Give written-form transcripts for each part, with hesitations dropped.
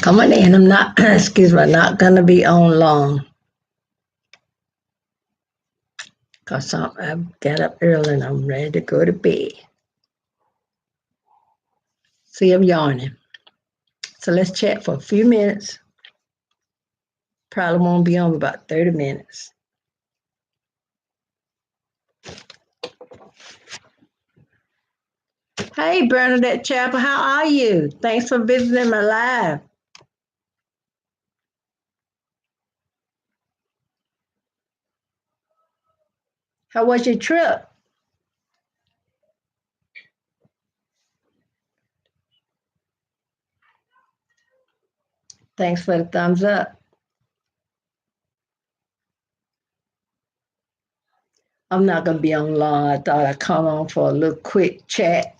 Come on in. I'm not, excuse me, not going to be on long because I got up early and I'm ready to go to bed. See, I'm yawning. So let's chat for a few minutes. Probably won't be on about 30 minutes. Hey, Bernadette Chapel, how are you? Thanks for visiting my live. How was your trip? Thanks for the thumbs up. I'm not going to be on long. I thought I'd come on for a little quick chat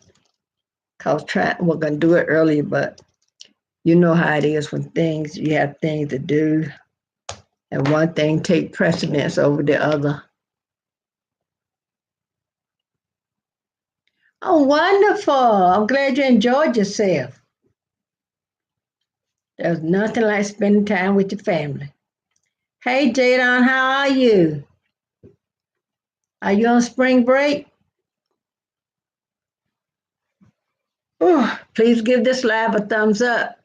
because we're going to do it early, but you know how it is when you have things to do and one thing take precedence over the other. Oh, wonderful. I'm glad you enjoyed yourself. There's nothing like spending time with your family. Hey, Jadon, how are you? Are you on spring break? Ooh, please give this live a thumbs up.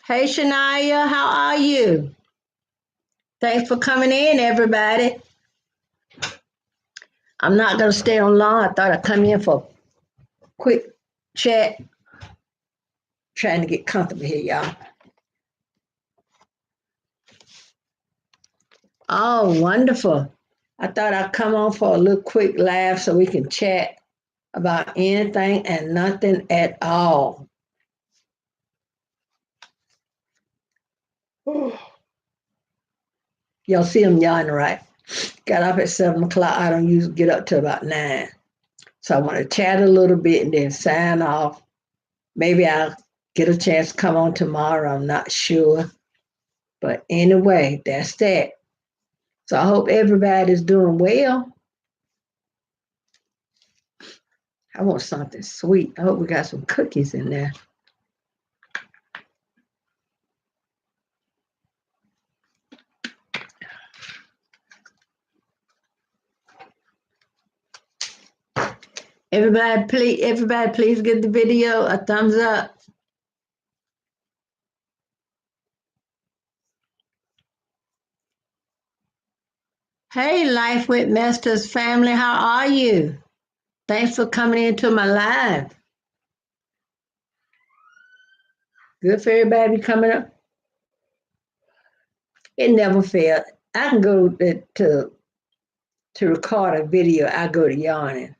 Hey, Shania, how are you? Thanks for coming in, everybody. I'm not going to stay on long. I thought I'd come in for a quick chat. Trying to get comfortable here, y'all. Oh, wonderful. I thought I'd come on for a little quick laugh so we can chat about anything and nothing at all. Y'all see I'm yawning, right? Got up at 7 o'clock. I don't usually get up till about 9. So I want to chat a little bit and then sign off. Maybe I'll get a chance to come on tomorrow. I'm not sure. But anyway, that's that. So I hope everybody's doing well. I want something sweet. I hope we got some cookies in there. Everybody, please give the video a thumbs up. Hey, Life with Masters family, how are you? Thanks for coming into my live. Good for everybody coming up. It never fails. I can go to record a video. I go to yawning.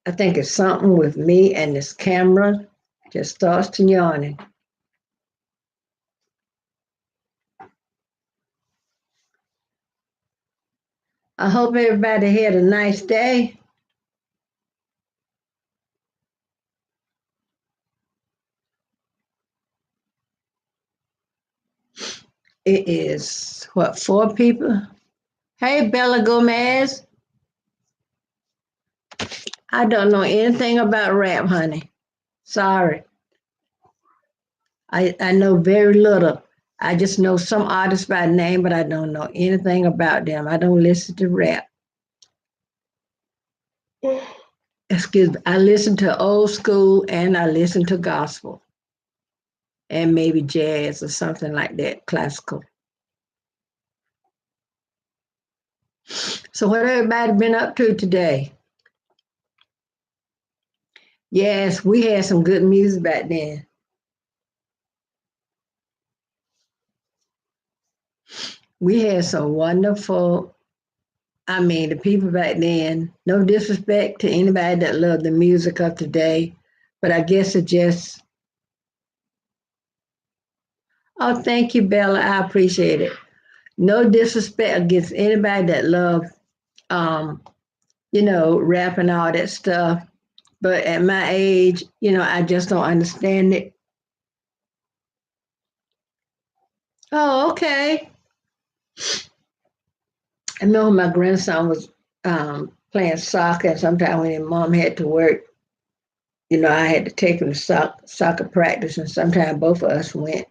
I think it's something with me and this camera just starts to yawning. I hope everybody had a nice day. It is, what, 4 people? Hey, Bella Gomez. I don't know anything about rap, honey. Sorry. I know very little. I just know some artists by name, but I don't know anything about them. I don't listen to rap. Excuse me. I listen to old school and I listen to gospel and maybe jazz or something like that, classical. So what everybody been up to today? Yes, we had some good music back then. We had some wonderful, the people back then, no disrespect to anybody that loved the music of today, but I guess it just, oh, thank you, Bella. I appreciate it. No disrespect against anybody that loved, um, rap and all that stuff. But at my age, I just don't understand it. Oh, okay. I know my grandson was playing soccer, and sometimes when his mom had to work, I had to take him to soccer practice, and sometimes both of us went.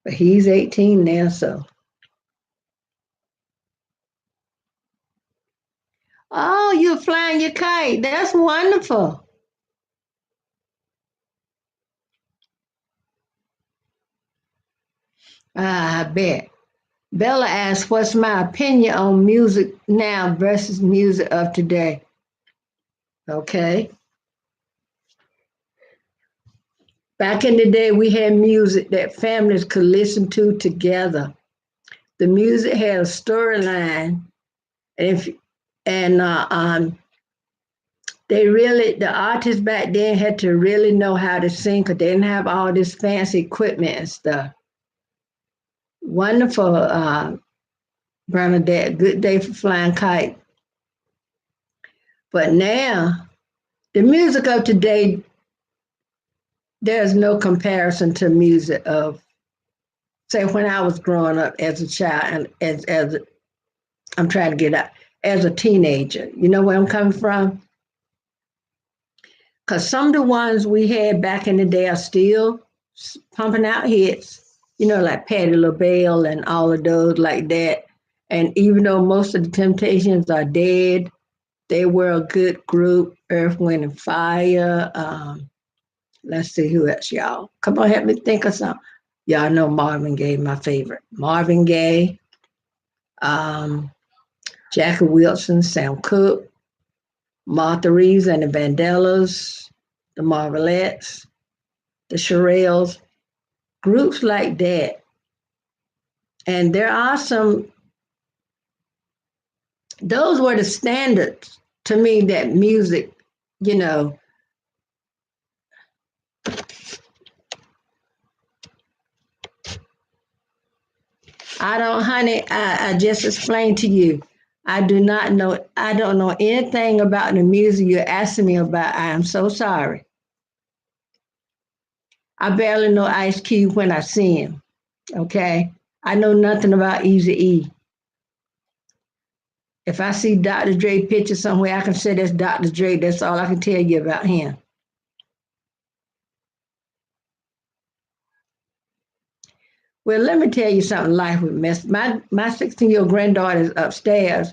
But he's 18 now, so. Oh, you're flying your kite. That's wonderful. I bet. Bella asks, what's my opinion on music now versus music of today? Okay. Back in the day, we had music that families could listen to together. The music had a storyline, and if and the artists back then had to really know how to sing because they didn't have all this fancy equipment and stuff. Wonderful, Bernadette. Good day for flying kite. But now, the music of today, there's no comparison to music of, say, when I was growing up as a child and as I'm trying to get out, as a teenager. You know where I'm coming from? Because some of the ones we had back in the day are still pumping out hits, like Patti LaBelle and all of those like that. And even though most of the Temptations are dead, they were a good group. Earth, Wind, and Fire. Let's see who else, y'all. Come on, help me think of some. Y'all know Marvin Gaye, my favorite. Marvin Gaye, um, Jackie Wilson, Sam Cooke, Martha Reeves and the Vandellas, the Marvelettes, the Shirelles, groups like that. And there are some, those were the standards to me that music, you know, I don't, honey, I just explained to you. I don't know anything about the music you're asking me about. I am so sorry. I barely know Ice Cube when I see him, okay? I know nothing about Easy E. If I see Dr. Dre picture somewhere, I can say that's Dr. Dre. That's all I can tell you about him. Well, let me tell you something. Life with mess. My 16-year-old granddaughter is upstairs,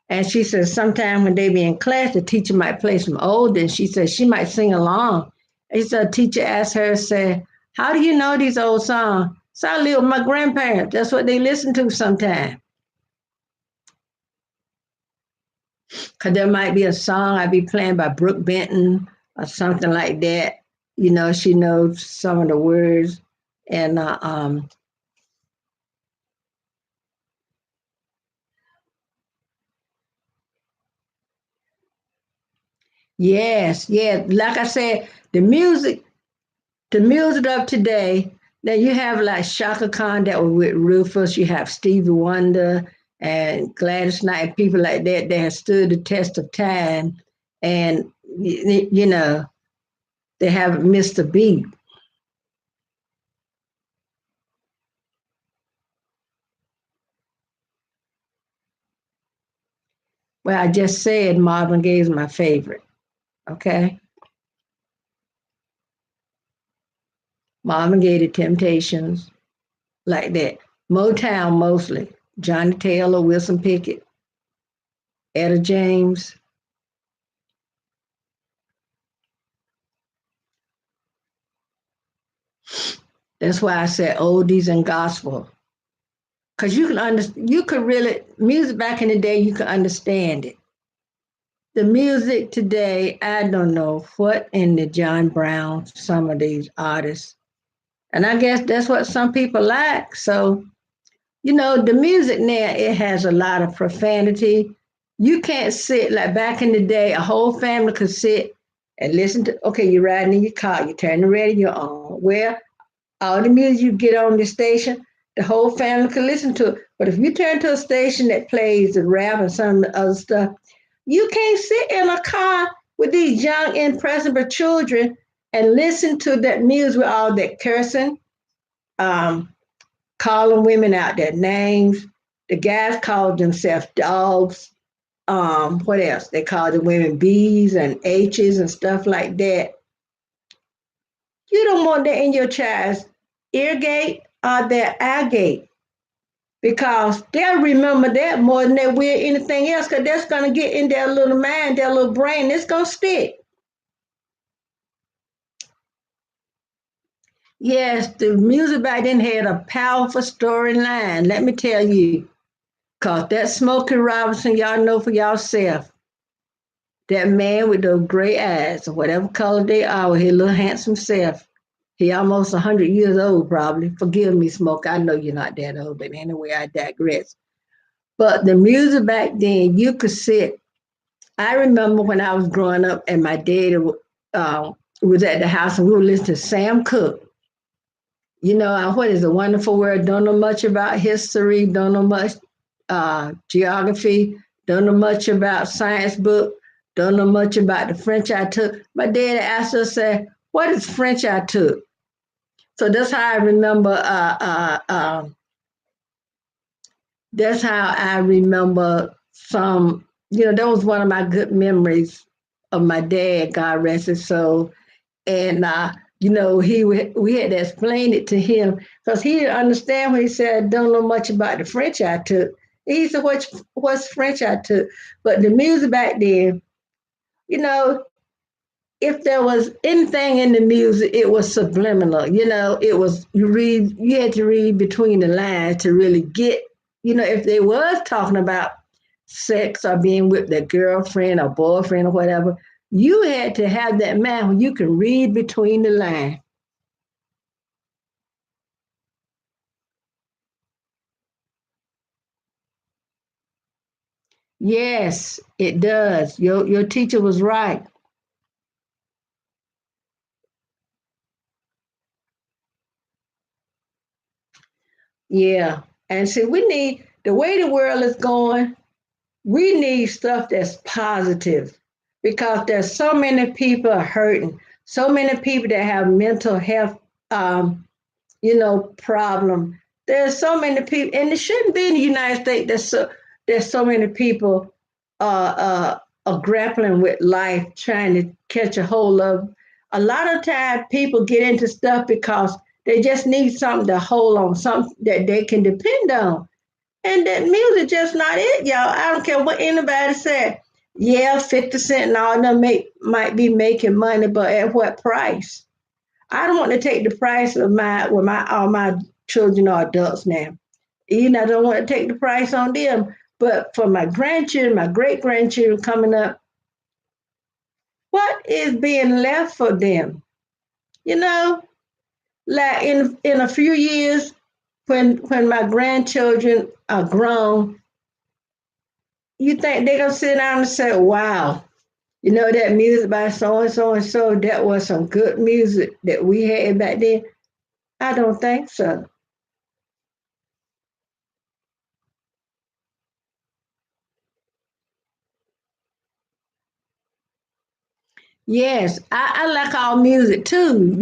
and she says sometime when they be in class, the teacher might play some old, and she says she might sing along. And so a teacher asked her, said, "How do you know these old songs?" So I live with my grandparents. That's what they listen to sometimes. Cause there might be a song I be playing by Brooke Benton or something like that. She knows some of the words, and yes, yeah. Like I said, the music of today. Now you have like Shaka Khan that was with Rufus. You have Stevie Wonder and Gladys Knight, people like that that have stood the test of time, and they haven't missed a beat. Well, I just said Marvin Gaye is my favorite. Okay, Marvin Gaye, The Temptations, like that. Motown mostly. Johnny Taylor, Wilson Pickett, Etta James. That's why I said oldies and gospel. Cause you could really music back in the day. You could understand it. The music today, I don't know what in the John Brown. Some of these artists, and I guess that's what some people like. So the music now, it has a lot of profanity. You can't sit like back in the day, a whole family could sit and listen to, okay, you're riding in your car, you turn the radio on. Well, all the music you get on the station, the whole family could listen to it. But if you turn to a station that plays the rap and some of the other stuff, you can't sit in a car with these young, impressionable children and listen to that music with all that cursing. Um, Calling women out their names. The guys called themselves dogs. what else? They call the women B's and H's and stuff like that. You don't want that in your child's ear gate or their eye gate because they'll remember that more than they will anything else because that's going to get in their little mind, their little brain. It's going to stick. Yes, the music back then had a powerful storyline. Let me tell you, cause that Smokey Robinson, y'all know for yourself. That man with those gray eyes, or whatever color they are, with his little handsome self. He almost 100 years old, probably. Forgive me, Smoke. I know you're not that old, but anyway, I digress. But the music back then, you could sit. I remember when I was growing up, and my dad was at the house, and we would listen to Sam Cooke. What is a wonderful world? Don't know much about history, don't know much geography, don't know much about science book, don't know much about the French I took. My dad asked us, said, what is French I took? So that's how I remember some, that was one of my good memories of my dad, God rest his soul. And we had to explain it to him because he didn't understand when he said, "Don't know much about the French I took." He said, "What's French I took?" But the music back then, you know, if there was anything in the music, it was subliminal. It was you had to read between the lines to really get. If they was talking about sex or being with their girlfriend or boyfriend or whatever, you had to have that man where you can read between the lines. Yes, it does. Your teacher was right. Yeah. And see, we need the way the world is going, we need stuff that's positive because there's so many people hurting, so many people that have mental health problem. There's so many people, and it shouldn't be in the United States. There's so many people are grappling with life, trying to catch a hold of. A lot of times, people get into stuff because they just need something to hold on, something that they can depend on. And that music just not it, y'all. I don't care what anybody said. Yeah, 50 Cent and all them might be making money, but at what price? I don't want to take the price of my all my children are adults now. I don't want to take the price on them. But for my grandchildren, my great grandchildren coming up, what is being left for them? You know, like in a few years, when my grandchildren are grown, you think they're gonna sit down and say, "Wow, that music by so and so and so, that was some good music that we had back then." I don't think so. Yes, I like all music too,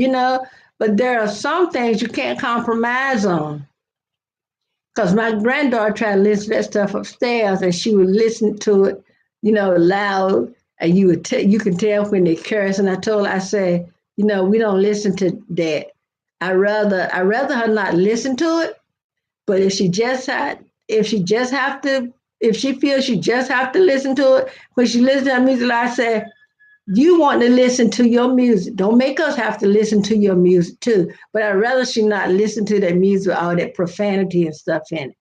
but there are some things you can't compromise on. Because my granddaughter tried to listen to that stuff upstairs and she would listen to it, loud, and you can tell when they curse. And I told her, I said, we don't listen to that. I rather her not listen to it, but if she feels she just have to listen to it, when she listens to that music, like I say, you want to listen to your music. Don't make us have to listen to your music too. But I'd rather she not listen to that music with all that profanity and stuff in it.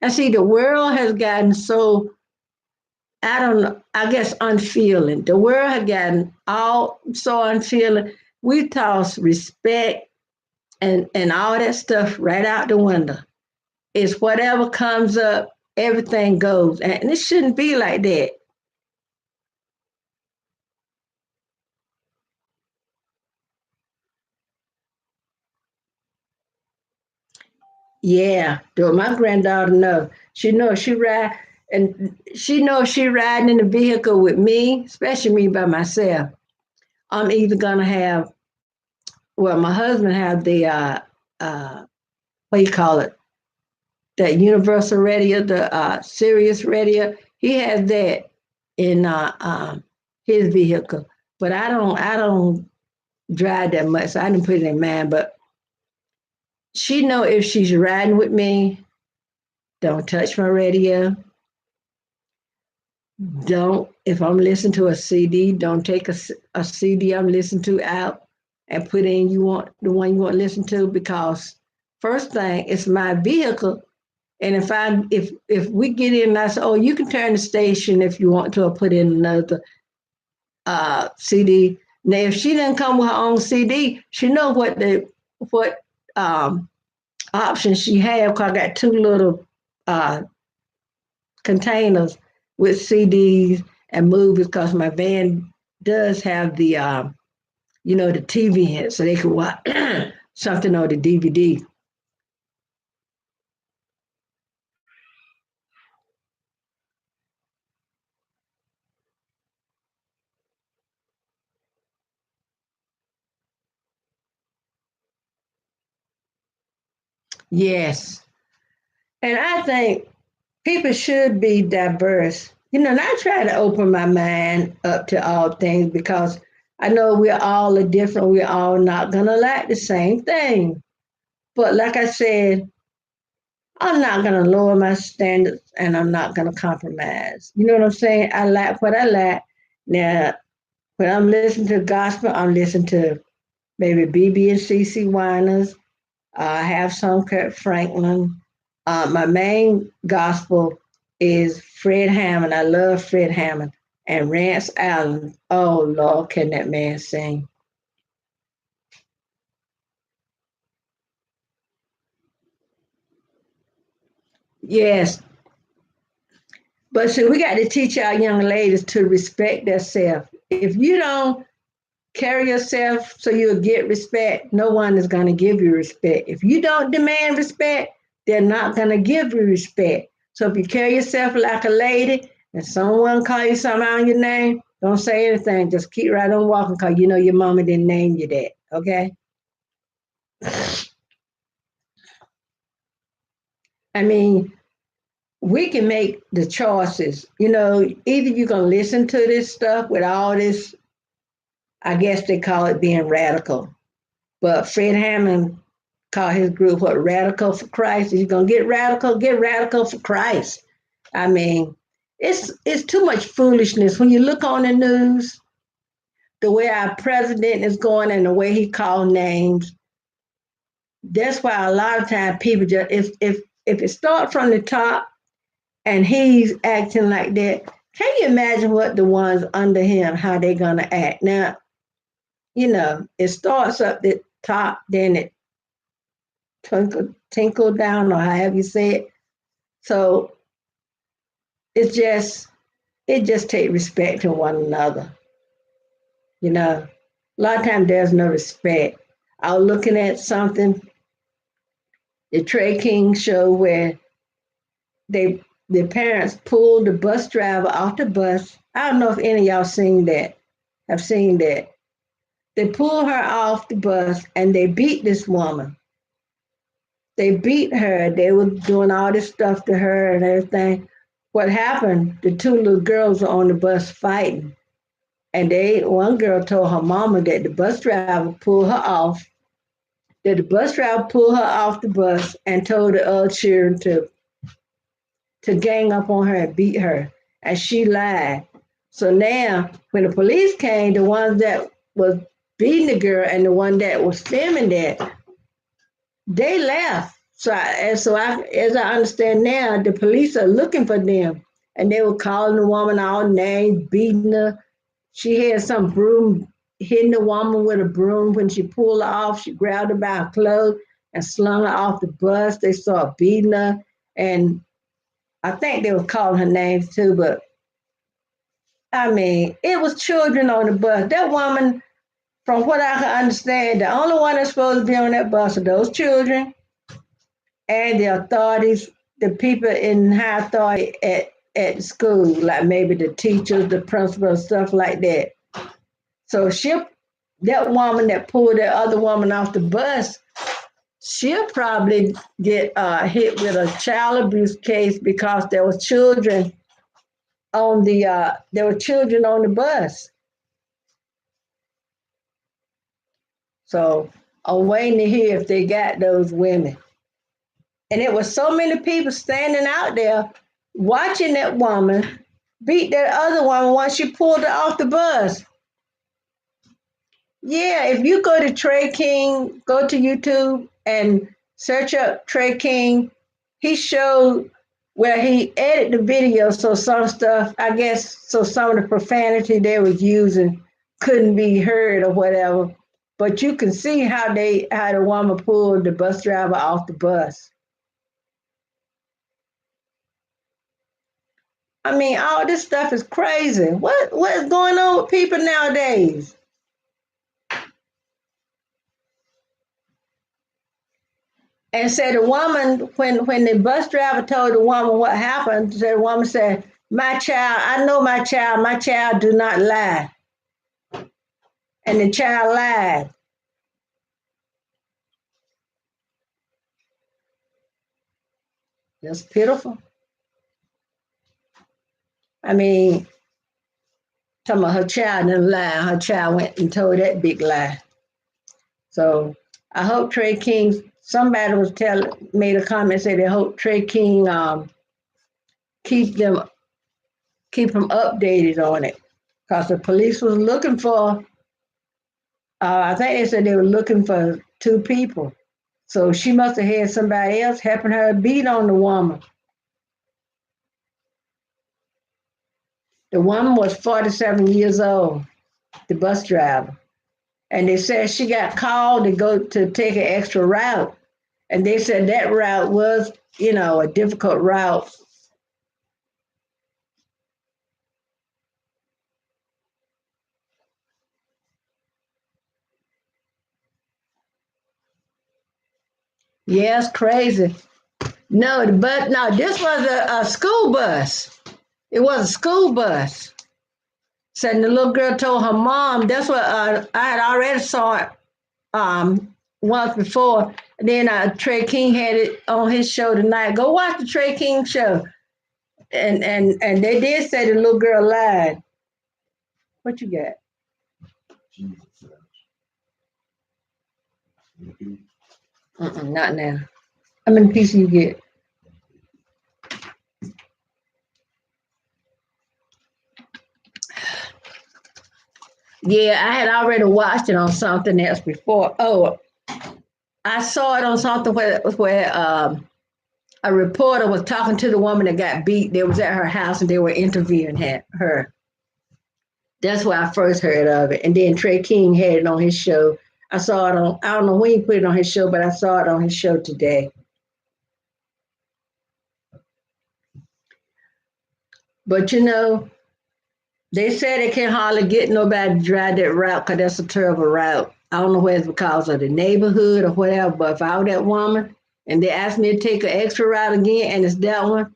And see, the world has gotten so, I don't know, I guess unfeeling. The world has gotten all so unfeeling. We toss respect and all that stuff right out the window. It's whatever comes up, everything goes. And it shouldn't be like that. Yeah, do my granddaughter know. She knows she ride, and she knows she riding in the vehicle with me, especially me by myself. I'm either gonna have, well, my husband have the what do you call it, that universal radio, the Sirius radio. He has that in his vehicle, but I don't drive that much, so I didn't put it in mine. But she know if she's riding with me, don't touch my radio. Don't, if I'm listening to a CD, don't take a CD I'm listening to out and put in you want the one you want to listen to, because first thing, it's my vehicle. And if we get in and I say, oh, you can turn the station if you want to, or put in another CD. Now, if she didn't come with her own CD, she know what options she have. Cause I got two little uh, containers with CDs and movies. Cause my van does have the the TV in it, so they could watch something on the DVD. Yes, and I think people should be diverse. And I try to open my mind up to all things because I know we're all are different. We're all not going to like the same thing. But like I said, I'm not going to lower my standards and I'm not going to compromise. You know what I'm saying? I like what I like. Now, when I'm listening to gospel, I'm listening to maybe BB and CC Winers. I have some Kurt Franklin. My main gospel is Fred Hammond. I love Fred Hammond and Rance Allen. Oh Lord, can that man sing? Yes, but see, we got to teach our young ladies to respect themselves. If you don't carry yourself so you'll get respect, no one is going to give you respect. If you don't demand respect, they're not going to give you respect. So if you carry yourself like a lady and someone call you something out on your name, don't say anything. Just keep right on walking because you know your mama didn't name you that. Okay? I mean, we can make the choices. Either you're going to listen to this stuff with all this, I guess they call it being radical. But Fred Hammond called his group what, Radical for Christ. If you're gonna get radical for Christ. I mean, it's too much foolishness when you look on the news. The way our president is going and the way he called names. That's why a lot of times people just if it starts from the top and he's acting like that, can you imagine what the ones under him how they gonna act? Now, it starts up the top, then it tinkle down or however you say it. So it's just it just take respect to one another. A lot of times there's no respect. I was looking at something, the Trey King show where they the parents pulled the bus driver off the bus. I don't know if any of y'all seen that. Have seen that. They pulled her off the bus and they beat this woman. They beat her. They were doing all this stuff to her and everything. What happened? The two little girls were on the bus fighting, and one girl told her mama that the bus driver pulled her off. That the bus driver pulled her off the bus and told the other children to gang up on her and beat her, and she lied. So now, when the police came, the ones that was beating the girl and the one that was filming that, they left. As I understand now, the police are looking for them, and they were calling the woman all names, beating her. She had some broom, hitting the woman with a broom. When she pulled her off, she grabbed her by her clothes and slung her off the bus. They started beating her, and I think they were calling her names too. But I mean, it was children on the bus. That woman, from what I can understand, the only one that's supposed to be on that bus are those children and the authorities, the people in high authority at the school, like maybe the teachers, the principal, stuff like that. So that woman that pulled that other woman off the bus, she'll probably get hit with a child abuse case because there was children on the there were children on the bus. So I'm waiting to hear if they got those women. And it was so many people standing out there watching that woman beat that other woman once she pulled her off the bus. Yeah, if you go to Trey King, go to YouTube and search up Trey King, he showed where he edited the video so some stuff, I guess, so some of the profanity they was using couldn't be heard or whatever. But you can see how the woman pulled the bus driver off the bus. I mean, all this stuff is crazy. What is going on with people nowadays? And said the woman, when the bus driver told the woman what happened, the woman said, "My child, I know my child do not lie." And the child lied. That's pitiful. I mean, talking about her child didn't lie. Her child went and told that big lie. So I hope Trey King. Somebody was made a comment say they hope Trey King keep them keep them updated on it because the police was looking for. I think they said they were looking for two people. So she must have had somebody else helping her beat on the woman. The woman was 47 years old, the bus driver. And they said she got called to go to take an extra route. And they said that route was, a difficult route. Yeah, it's crazy. No, this was a school bus. It was a school bus. So the little girl told her mom, that's what I had already saw it once before. And then Trey King had it on his show tonight. Go watch the Trey King show. And they did say the little girl lied. What you got? Not now. How many pieces you get? Yeah, I had already watched it on something else before. Oh, I saw it on something where a reporter was talking to the woman that got beat. They was at her house and they were interviewing her. That's where I first heard of it. And then Trey King had it on his show. I saw it on, I don't know when he put it on his show, but I saw it on his show today. But they said they can't hardly get nobody to drive that route because that's a terrible route. I don't know whether it's because of the neighborhood or whatever, but if I were that woman and they asked me to take an extra route again and it's that one,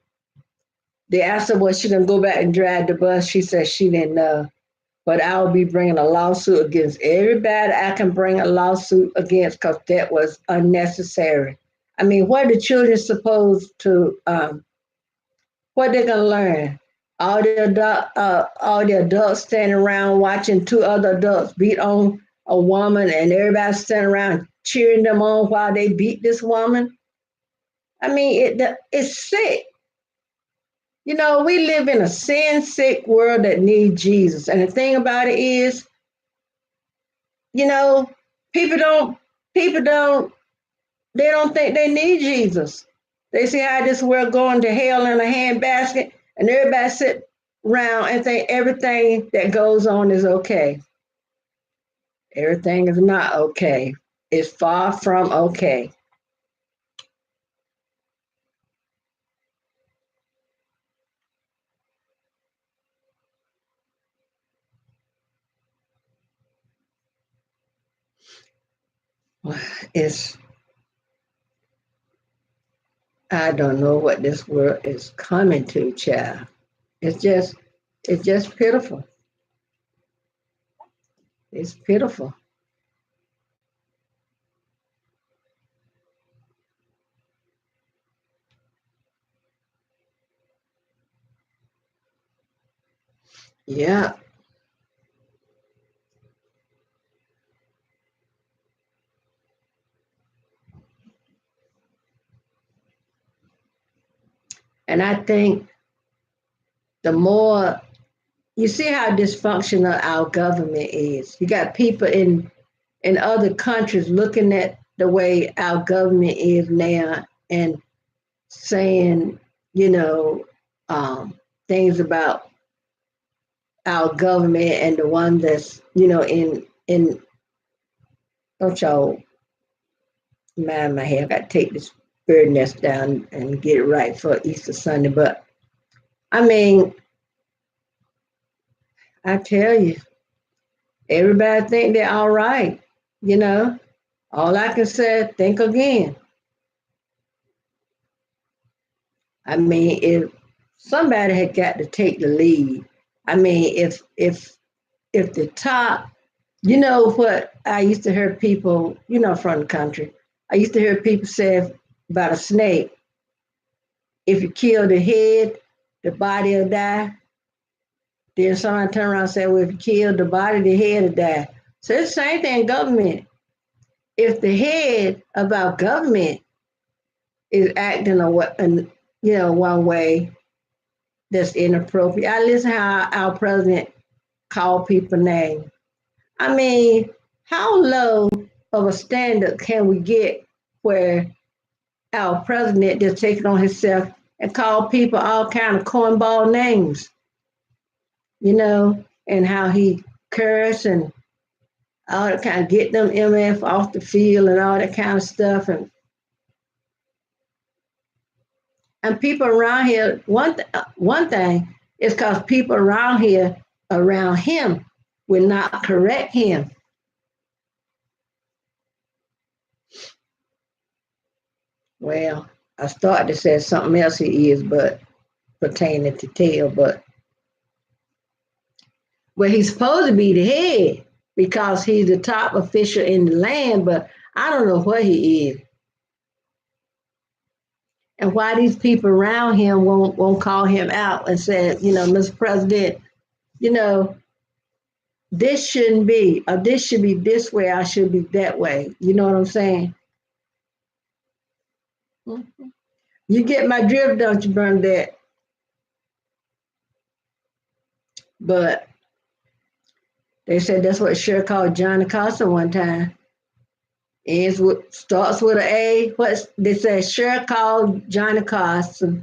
they asked her was she gonna go back and drive the bus. She said she didn't know. But I will be bringing a lawsuit against everybody I can bring a lawsuit against because that was unnecessary. I mean, what are the children supposed to what they're gonna learn? All the adults standing around watching two other adults beat on a woman, and everybody standing around cheering them on while they beat this woman. I mean, it's sick. We live in a sin sick world that needs Jesus, and the thing about it is, you know, people don't, people don't, they don't think they need Jesus. They see how this world going to hell in a handbasket, and everybody sit around and think everything that goes on is okay. Everything is not okay. It's far from okay. It's I don't know what this world is coming to, child. It's just it's just pitiful. It's pitiful. Yeah. And I think the more you see how dysfunctional our government is, you got people in other countries looking at the way our government is now and saying, you know, things about our government and the one that's, in don't y'all mind my head. I got to take this bird nest down and get it right for Easter Sunday. But I mean, I tell you, everybody think they're all right. You know, all I can say, think again. I mean, if somebody had got to take the lead, I mean, if the top, you know what I used to hear people, from the country, I used to hear people say about a snake, if you kill the head, the body will die. Then someone turn around and say, well, if you kill the body, the head will die. So it's the same thing in government. If the head of our government is acting one way that's inappropriate, I listen how our president call people names. I mean, how low of a standard can we get where our president just take it on himself and call people all kind of cornball names, and how he curse and all that kind of get them MF off the field and all that kind of stuff. And people around here, one thing is because people around him will not correct him. Well, I started to say something else he is, but pertaining to tail, but well, he's supposed to be the head because he's the top official in the land, but I don't know what he is. And why these people around him won't call him out and say, Mr. President, you know, this shouldn't be, or this should be this way, I should be that way. You know what I'm saying? You get my drift, don't you, Bernadette? But they said that's what Cher called Johnny Costa one time. Starts with an A. What they said Cher called Johnny Costa,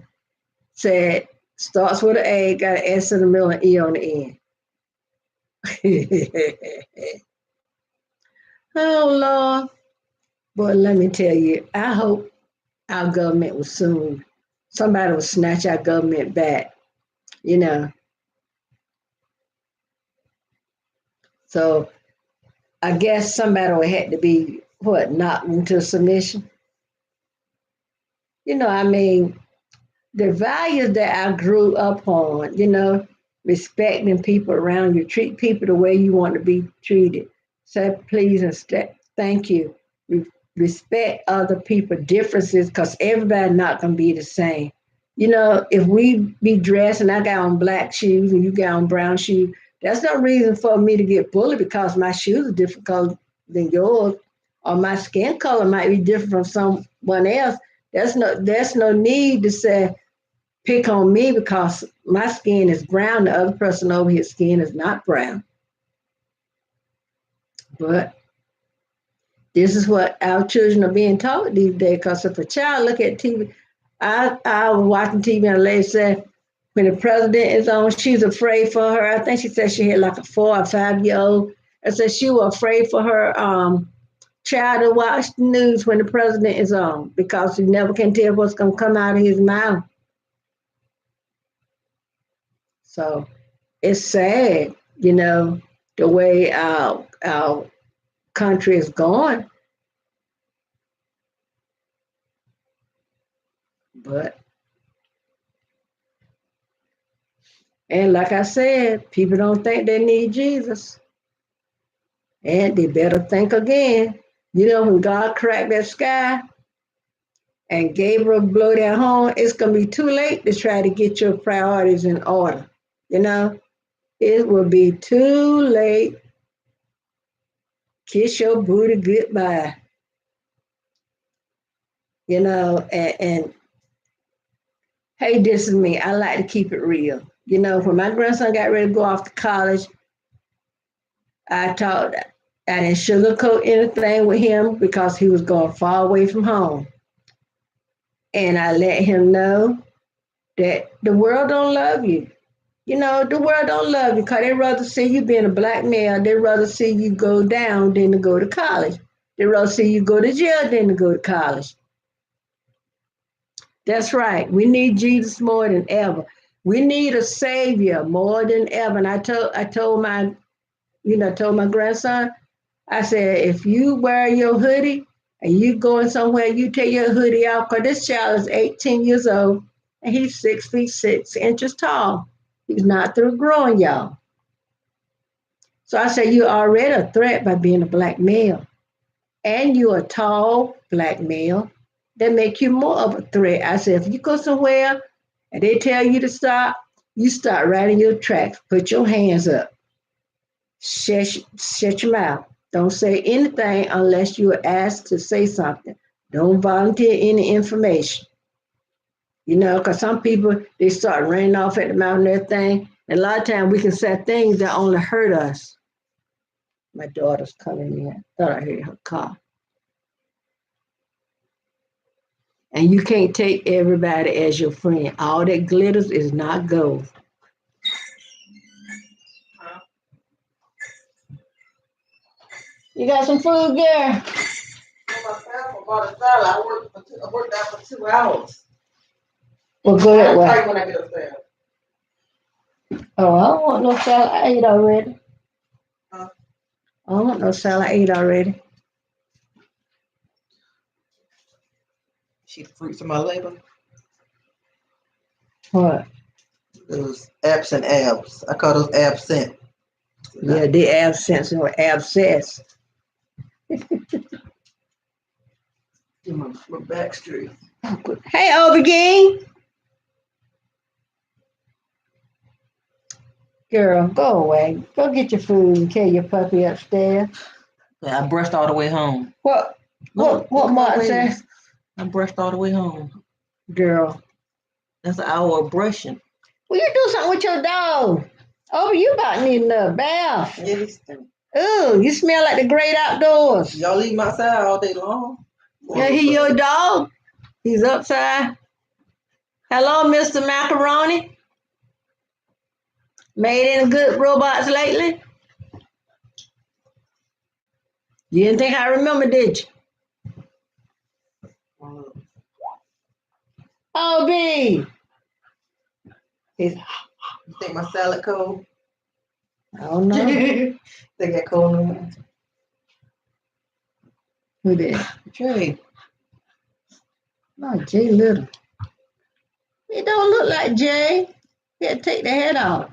said starts with an A, got an S in the middle and E on the end. Oh Lord. Boy, let me tell you, I hope our government will soon, somebody will snatch our government back, you know. So I guess somebody would have to be, what, knocked into submission? I mean, the values that I grew up on, respecting people around you, treat people the way you want to be treated. Say please and thank you. Respect other people's differences because everybody not gonna be the same. If we be dressed and I got on black shoes and you got on brown shoes, that's no reason for me to get bullied because my shoes are different color than yours, or my skin color might be different from someone else. There's no need to say pick on me because my skin is brown. The other person over his skin is not brown. But this is what our children are being taught these days. Because if a child look at TV, I was watching TV and a lady said when the president is on, she's afraid for her. I think she said she had like a 4 or 5 year old. I said she was afraid for her child to watch the news when the president is on because you never can tell what's going to come out of his mouth. So it's sad, the way our country is going. But and like I said, people don't think they need Jesus, and they better think again. When God cracked that sky and Gabriel blow that horn, it's gonna be too late to try to get your priorities in order. You know, It will be too late. Kiss your booty goodbye. And hey, this is me. I like to keep it real. When my grandson got ready to go off to college, I didn't sugarcoat anything with him because he was going far away from home. And I let him know that the world don't love you. The world don't love you because they rather see you being a black male. They rather see you go down than to go to college. They rather see you go to jail than to go to college. That's right. We need Jesus more than ever. We need a savior more than ever. And I told my grandson, I said, if you wear your hoodie and you going somewhere, you take your hoodie off, because this child is 18 years old and he's 6 feet 6 inches tall. He's not through growing, y'all. So I said, you're already a threat by being a black male. And you're a tall black male. That make you more of a threat. I said, if you go somewhere and they tell you to stop, you start right in your tracks. Put your hands up. Shut your mouth. Don't say anything unless you are asked to say something. Don't volunteer any information. Because some people, they start running off at the mouth and everything. And a lot of times we can say things that only hurt us. My daughter's coming in. Thought I heard her car. And you can't take everybody as your friend. All that glitters is not gold. You got some food there? I bought a salad. I worked out for 2 hours. Well, good. I'll Well, tell you when I get upstairs. oh, I don't want no salad. I ate already. Huh? I don't want no salad. I ate already. See the fruits of my labor? What? Those absent abs. I call those absent. Yeah, they absence or abscess. My back straight. Hey, Overgeen. Girl, go away. Go get your food and carry your puppy upstairs. Yeah, I brushed all the way home. What Look, Martin says? I brushed all the way home. Girl. That's an hour of brushing. Will you do something with your dog? Oh, you about need another bath. Yes. Ooh, you smell like the great outdoors. Y'all leave him outside all day long. Yeah, he your dog? He's upside. Hello, Mr. Macaroni. Made any good robots lately? You didn't think I remember, did you? Oh, B. You think my salad cold? I don't know. They got cold in there. Who did? Trey. No, Jay Little. It don't look like Jay. Yeah, take the head off.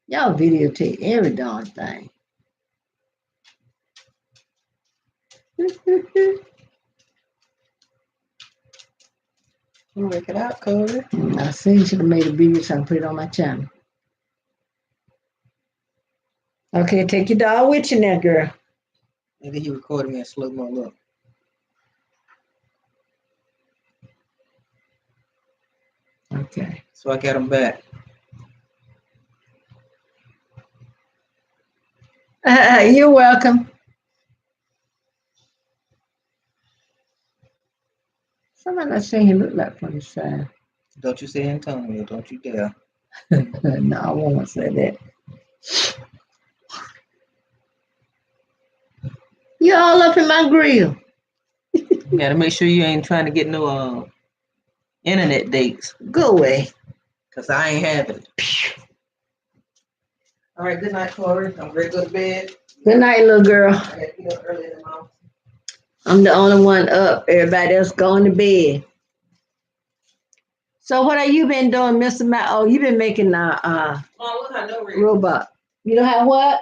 Y'all videotape every darn thing. Work it out, Cody. I seen should have made a video so I can put it on my channel. Okay, take your dog with you now, girl. And then he recorded me in slow mo. Look. Okay. So I got him back. You're welcome. Somebody I seen him look like from the side. Don't you say Antonio. Don't you dare. No, I won't say that. You all up in my grill. You gotta make sure you ain't trying to get no internet dates. Go away. Cause I ain't having it. All right, good night, Corey. I'm ready to go to bed. Good night, little girl. I gotta get up early in the morning. I'm the only one up. Everybody else going to bed. So what have you been doing, Mr. Matt? Oh, you've been making robot. You don't have what?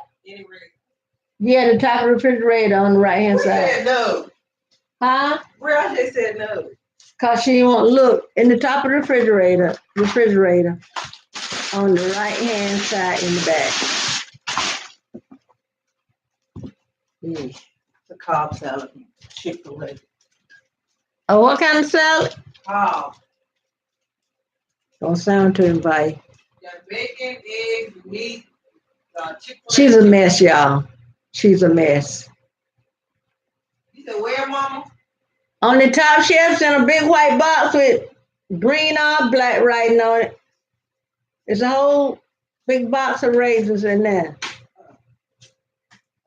Yeah, the top of the refrigerator on the right hand side. Said no. Huh? Real just said no. Cause she won't look in the top of the refrigerator on the right-hand side in the back. The Cobb salad, Chick-fil-A. Oh, what kind of salad? Cobb. Don't sound too inviting. Got bacon, eggs, meat, Chick-fil-A. She's a mess, y'all. She's a mess. You said where, Mama? On the top shelf, in a big white box with green or black writing on it. There's a whole big box of raisins in there.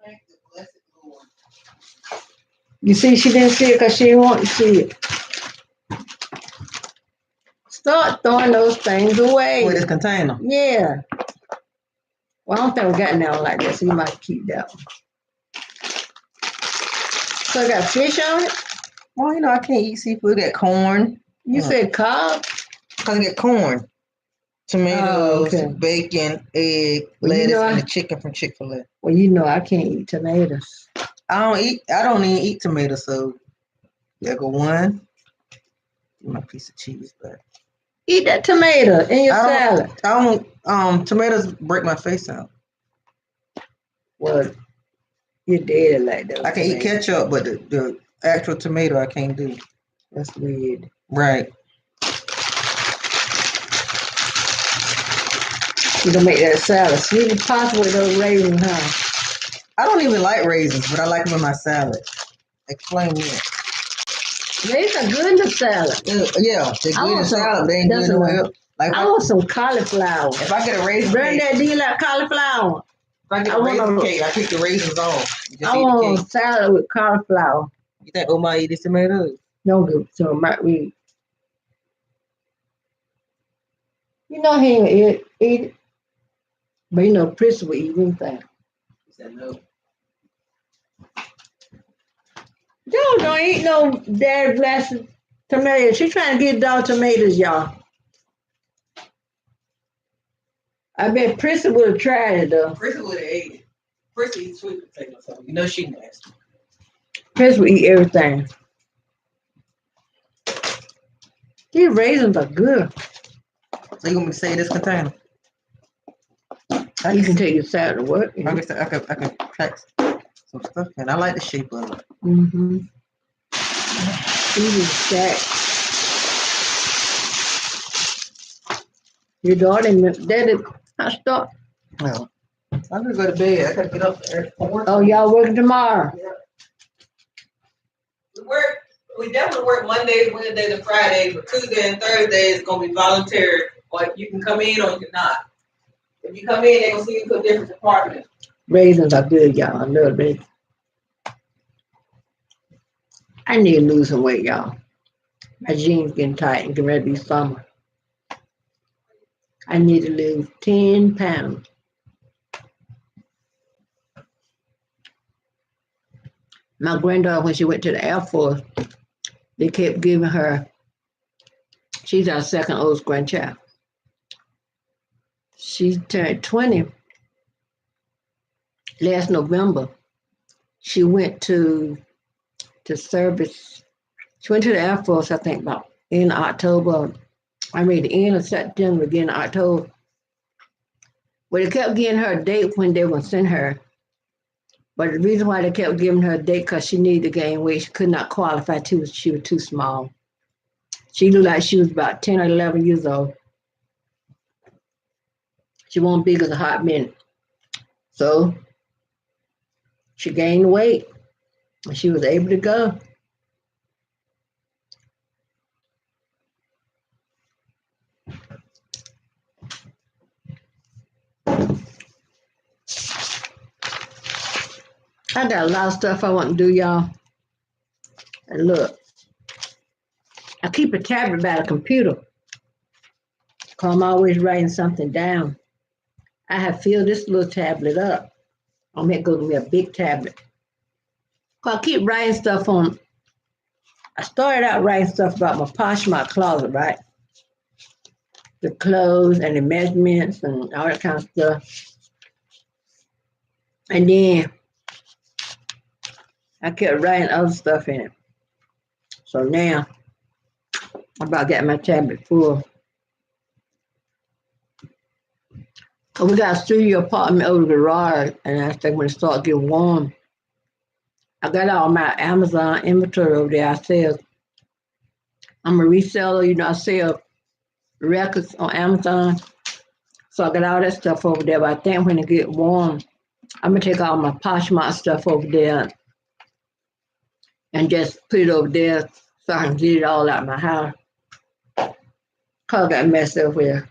Thank the blessed Lord. You see, she didn't see it because she didn't want to see it. Start throwing those things away. With this container. Yeah. Well, I don't think we got that one like that, so you might keep that one. So it got fish on it? Well, you know, I can't eat seafood. Got corn. You said Cobb? I get corn, tomatoes, okay. bacon, egg, Well, you lettuce, know and the chicken from Chick-fil-A. Well, you know I can't eat tomatoes. I don't even eat tomatoes, so there go one. My piece of cheese, but Eat that tomato in your salad. I don't tomatoes break my face out. Well, you're dead like that. I can eat ketchup, but the actual tomato I can't do. That's weird. Right. You gonna make that salad sweet as possible with those raisins, huh? I don't even like raisins, but I like them in my salad. Explain that. Raisins are good in the salad. Yeah, they're good in salad. They ain't good nowhere else. Like I want some cauliflower. If I get a raisin Burn cake, that deal like cauliflower. if I get a raisin cake, I take the raisins off. I want a salad with cauliflower. You think Omar eat his tomatoes? Don't give it to him. You know he ain't eat it. But you know, Chris will eat anything. He said no. Joe don't eat no dead blasted tomatoes. She trying to get dog tomatoes, y'all. I bet Prissy would have tried it though. Prissy would have ate it. Prissy eats sweet potatoes, so you know she nasty. Prissy would eat everything. These raisins are good. So you want me to say this container? You can take your salad to work. I can pack some stuff in. I like the shape of it. Mm-hmm. These are stacked. Your daughter, daddy, I start. No. I'm gonna go to bed. I gotta get up there. Oh, y'all working tomorrow? Yeah. We definitely work Mondays, Wednesdays, and Fridays, but Tuesday and Thursday is gonna be voluntary. Or you can come in or you cannot. If you come in, they're gonna see you to a different department. Raisins are good, y'all. I love raisins. I need to lose some weight, y'all. My jeans getting tight and getting ready to be summer. I need to lose 10 pounds. My granddaughter, when she went to the Air Force, they kept giving her, she's our second oldest grandchild. She turned 20 last November. She went to service. She went to the Air Force, I think, about in October. The end of September, beginning of October. Well, they kept giving her a date when they would send her. But the reason why they kept giving her a date, because she needed to gain weight. She could not qualify too. She was too small. She looked like she was about 10 or 11 years old. She wasn't big as a hot minute. So she gained weight. And she was able to go. I got a lot of stuff I want to do, y'all. And look, I keep a tablet by the computer because I'm always writing something down. I have filled this little tablet up. I'm going to go to me a big tablet. Because I keep writing stuff on. I started out writing stuff about my Poshmark closet, right? The clothes and the measurements and all that kind of stuff. And then I kept writing other stuff in it. So now, I'm about to get my tablet full. We got a studio apartment over the garage, and I think when it starts getting warm, I got all my Amazon inventory over there. I sell. I'm a reseller. I sell records on Amazon. So I got all that stuff over there. But I think when it get warm, I'm gonna take all my Poshmark stuff over there and just put it over there so I can get it all out my house. Cause I got messed up here.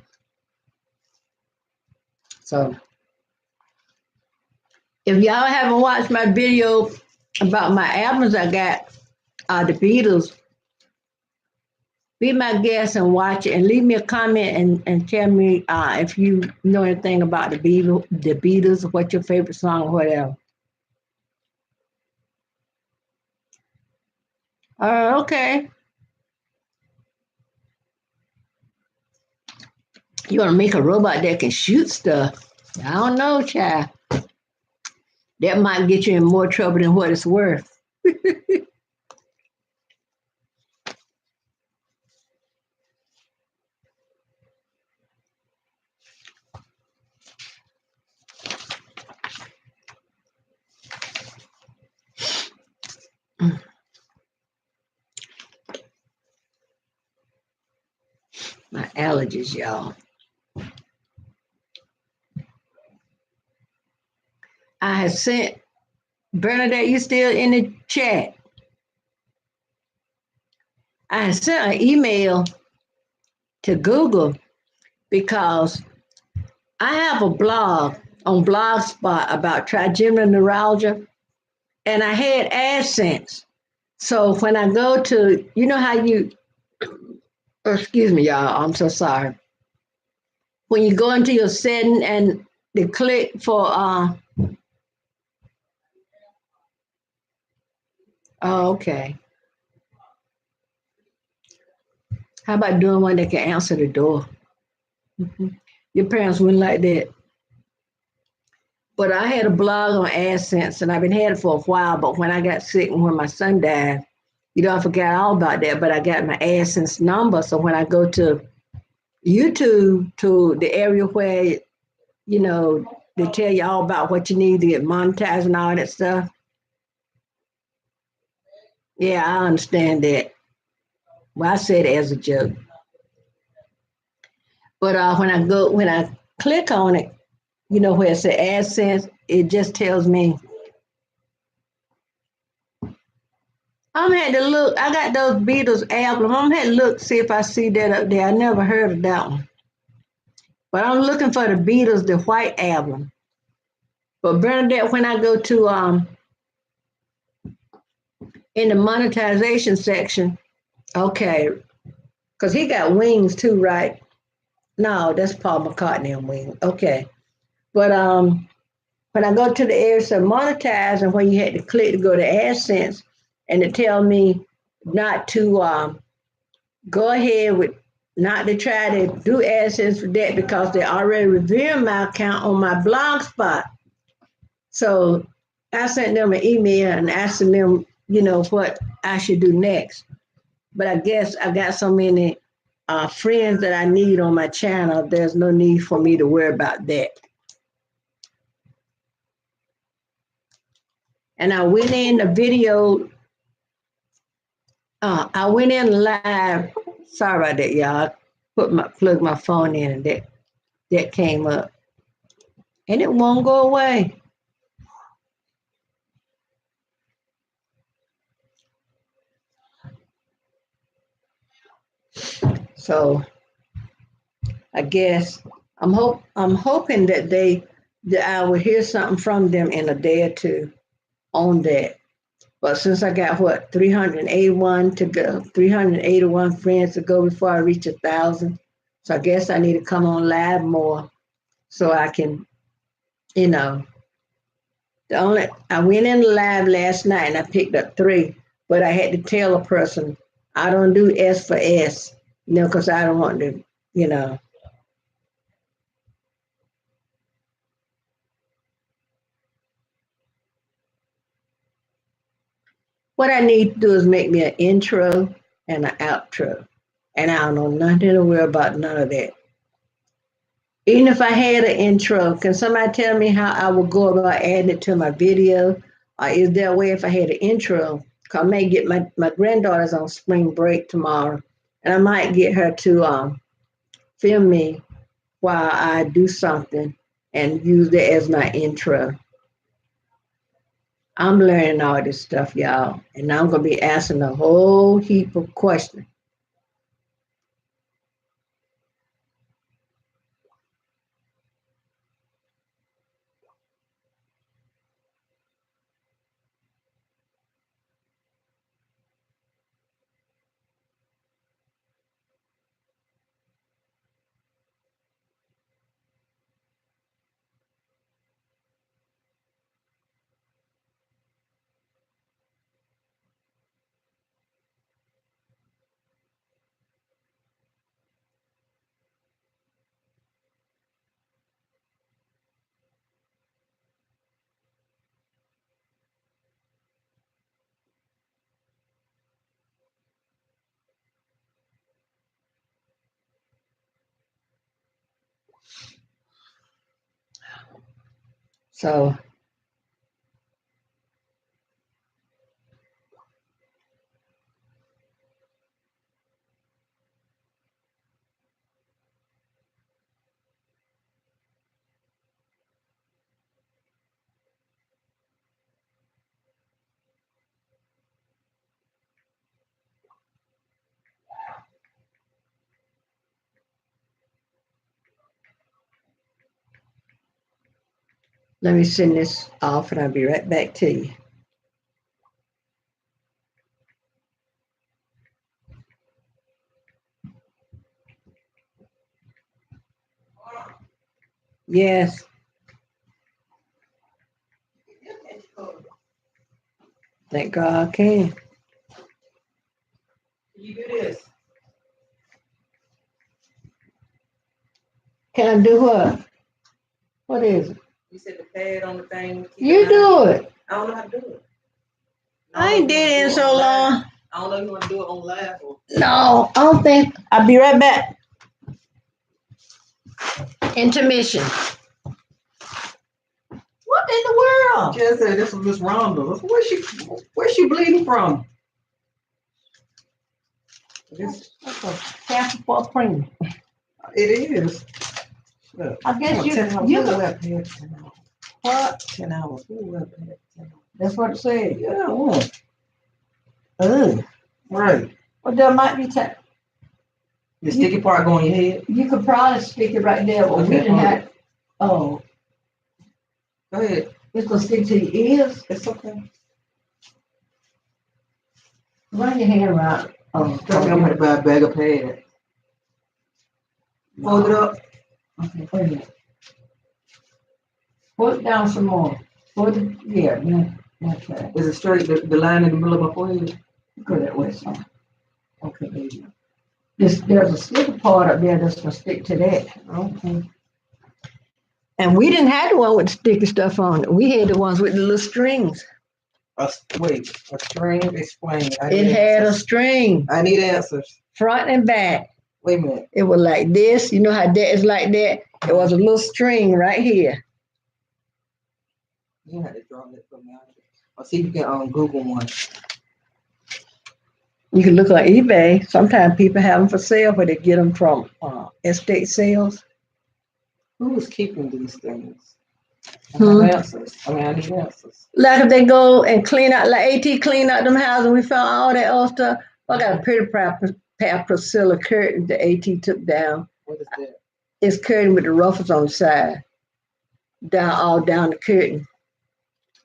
So if y'all haven't watched my video about my albums I got, the Beatles, be my guest and watch it and leave me a comment and tell me if you know anything about the Beatles, what's your favorite song or whatever. Okay. You want to make a robot that can shoot stuff? I don't know, child. That might get you in more trouble than what it's worth. My allergies, y'all. I had sent Bernadette, you still in the chat? I had sent an email to Google because I have a blog on Blogspot about trigeminal neuralgia, and I had AdSense. So when I go to, you know how you, excuse me, y'all, I'm so sorry. When you go into your setting and they click for, oh, okay. How about doing one that can answer the door? Mhm. Your parents wouldn't like that. But I had a blog on AdSense and I've been had it for a while. But when I got sick and when my son died, I forgot all about that. But I got my AdSense number. So when I go to YouTube, to the area where, they tell you all about what you need to get monetized and all that stuff. Yeah, I understand that. Well, I said it as a joke. But when I click on it, where it says AdSense, it just tells me I'm had to look. I got those Beatles album. I'm had to look see if I see that up there. I never heard of that one, but I'm looking for the Beatles, the White Album. But Bernadette, when I go to in the monetization section, okay, because he got Wings too, right? No, that's Paul McCartney and Wings. Okay, but when I go to the area to monetize, and when you had to click to go to AdSense, and it tell me not to go ahead with not to try to do AdSense for that because they already reviewed my account on my blog spot. So I sent them an email and asking them, what I should do next. But I guess I got so many friends that I need on my channel, there's no need for me to worry about that. And I went in the video, I went in live. Sorry about that, y'all. Plug my phone in and that came up. And it won't go away. So I guess I'm hoping that I will hear something from them in a day or two on that. But since I got 381 to go, 381 friends to go before I reach 1,000, so I guess I need to come on live more so I can, you know. I went in live last night and I picked up 3, but I had to tell a person I don't do S for S, because I don't want to, you know. What I need to do is make me an intro and an outro. And I don't know nothing to worry about none of that. Even if I had an intro, can somebody tell me how I would go about adding it to my video? Or is there a way if I had an intro? 'Cause I may get my granddaughter's on spring break tomorrow, and I might get her to film me while I do something and use that as my intro. I'm learning all this stuff, y'all, and I'm gonna be asking a whole heap of questions. So let me send this off, and I'll be right back to you. Yes, thank God I can. You do this. Can I do what? What is it? You said the pad on the thing. You do it. I don't know how to do it. I ain't did it in so long. I don't know if you want to do it on live or. No, I don't think. I'll be right back. Intermission. What in the world? Just said this was Miss Rhonda. Where's she bleeding from? That's a sample for a premium. It is. Look, I guess you could what? 10 hours. Who wear pad 10 hours? That's what it said. Yeah, I want. Ugh. Right. Well, there might be time. The sticky part go on your head. You could probably stick it right there. Well, we Okay, didn't have. Oh, Go ahead. it's gonna stick to your ears. It's okay. Run your hand around. Oh, I'm gonna buy a bag of pads. Fold it up. Okay, wait a minute. Pull it down some more. Pull it, yeah, that's right. Is it straight? The line in the middle of my forehead? Go that way, son. Okay, there you go. There's a sticky part up there that's gonna stick to that. Okay. And we didn't have the one with the sticky stuff on it. We had the ones with the little strings. Wait, a string? Explain. It had a string, I need answers. front and back. Wait a minute. It was like this. You know how that is like that? It was a little string right here. You had to draw that for me. I'll see if you can Google one. You can look on eBay. Sometimes people have them for sale, but they get them from estate sales. Who is keeping these things? I Hmm. have answers. I need answers. Like if they go and clean out, like AT clean out them houses, and we found all that old stuff. I got a pretty pair of Priscilla curtains that AT took down. What is that? It's curtain with the ruffles on the side, all down the curtain.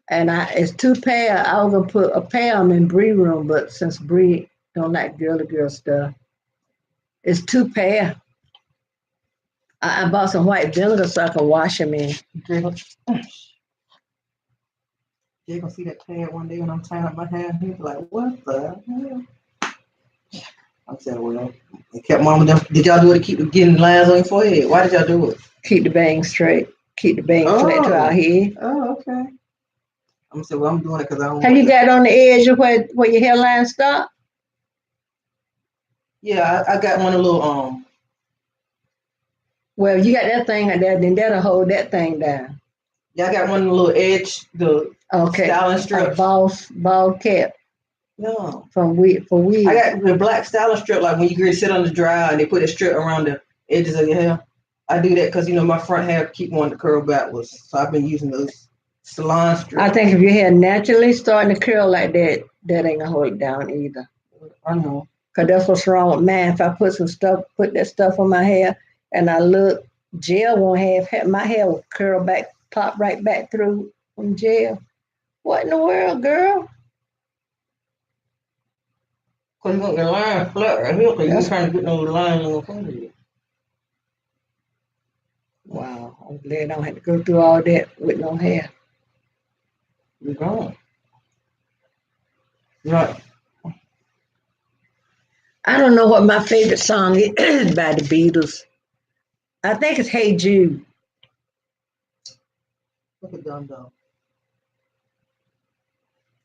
And it's two pair. I was gonna put a pair of them in Bree room, but since Bree don't like girl stuff, it's two pair. I bought some white vinegar so I can wash them in. You're gonna see that pad one day when I'm tying up my hair. He'll be like, "What the hell?" I'm saying, well, it kept mama down. Did y'all do it to keep getting lines on your forehead? Why did y'all do it? Keep the bangs straight. Keep the bangs flat to our head. Oh, okay. I'm gonna say, well, I'm doing it because I don't. Have you got it on the edge of where your hairline stop? Yeah, I got one a little Well, you got that thing like that, then that'll hold that thing down. Y'all got one of the little edge, the Okay. styling A strips. ball cap No. for weave. I got the black styling strip, like when you get to sit on the dryer and they put a strip around the edges of your hair. I do that because my front hair keep wanting to curl backwards, so I've been using those salon strips. I think if your hair naturally starting to curl like that, that ain't gonna hold it down either. I know. Cause that's what's wrong with mine. If I put that stuff on my hair, and I look, gel won't have my hair will curl back, pop right back through from gel. What in the world, girl? Because you want your line flat right here, because you're trying to get no lines on the front of you. Wow, I'm glad I don't have to go through all that with no hair. You're gone. Right. I don't know what my favorite song is by the Beatles. I think it's Hey Jude. Look at Dum Dum.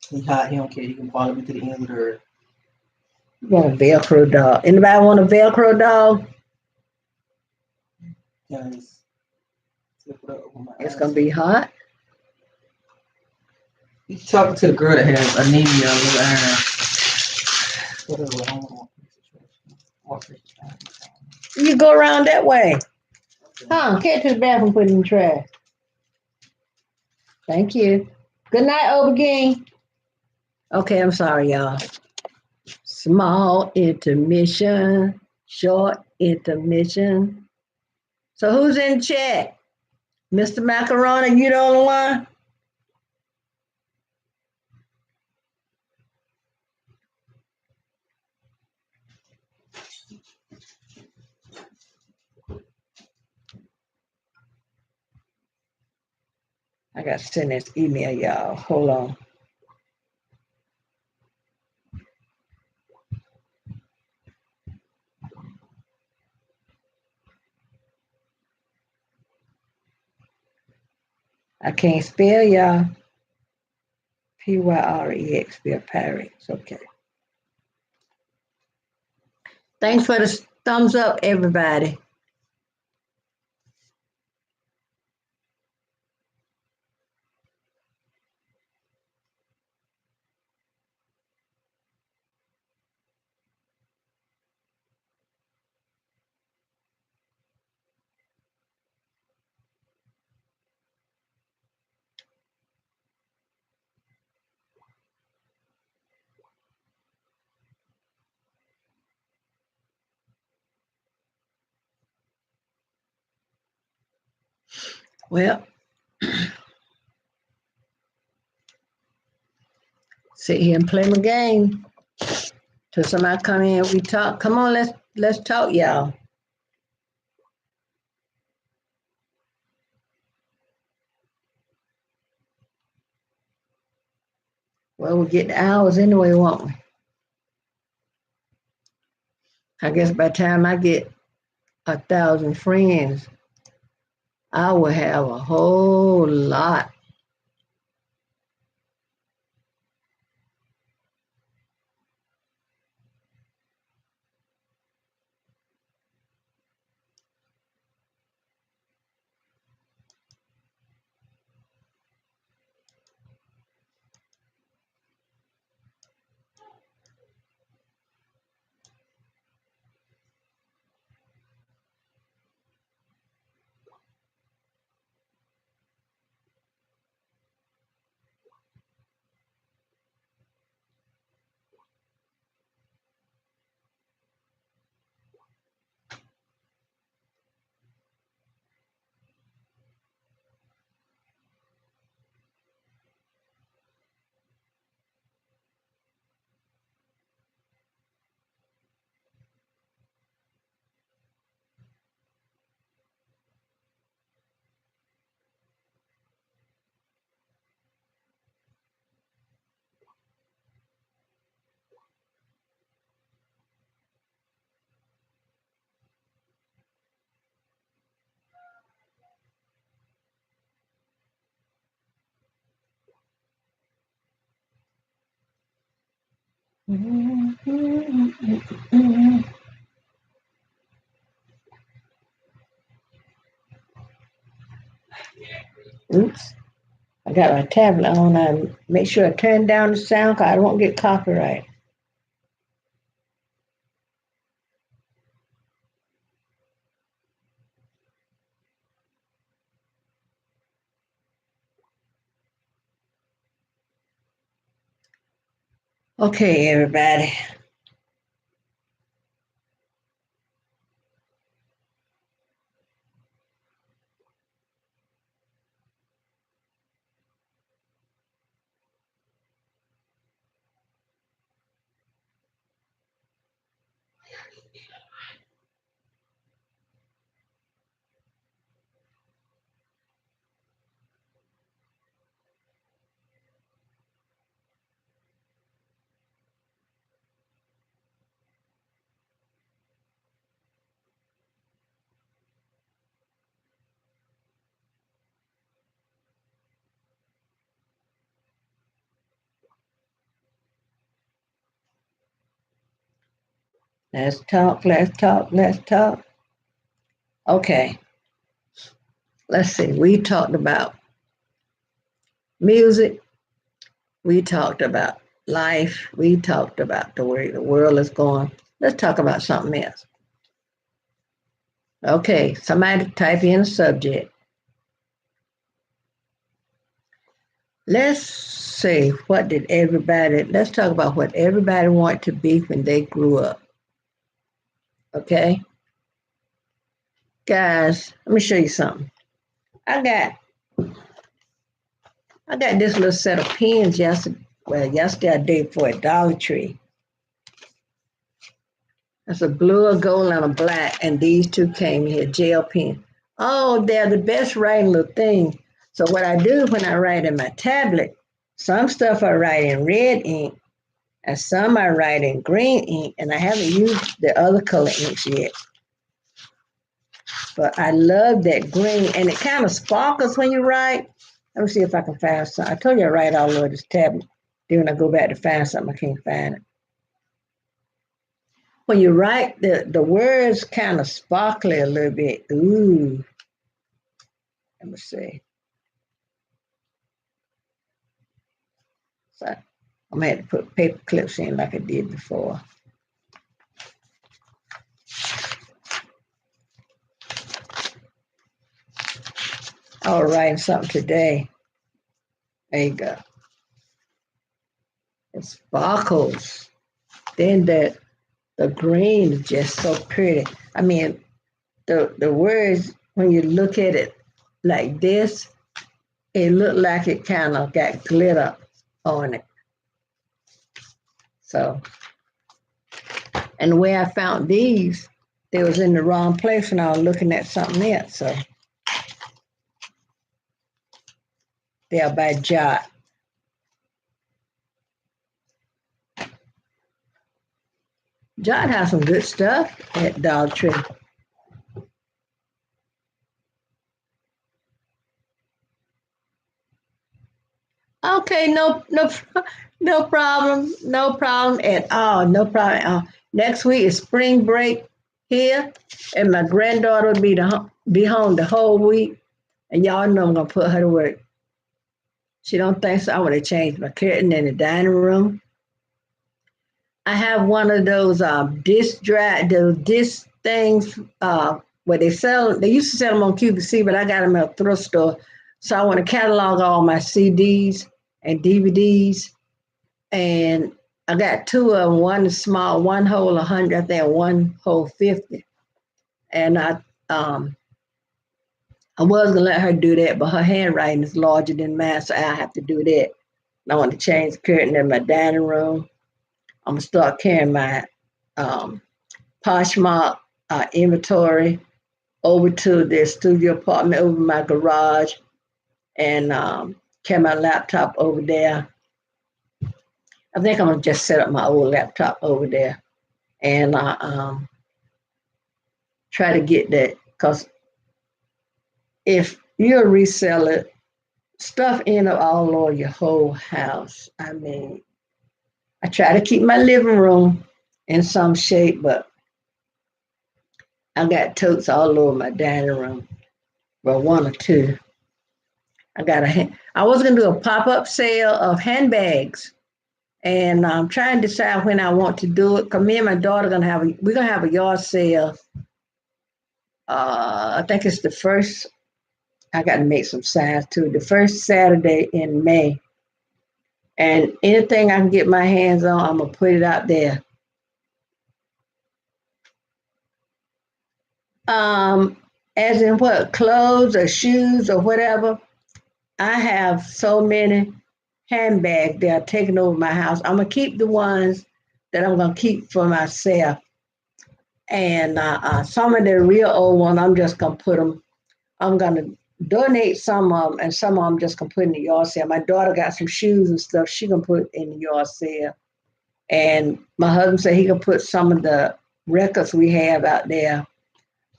He hot, he don't care. He can follow me to the end of the earth. You want a Velcro doll? Anybody want a Velcro doll? Guys, flip it up over my It's eyes. gonna be hot. He's talking to the girl that has anemia on the iron. Whatever, I don't want. You go around that way. Huh? Get to the bathroom, put it in the trash. Thank you. Good night, Overgeen. Okay, I'm sorry, y'all. Small intermission, short intermission. So who's in chat? Mr. Macaroni, you the only one? I got to send this email, y'all. Hold on. I can't spell, y'all. Pyrex, spell Pyrex. Okay. Thanks for the thumbs up, everybody. Well, sit here and play my game. Till somebody come in, we talk. Come on, let's talk, y'all. Well, we'll get the hours anyway, won't we? I guess by the time I get 1,000 friends, I will have a whole lot. Oops. I got my tablet on. I make sure I turn down the sound because I won't get copyright. Okay, everybody. Let's talk, let's talk, let's talk. Okay, let's see. We talked about music. We talked about life. We talked about the way the world is going. Let's talk about something else. Okay, somebody type in a subject. Let's say, let's talk about what everybody wanted to be when they grew up. Okay? Guys, let me show you something. I got this little set of pens yesterday. Well, yesterday I did for a Dollar Tree. That's a blue, a gold, and a black, and these two came here, gel pen. Oh, they're the best writing little thing. So what I do when I write in my tablet, some stuff I write in red ink, and some I write in green ink, and I haven't used the other color inks yet. But I love that green, and it kind of sparkles when you write. Let me see if I can find something. I told you I write all over this tablet. Then when I go back to find something, I can't find it. When you write, the words kind of sparkly a little bit. Ooh, let me see. So I'm gonna have to put paper clips in like I did before. I was writing something today. There you go. It sparkles. Then the green is just so pretty. I mean, the words, when you look at it like this, it looked like it kind of got glitter on it. So, and the way I found these, they was in the wrong place when I was looking at something else. So they are by Jot. Jot has some good stuff at Dollar Tree. Okay, no problem, no problem at all, no problem at all. Next week is spring break here, and my granddaughter will be home the whole week, and y'all know I'm gonna put her to work. She don't think so. I want to change my curtain in the dining room. I have one of those those disc things where they sell. They used to sell them on QVC, but I got them at a thrift store. So I want to catalog all my CDs and DVDs, and I got two of them. One is small, one hold 100, I think, one hold 50. And I was gonna let her do that, but her handwriting is larger than mine, so I have to do that. And I want to change the curtain in my dining room. I'm gonna start carrying my um, Poshmark inventory over to their studio apartment over my garage, and carry my laptop over there. I think I'm gonna just set up my old laptop over there and try to get that, because if you're a reseller, stuff end up all over your whole house. I mean, I try to keep my living room in some shape, but I got totes all over my dining room. Well, one or two. I was gonna do a pop-up sale of handbags, and I'm trying to decide when I want to do it. Cause me and my daughter we're gonna have a yard sale. I think it's the first. I got to make some signs too. The first Saturday in May, and anything I can get my hands on, I'm gonna put it out there. Um, as in what, clothes or shoes or whatever. I have so many handbags that are taking over my house. I'm gonna keep the ones that I'm gonna keep for myself, and some of the real old ones, I'm just gonna put them. I'm gonna donate some of them, and some of them just gonna put in the yard sale. My daughter got some shoes and stuff. She gonna put in the yard sale, and my husband said he can put some of the records we have out there.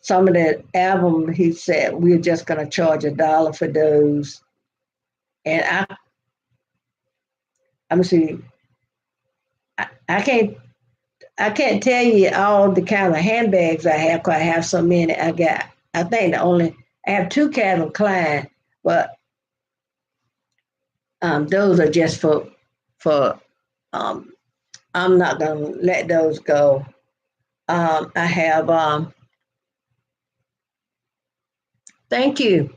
Some of the album, he said we're just gonna charge $1 for those. And I'm gonna see. I can't tell you all the kind of handbags I have because I have so many. I think I have two Calvin Klein, but those are just for um, I'm not gonna let those go. I have thank you.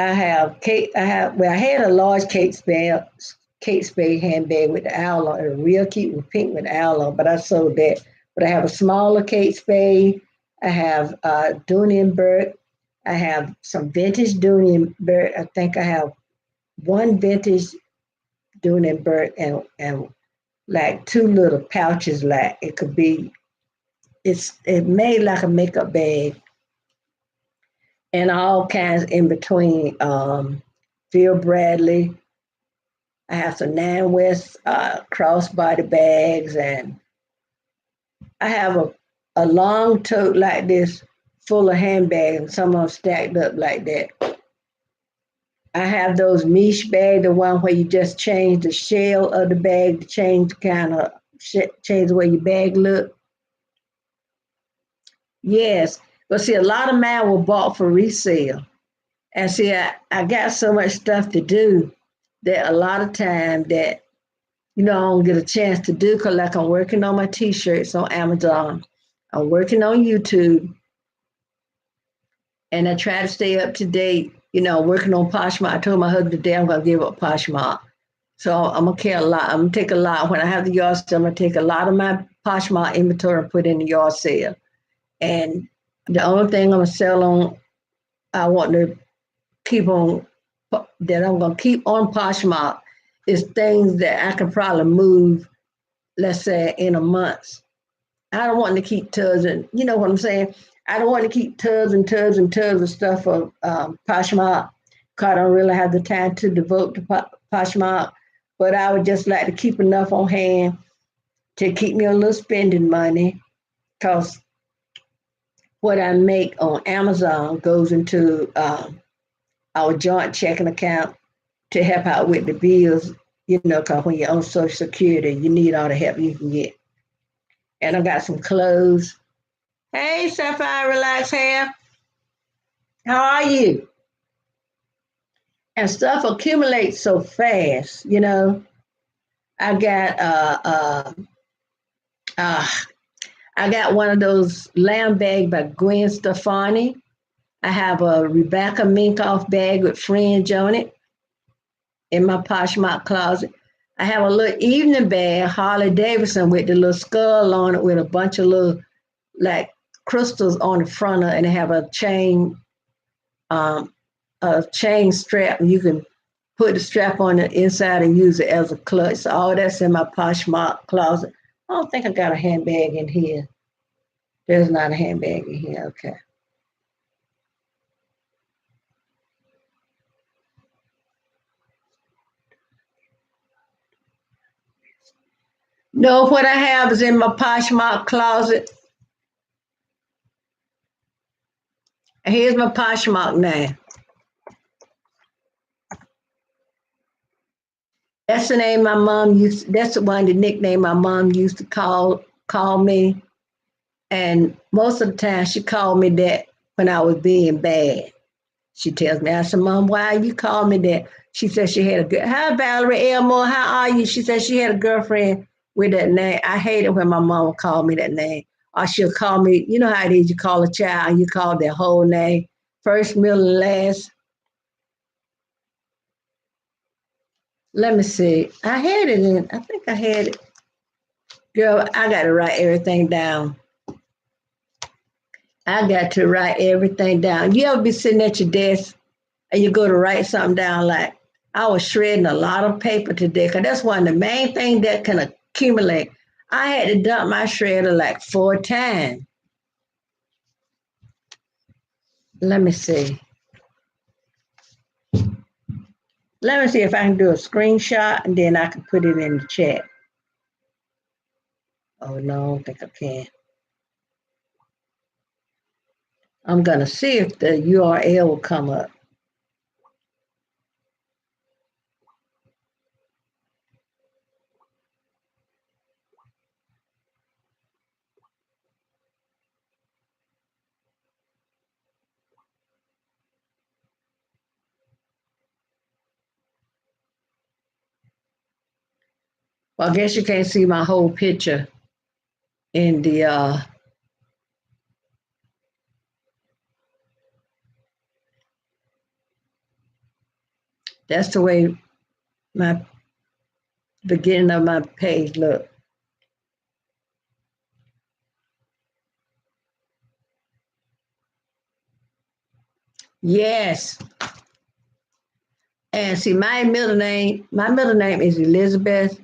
I have Kate. I had a large Kate Spade handbag with the owl on it, real cute with pink with the owl on, but I sold that. But I have a smaller Kate Spade. I have Dooney and Burke. I have some vintage Dooney and Burke. I think I have one vintage Dooney and Burke and like two little pouches. Like it could be, it made like a makeup bag and all kinds in between. Phil Bradley. I have some Nan West crossbody bags, and I have a long tote like this full of handbags, and some of them stacked up like that. I have those niche bags, the one where you just change the shell of the bag to change change the way your bag look. Yes, but see, a lot of mine were bought for resale, and see, I got so much stuff to do that a lot of time that I don't get a chance to do because like I'm working on my t-shirts on Amazon. I'm working on YouTube and I try to stay up to date, working on Poshmark. I told my husband today I'm gonna give up Poshmark. So I'm gonna care a lot. I'm gonna take a lot. When I have the yard sale, I'm gonna take a lot of my Poshmark inventory and put in the yard sale. And the only thing I'm gonna sell on, I want to keep on that I'm gonna keep on Poshmark is things that I can probably move, let's say in a month. I don't want to keep tubs and you know what I'm saying? I don't want to keep tubs and tubs and tubs of stuff of Poshmark because I don't really have the time to devote to Poshmark. But I would just like to keep enough on hand to keep me a little spending money because what I make on Amazon goes into our joint checking account to help out with the bills, because when you're on Social Security, you need all the help you can get. And I got some clothes. Hey, Sapphire Relax Hair. How are you? And stuff accumulates so fast. I got uh I got one of those lamb bag by Gwen Stefani. I have a Rebecca Minkoff bag with fringe on it in my Poshmark closet. I have a little evening bag, Harley Davidson, with the little skull on it with a bunch of little like crystals on the front of it, and they have um, a chain strap, and you can put the strap on the inside and use it as a clutch. So all that's in my Poshmark closet. I don't think I got a handbag in here. There's not a handbag in here. Okay. No, what I have is in my Poshmark closet. Here's my Poshmark now. That's the name my mom used. That's the nickname my mom used to call me. And most of the time, she called me that when I was being bad. She tells me, I said, Mom, why you call me that? She said she had a good, hi, Valerie Elmore, how are you? She said she had a girlfriend with that name. I hate it when my mama called me that name. Or she'll call me, you know how it is, you call a child, you call their whole name, first, middle, and last. Let me see. I had it in, I think I had it. Girl, I got to write everything down. I got to write everything down. You ever be sitting at your desk and you go to write something down like, I was shredding a lot of paper today because that's one of the main things that can accumulate. I had to dump my shredder like 4 times. Let me see. Let me see if I can do a screenshot and then I can put it in the chat. Oh, no, I don't think I can. I'm going to see if the URL will come up. Well, I guess you can't see my whole picture in the, that's the way my beginning of my page look. Yes. And see, my middle name is Elizabeth.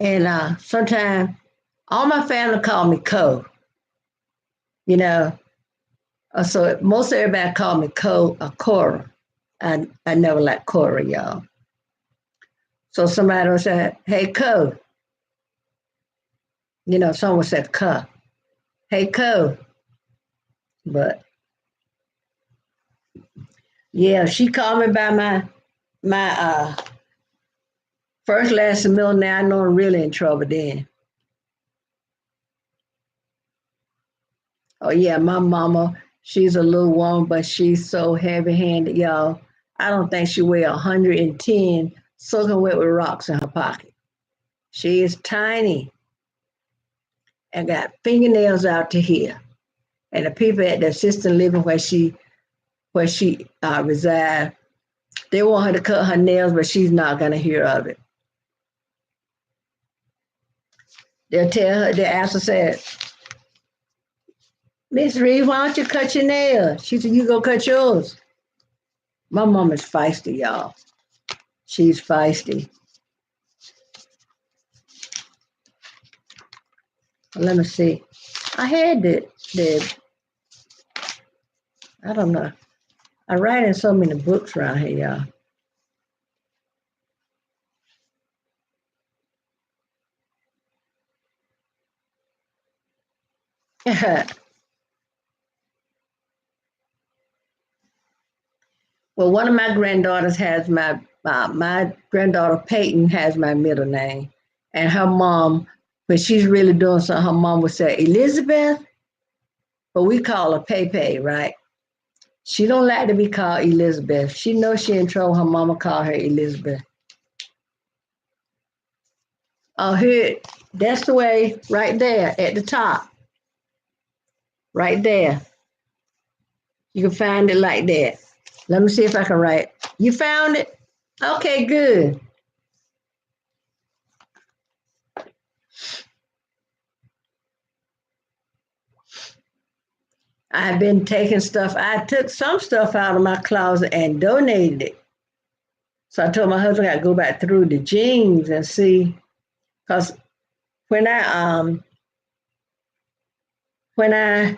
And sometimes all my family call me Co, you know. So most everybody call me Co or Cora. I never like Cora, y'all. So somebody will say, hey, Co. You know, someone said Co. Hey, Co. But yeah, she called me by my first, last, and middle name. I know I'm really in trouble then. Oh yeah, my mama, she's a little woman, but she's so heavy-handed, y'all. I don't think she weigh 110 soaking wet with rocks in her pocket. She is tiny and got fingernails out to here. And the people at the assisted living where she resides, they want her to cut her nails, but she's not gonna hear of it. They'll tell her, they ask her, said, Miss Reed, why don't you cut your nails? She said, you go cut yours. My mom is feisty, y'all. She's feisty. Let me see. I had the I don't know. I write in so many books around here, y'all. Well, one of my granddaughters has my granddaughter Peyton has my middle name, and her mom, when she's really doing something, her mom would say Elizabeth, but we call her Pepe, right? She don't like to be called Elizabeth. She knows she in trouble. Her mama call her Elizabeth. Oh, here, that's the way, right there at the top, right there. You can find it like that. Let me see if I can write. You found it? Okay, good. I've been taking stuff. I took some stuff out of my closet and donated it. So I told my husband I gotta go back through the jeans and see, because when I when I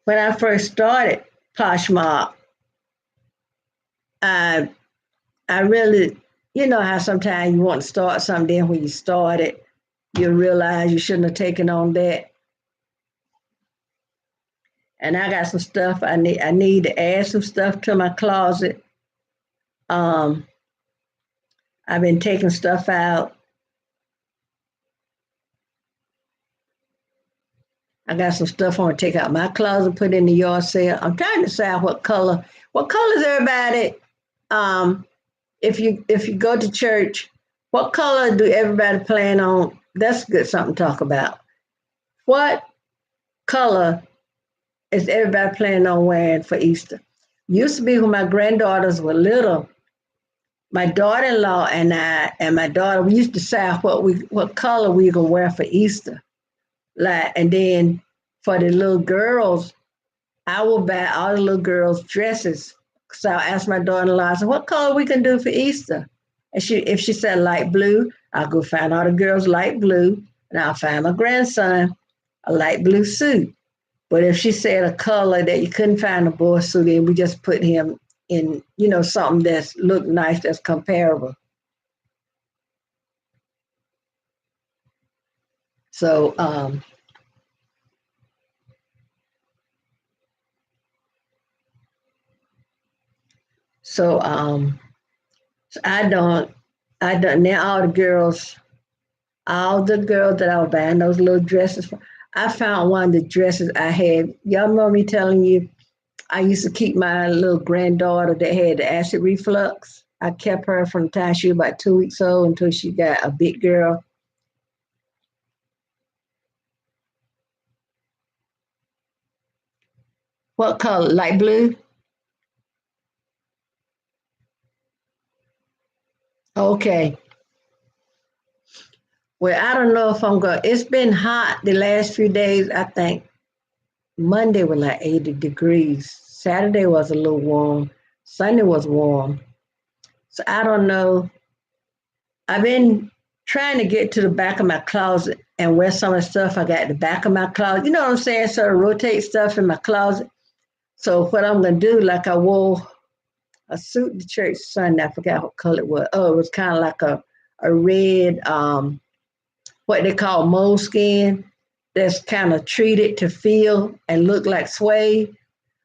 when I first started Poshmark, I I really, you know how sometimes you want to start something, then when you start it, you realize you shouldn't have taken on that. And I got some stuff I need to add some stuff to my closet. Um, I've been taking stuff out. I got some stuff I want to take out my closet, put in the yard sale. I'm trying to decide what color. What colors everybody? Um, if you go to church, what color do everybody plan on? That's good something to talk about. What color is everybody planning on wearing for Easter? Used to be when my granddaughters were little, my daughter-in-law and I and my daughter, we used to decide what color we were gonna wear for Easter. Like, and then for the little girls, I will buy all the little girls dresses. So I asked my daughter-in-law, I said, what color we can do for Easter? And if she said light blue, I'll go find all the girls light blue, and I'll find my grandson a light blue suit. But if she said a color that you couldn't find a boy suit in, we just put him in, something that's look nice, that's comparable. So, so, um, so I don't, now all the girls that I was buying those little dresses for, I found one of the dresses I had. Y'all remember me telling you I used to keep my little granddaughter that had the acid reflux. I kept her from the time she was about 2 weeks old until she got a big girl. What color? Light blue? Okay. Well, I don't know if I'm going. It's been hot the last few days. I think Monday was like 80 degrees. Saturday was a little warm. Sunday was warm. So I don't know. I've been trying to get to the back of my closet and wear some of the stuff I got at the back of my closet. You know what I'm saying? Sort of rotate stuff in my closet. So what I'm gonna do, like I wore a suit to church Sunday. I forgot what color it was. Oh, it was kind of like a red, what they call moleskin, that's kind of treated to feel and look like suede.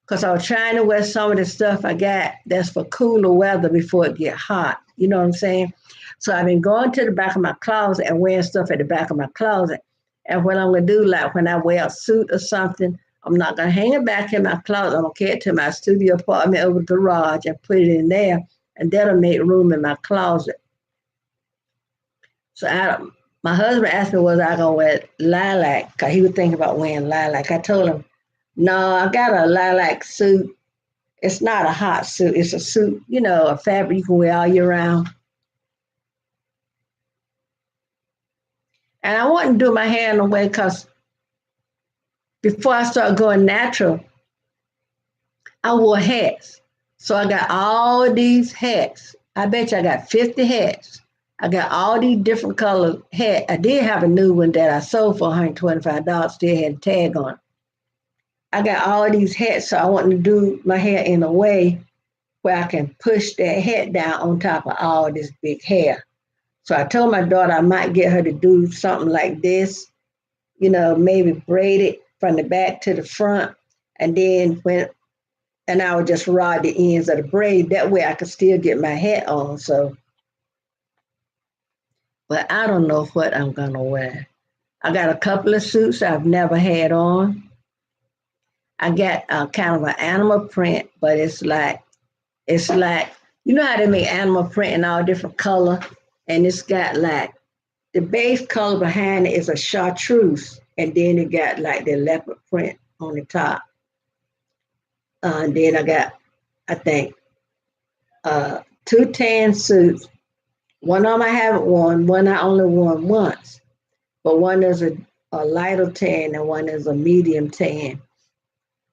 Because I was trying to wear some of the stuff I got that's for cooler weather before it get hot. You know what I'm saying? So I've been going to the back of my closet and wearing stuff at the back of my closet. And what I'm gonna do, like when I wear a suit or something, I'm not gonna hang it back in my closet. I'm gonna carry it to my studio apartment over the garage and put it in there, and that'll make room in my closet. So my husband asked me was I gonna wear lilac because he was thinking about wearing lilac. I told him, no, I got a lilac suit. It's not a hot suit. It's a suit, a fabric you can wear all year round. And I want to do my hair in a way because before I started going natural, I wore hats. So I got all these hats. I bet you I got 50 hats. I got all these different color hats. I did have a new one that I sold for $125, still had a tag on it. I got all these hats, so I want to do my hair in a way where I can push that hat down on top of all this big hair. So I told my daughter I might get her to do something like this, maybe braid it from the back to the front, and then and I would just rod the ends of the braid. That way I could still get my hat on. So, but I don't know what I'm gonna wear. I got a couple of suits I've never had on. I got kind of an animal print, but it's like how they make animal print in all different color, and it's got like the base color behind it is a chartreuse, and then it got like the leopard print on the top. And then I got, I think, two tan suits. One of them I haven't worn. One I only worn once, but one is a lighter tan and one is a medium tan.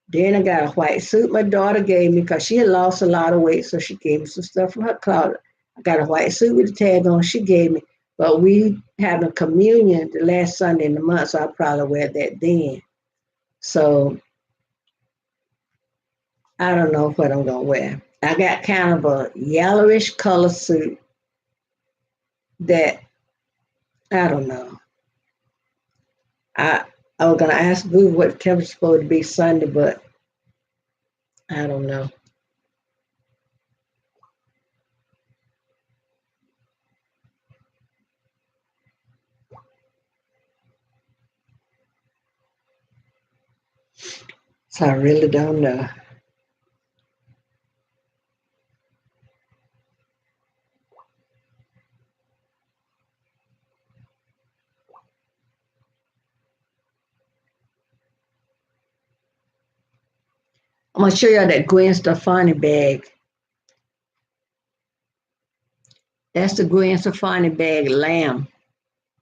Then I got a white suit my daughter gave me because she had lost a lot of weight, so she gave me some stuff from her closet. I got a white suit with a tag on she gave me, but we having communion the last Sunday in the month, so I probably wear that then. So I don't know what I'm gonna wear. I got kind of a yellowish color suit that I don't know. I I was gonna ask Boo what the temperature's supposed to be Sunday, but I don't know. So I really don't know. I'm gonna show y'all that Gwen Stefani bag. That's the Gwen Stefani bag, lamb.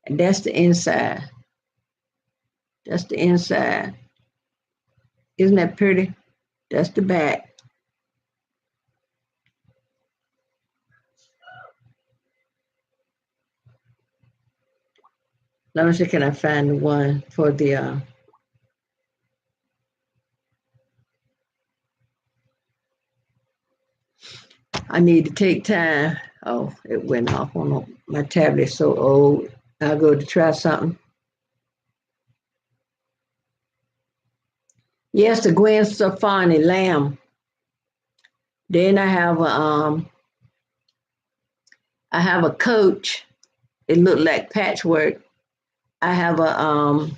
And that's the inside. That's the inside. Isn't that pretty? That's the back. Let me see, can I find the one for the I need to take time. Oh, it went off on my tablet. So old. I'll go to try something. Yes, the Gwen Stefani lamb. Then I have a coach. It looked like patchwork. I have a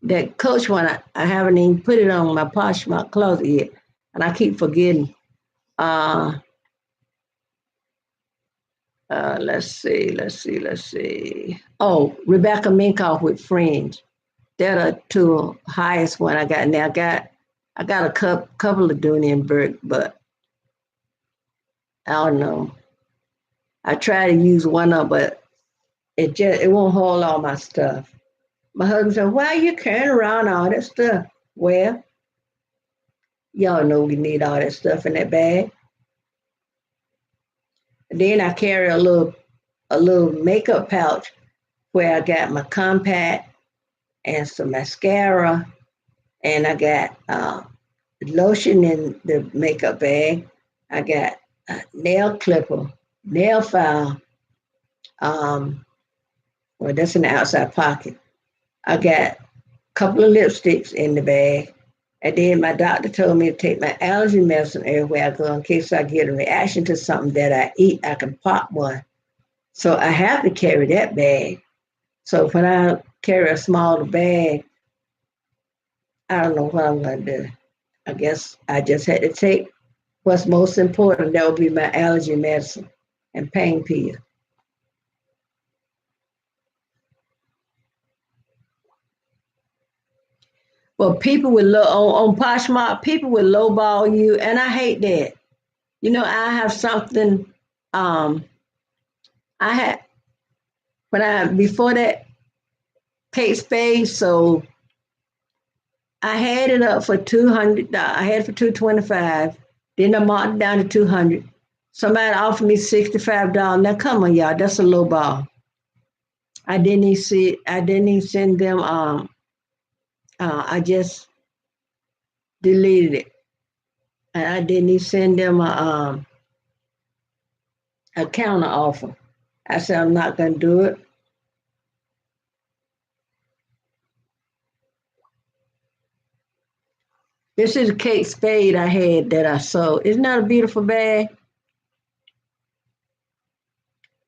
that coach one. I haven't even put it on my Poshmark closet yet, and I keep forgetting. Uh, let's see. Oh, Rebecca Minkoff with Fringe. They're the two highest one I got now. I got a couple of Dunenberg, but I don't know. I try to use one of, but it won't hold all my stuff. My husband said, "Why are you carrying around all that stuff?" Well, y'all know we need all that stuff in that bag. And then I carry a little makeup pouch where I got my compact and some mascara, and I got lotion in the makeup bag. I got a nail clipper, nail file. Um, well, that's in the outside pocket. I got a couple of lipsticks in the bag. And then my doctor told me to take my allergy medicine everywhere I go in case I get a reaction to something that I eat, I can pop one. So I have to carry that bag. So when I carry a smaller bag, I don't know what I'm going to do. I guess I just had to take what's most important. That would be my allergy medicine and pain pill. Well, people would on Poshmark, people would lowball you, and I hate that. I have something. Um, I had when I before that Kate Spade, so I had it up for 200. I had it for 225. Then I marked it down to 200. Somebody offered me $65. Now come on, y'all, that's a low ball. I didn't even see. I didn't even send them. I just deleted it, and I didn't even send them a counter offer. I said I'm not gonna do it. This is a Kate Spade I had that I sold. Isn't that a beautiful bag?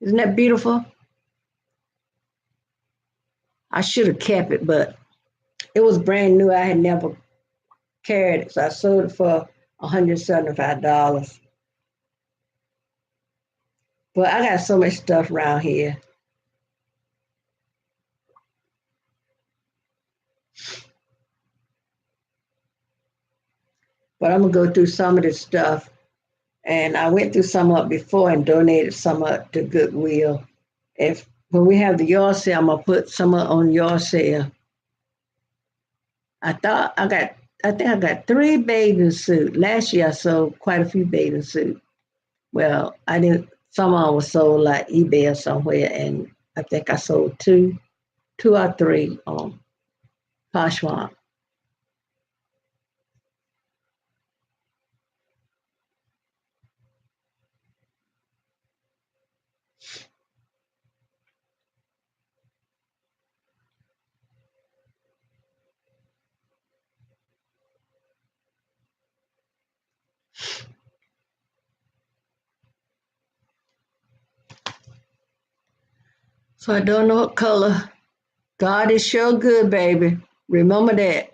Isn't that beautiful? I should have kept it, but it was brand new. I had never carried it, so I sold it for $175. But I got so much stuff around here. But I'm gonna go through some of this stuff. And I went through some up before and donated some up to Goodwill. If when we have the yard sale, I'm gonna put some up on yard sale. I think I got 3 bathing suits. Last year I sold quite a few bathing suits. Well, I didn't. Some of them were sold like eBay or somewhere, and I think I sold two or three on Poshmark. So I don't know what color. God is sure good, baby. Remember that.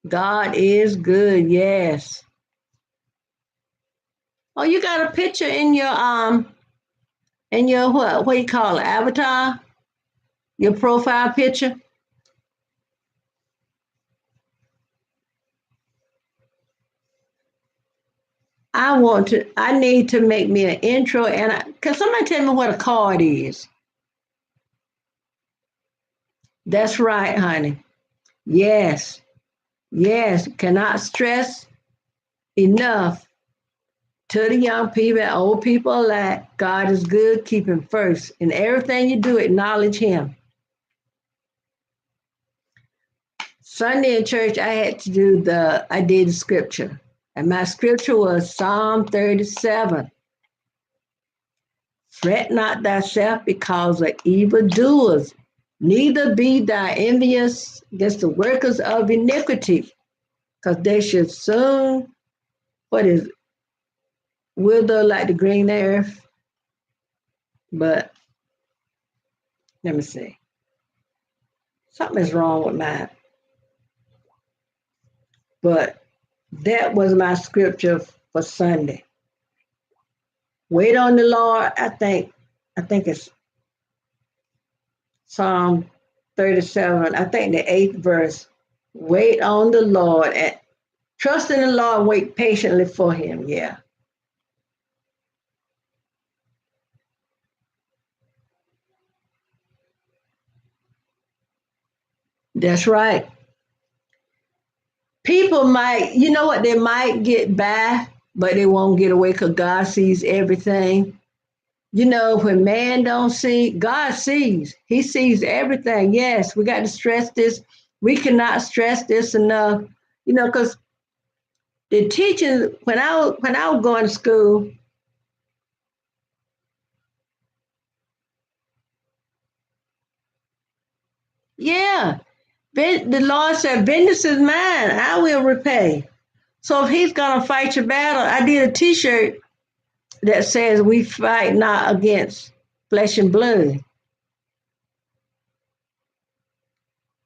God is good. Yes. Oh, you got a picture in your what you call it, avatar? Your profile picture? I need to make me an intro can somebody tell me what a card is? That's right, honey. Yes. Yes. Cannot stress enough to the young people and old people alike. God is good. Keep him first. In everything you do, acknowledge him. Sunday in church, I did the scripture. And my scripture was Psalm 37. Fret not thyself because of evildoers, neither be thou envious against the workers of iniquity, because they should soon, what is, wither like the green earth. But let me see. Something is wrong with mine. But that was my scripture for Sunday. Wait on the Lord. I think it's Psalm 37. I think the 8th verse. Wait on the Lord and trust in the Lord. Wait patiently for Him. Yeah, that's right. People might, you know what? They might get by, but they won't get away because God sees everything. You know, when man don't see, God sees. He sees everything. Yes, we got to stress this. We cannot stress this enough. You know, because the teaching when I was going to school, yeah, the Lord said, "Vengeance is mine; I will repay." So if He's gonna fight your battle, I did a T-shirt that says, "We fight not against flesh and blood,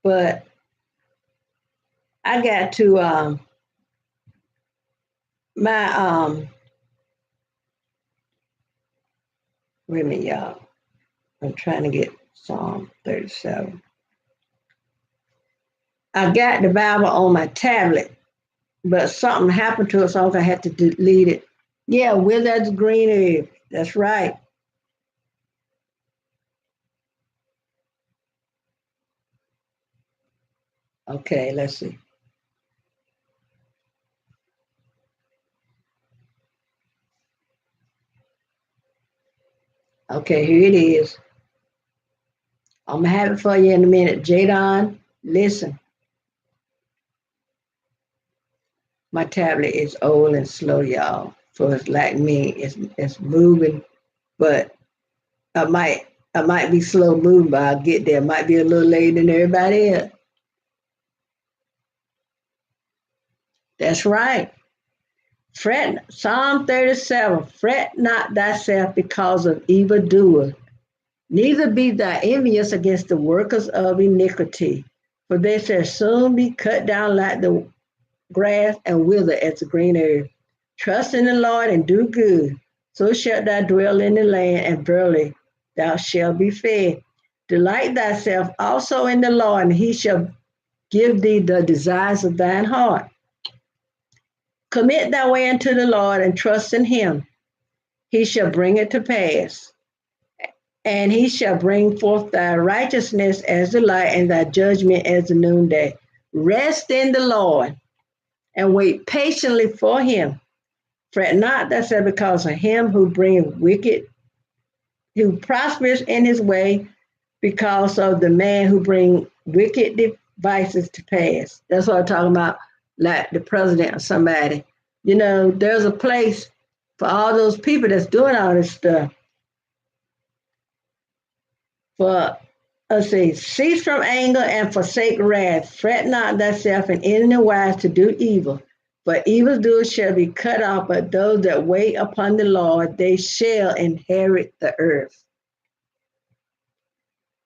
but I got to my wait a minute, y'all. I'm trying to get Psalm 37. I got the Bible on my tablet, but something happened to it, so I had to delete it. Yeah, where that's green is. That's right. Okay, let's see. Okay, here it is. I'm gonna have it for you in a minute. Jadon, listen, my tablet is old and slow, y'all. So it's like me, it's moving, but I might I might be slow moving, but I'll get there. Might be a little later than everybody else. That's right. Fret Psalm 37, fret not thyself because of evildoers, neither be thou envious against the workers of iniquity, for they shall soon be cut down like the grass and wither as the green herb. Trust in the Lord and do good, so shalt thou dwell in the land, and verily thou shalt be fed. Delight thyself also in the Lord, and he shall give thee the desires of thine heart. Commit thy way unto the Lord and trust in him. He shall bring it to pass. And he shall bring forth thy righteousness as the light and thy judgment as the noonday. Rest in the Lord and wait patiently for him. Fret not thyself because of him who bringeth wicked, who prospers in his way, because of the man who bring wicked devices to pass. That's what I'm talking about, like the president or somebody. You know, there's a place for all those people that's doing all this stuff. For let's see, cease from anger and forsake wrath. Fret not thyself in any wise to do evil. For evildoers shall be cut off, but those that wait upon the Lord, they shall inherit the earth.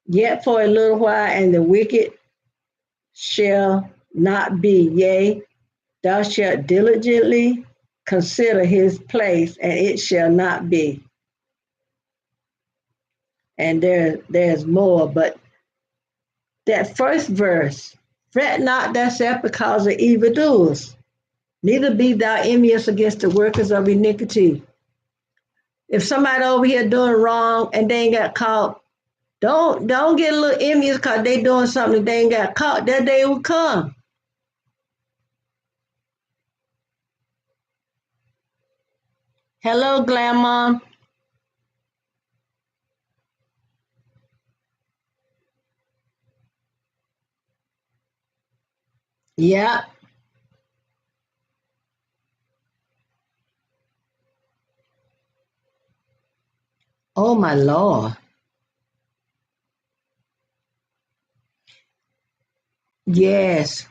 Yet for a little while, and the wicked shall not be. Yea, thou shalt diligently consider his place, and it shall not be. And there's more, but that first verse, fret not thyself because of evildoers, neither be thou envious against the workers of iniquity. If somebody over here doing wrong and they ain't got caught, don't get a little envious because they doing something that they ain't got caught. That day will come. Hello, Glam Mom. Yeah. Oh my Lord. Yes.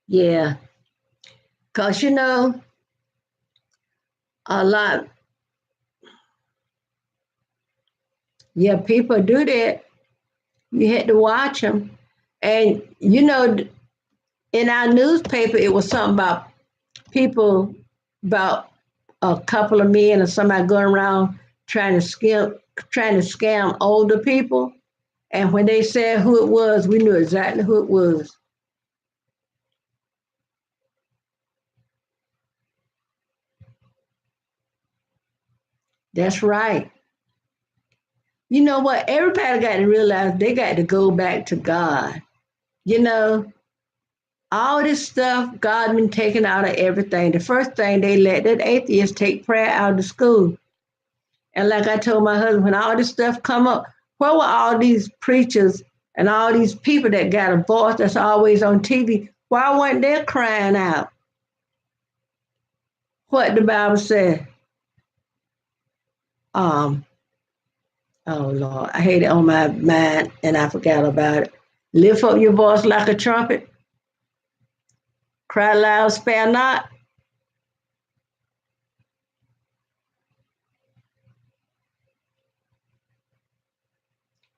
Yeah. Cause a lot. Yeah, people do that. You had to watch them, and in our newspaper, it was something about people, about a couple of men or somebody going around trying to scam older people. And when they said who it was, we knew exactly who it was. That's right. You know what? Everybody got to realize they got to go back to God. You know, all this stuff God been taking out of everything. The first thing they let that atheist take prayer out of the school. And like I told my husband, when all this stuff come up, where were all these preachers and all these people that got a voice that's always on TV? Why weren't they crying out what the Bible said? Um, oh Lord, I hate it on my mind and I forgot about it. Lift up your voice like a trumpet, cry loud, spare not.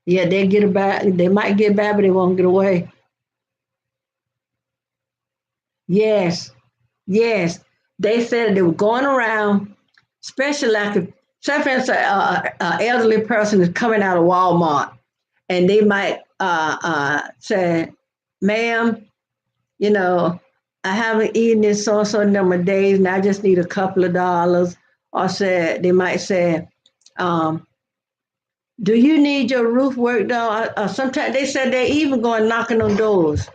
Yeah, they get about they might get back, but they won't get away. Yes, yes. They said they were going around, especially like if, say for instance, elderly person is coming out of Walmart, and they might say, "Ma'am, you know, I haven't eaten in so and so number of days, and I just need a couple of dollars." Or say they might say, um, "Do you need your roof work done?" Or sometimes they said they even going knocking on doors.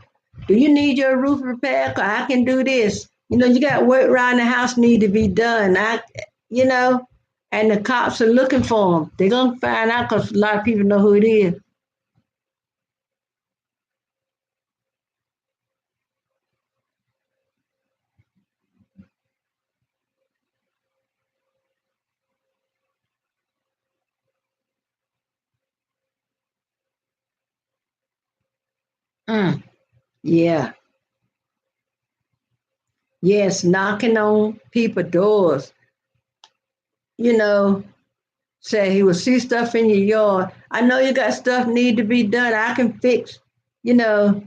Do you need your roof repaired? 'Cause I can do this. You got work around the house need to be done. You know, and the cops are looking for them. They're gonna find out because a lot of people know who it is. Mm, yeah, yes, knocking on people's doors. You know, say he will see stuff in your yard. I know you got stuff need to be done. I can fix. You know,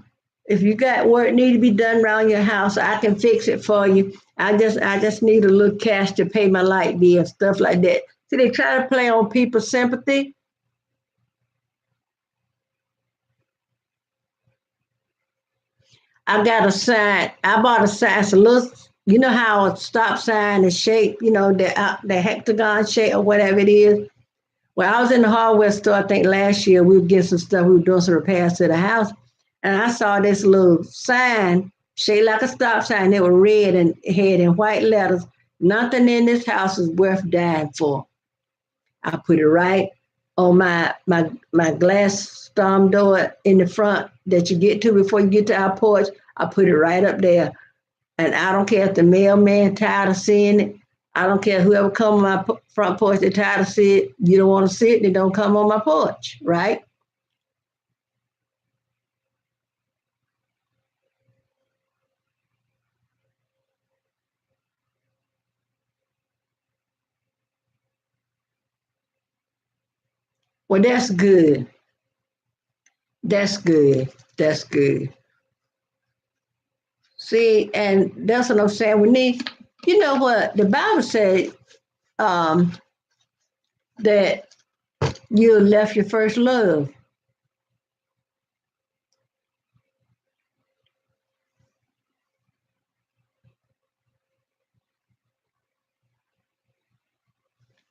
if you got work need to be done around your house, I can fix it for you. I just need a little cash to pay my light bill, stuff like that. See, they try to play on people's sympathy. I got a sign. I bought a sign. It's a little. You know how a stop sign is shaped. The hectagon shape or whatever it is. Well, I was in the hardware store, I think last year. We were getting some stuff. We were doing some repairs to the house. And I saw this little sign shaped like a stop sign. It was red and it had in white letters. Nothing in this house is worth dying for. I put it right on my glass storm door in the front that you get to before you get to our porch. I put it right up there. And I don't care if the mailman tired of seeing it. I don't care whoever come on my front porch, they're tired of seeing it. You don't want to see it, they don't come on my porch, right? Well, that's good. That's good. That's good. See, and that's what I'm saying. We need, you know what the Bible said, um, that you left your first love.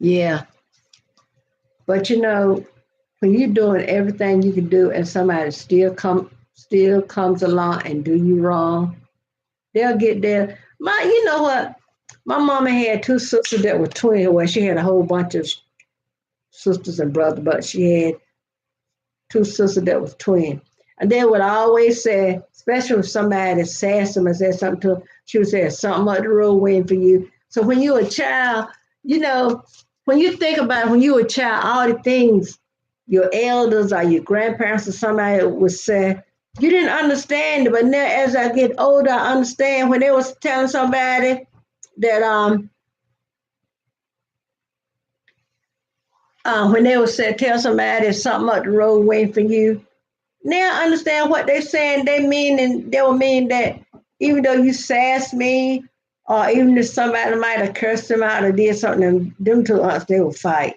Yeah, but you know, when you're doing everything you can do, and somebody still comes along and do you wrong, they'll get there. You know what? My mama had two sisters that were twins. Well, she had a whole bunch of sisters and brothers, but she had two sisters that was twins. And they would always say, especially if somebody said something, said something to her, she would say, something up the road waiting for you. So when you're a child, you know, when you think about it, when you were a child, all the things your elders or your grandparents or somebody would say, you didn't understand it. But now as I get older, I understand when they was telling somebody that when they would say tell somebody there's something up the road waiting for you. Now I understand what they're saying. They mean, and they will mean that even though you sass me, or even if somebody might have cursed them out or did something, them two aunts, they will fight.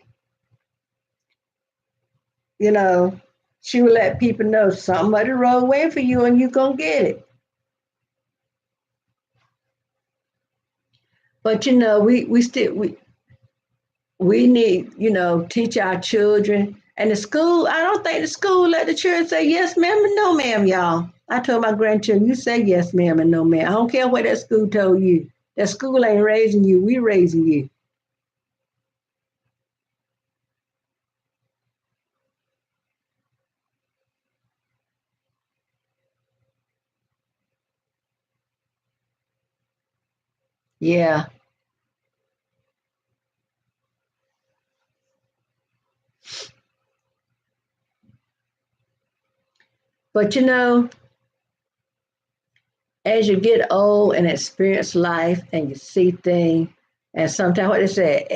You know, she would let people know something up the road waiting for you and you're going to get it. But, you know, we need, you know, teach our children. And the school, I don't think the school let the children say yes, ma'am, and no, ma'am, y'all. I told my grandchildren, you say yes, ma'am, and no, ma'am. I don't care what that school told you. That school ain't raising you. We raising you. Yeah. But, you know, as you get old and experience life and you see things, and sometimes what they say,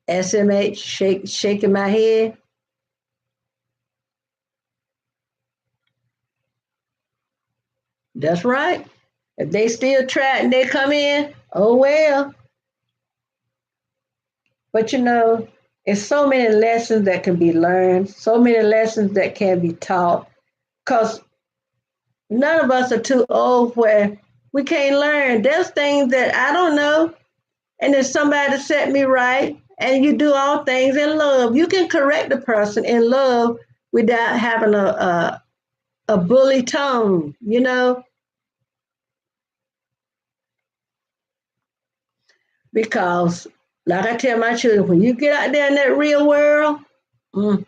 SMH, shaking my head. That's right. If they still try and they come in, oh well. But you know, it's so many lessons that can be learned, so many lessons that can be taught. Because none of us are too old where we can't learn. There's things that I don't know, and if somebody set me right, and you do all things in love, you can correct a person in love without having a bully tone, you know, because like I tell my children, when you get out there in that real world, mm,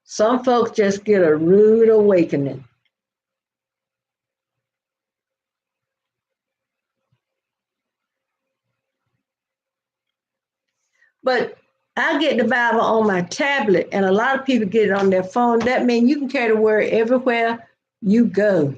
some folks just get a rude awakening. But I get the Bible on my tablet, and a lot of people get it on their phone. That means you can carry the word everywhere you go.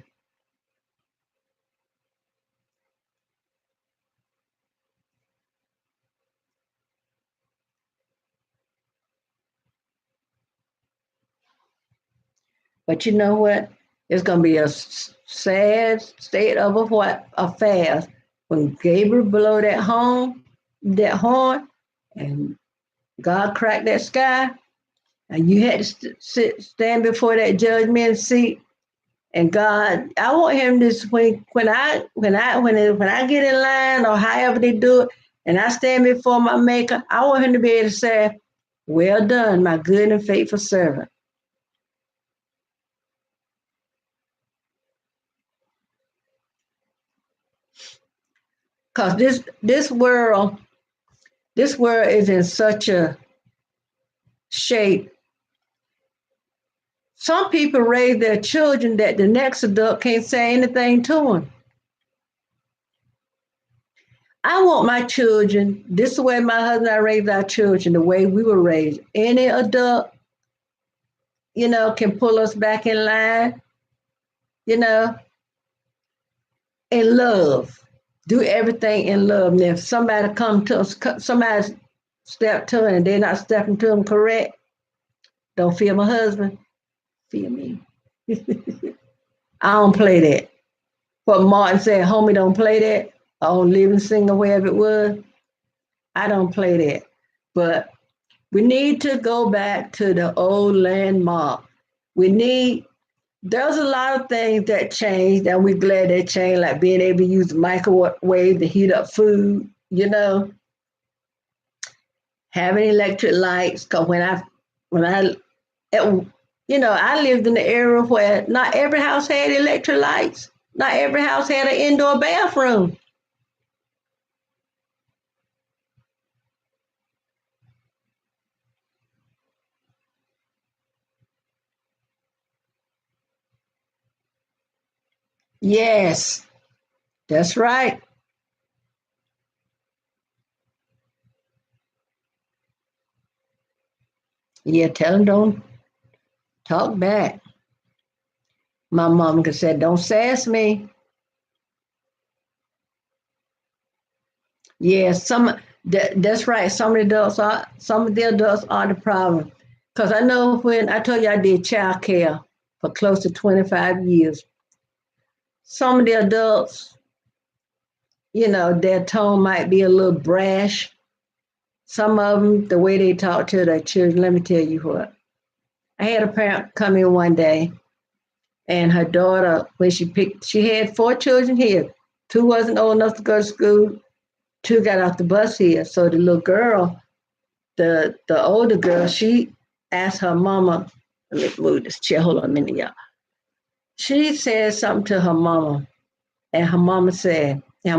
But you know what? It's going to be a sad state of affairs when Gabriel blow that horn, and God cracked that sky, and you had to stand before that judgment seat. And God, I want him to when I get in line or however they do it, and I stand before my Maker, I want him to be able to say, "Well done, my good and faithful servant." Because this world is in such a shape. Some people raise their children that the next adult can't say anything to them. I want my children, this is the way my husband and I raised our children, the way we were raised. Any adult, can pull us back in line, you know, in love. Do everything in love. And if somebody come to us, somebody step to them and they're not stepping to them correct, don't fear my husband, fear me. I don't play that. What Martin said, homie, don't play that. On Living Single, wherever it was, I don't play that. But we need to go back to the old landmark. We need, there's a lot of things that changed, and we're glad they changed, like being able to use the microwave to heat up food, having electric lights. Because it, I lived in the area where not every house had electric lights. Not every house had an indoor bathroom. Yes, that's right. Yeah, tell them don't talk back. My mom could said, don't sass me. Yeah, that's right. Some of the adults are the problem. Because I know when I told you I did child care for close to 25 years, some of the adults, their tone might be a little brash. Some of them, the way they talk to their children, let me tell you what. I had a parent come in one day, and her daughter, when she had four children here. Two wasn't old enough to go to school. Two got off the bus here. So the little girl, the older girl, she asked her mama, let me move this chair, hold on a minute, y'all. She said something to her mama, and her mama said, I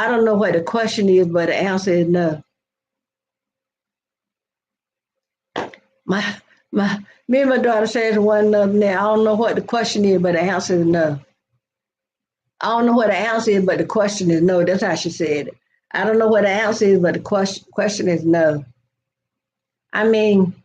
don't know what the question is, but the answer is no. My my Me and my daughter said to one another now, I don't know what the question is, but the answer is no. I don't know what the answer is, but the question is no. That's how she said it. I don't know what the answer is, but the question is no. I mean,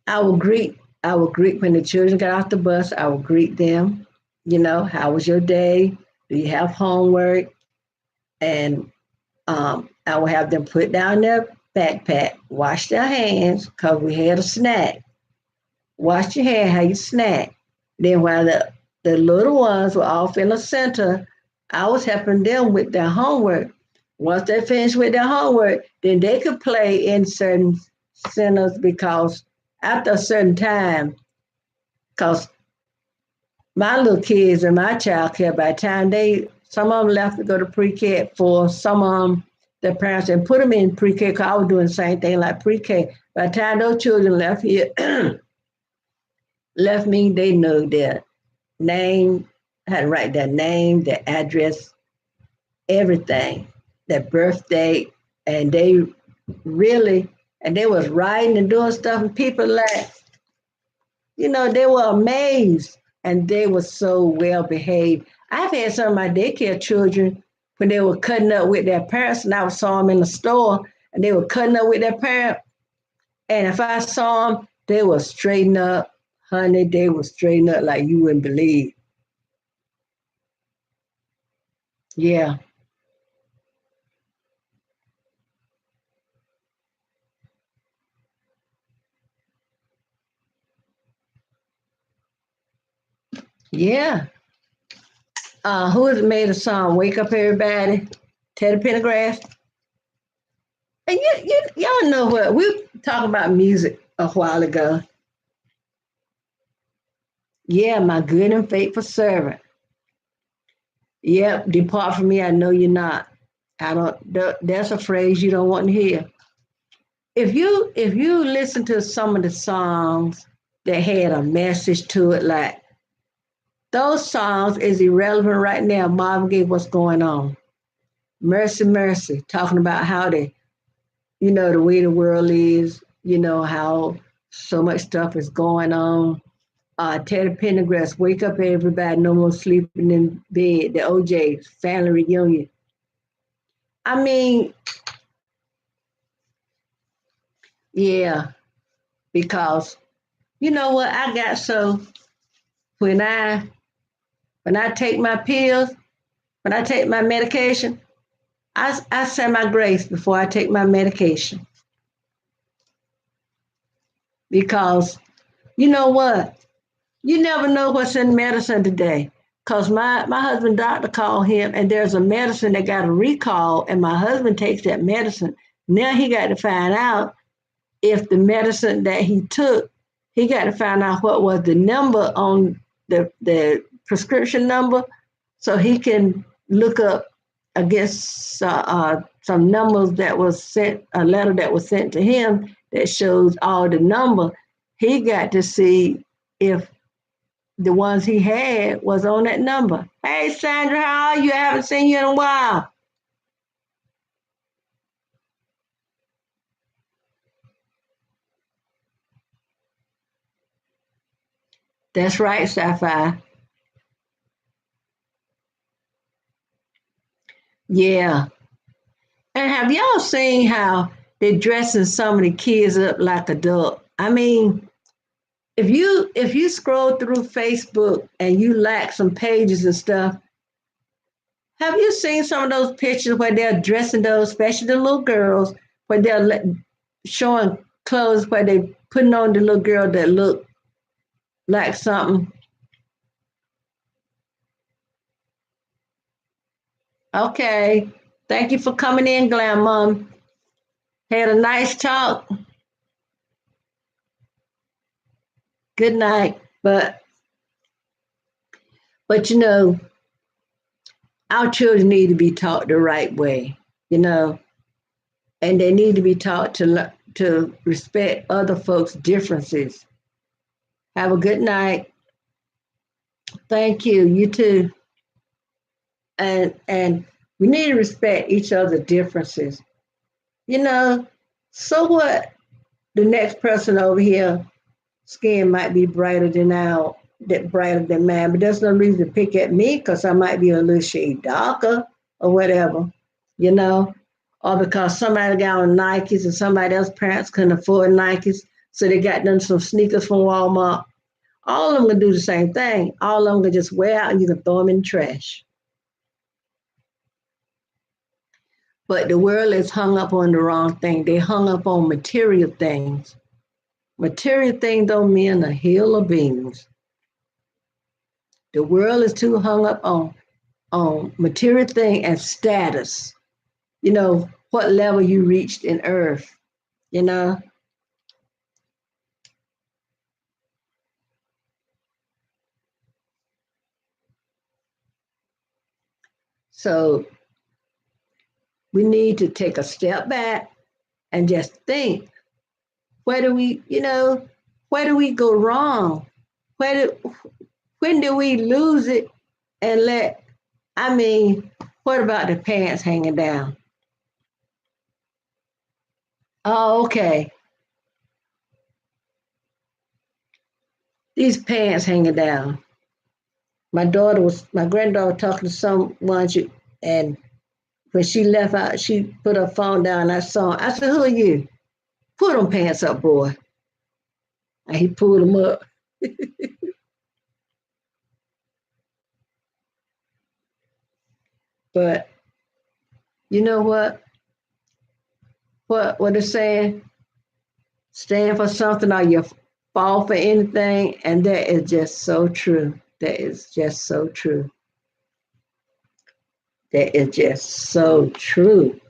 I will greet I will greet when the children get off the bus. I will greet them. How was your day? Do you have homework? And I will have them put down their backpack, wash their hands, because we had a snack. Wash your hand, how you snack. Then while the little ones were off in the center, I was helping them with their homework. Once they finished with their homework, then they could play in certain centers because after a certain time, because my little kids in my child care, by the time some of them left to go to pre-K for some of them, their parents didn't put them in pre-K because I was doing the same thing like pre-K. By the time those children left here, left me, they knew their name, had to write their name, their address, everything, their birthday, and really, and they was writing and doing stuff, and people like, they were amazed, and they were so well behaved. I've had some of my daycare children when they were cutting up with their parents, and I saw them in the store, and they were cutting up with their parents. And if I saw them, they were straighten up, honey. They were straighten up like you wouldn't believe. Yeah, yeah. Who has made a song? Wake up, everybody. Teddy Pendergrass. And y'all know what we were talking about music a while ago. Yeah, my good and faithful servant. Yep, depart from me. I know you're not. I don't. That's a phrase you don't want to hear. If you listen to some of the songs that had a message to it, like those songs is irrelevant right now. Marvin Gaye, what's going on? Mercy, mercy, talking about how the way the world is, how so much stuff is going on. Teddy Pendergrass, wake up everybody, no more sleeping in bed. The OJ family reunion. I mean, yeah, because you know what? I got so when I when I take my pills, when I take my medication, I say my grace before I take my medication because you know what? You never know what's in medicine today. Because my husband doctor called him and there's a medicine that got a recall and my husband takes that medicine. Now he got to find out if the medicine that he took, he got to find out what was the number on the prescription number so he can look up against some numbers that was sent, a letter that was sent to him that shows all the number. He got to see if the ones he had was on that number. Hey, Sandra, how are you? I haven't seen you in a while. That's right, Sapphire. Yeah. And have y'all seen how they're dressing some of the kids up like adults? I mean, if you scroll through Facebook and you like some pages and stuff, have you seen some of those pictures where they're dressing those, especially the little girls, where they're showing clothes where they putting on the little girl that look like something? Okay. Thank you for coming in, Glam Mom. Had a nice talk. Good night. But our children need to be taught the right way, you know, and they need to be taught to respect other folks' differences. Have a good night. Thank you. You too. And we need to respect each other's differences. You know, so what? The next person over here skin might be brighter than our that brighter than mine, but there's no reason to pick at me because I might be a little shade darker or whatever, you know, or because somebody got on Nikes and somebody else's parents couldn't afford Nikes, so they got them some sneakers from Walmart. All of them gonna do the same thing. All of them gonna just wear out and you can throw them in the trash. But the world is hung up on the wrong thing. They hung up on material things. Material things don't mean a hill of beans. The world is too hung up on material thing and status. What level you reached in earth, you know? So we need to take a step back and just think, where do where do we go wrong? Where do, when do we lose it and I mean, what about the pants hanging down? Oh, okay. These pants hanging down. My granddaughter talking to someone, and when she left out, she put her phone down. I said, "Who are you? Put them pants up, boy." And he pulled them up. But you know what? What it's saying? Stand for something or you fall for anything, and that is just so true. That is just so true. That is just so true.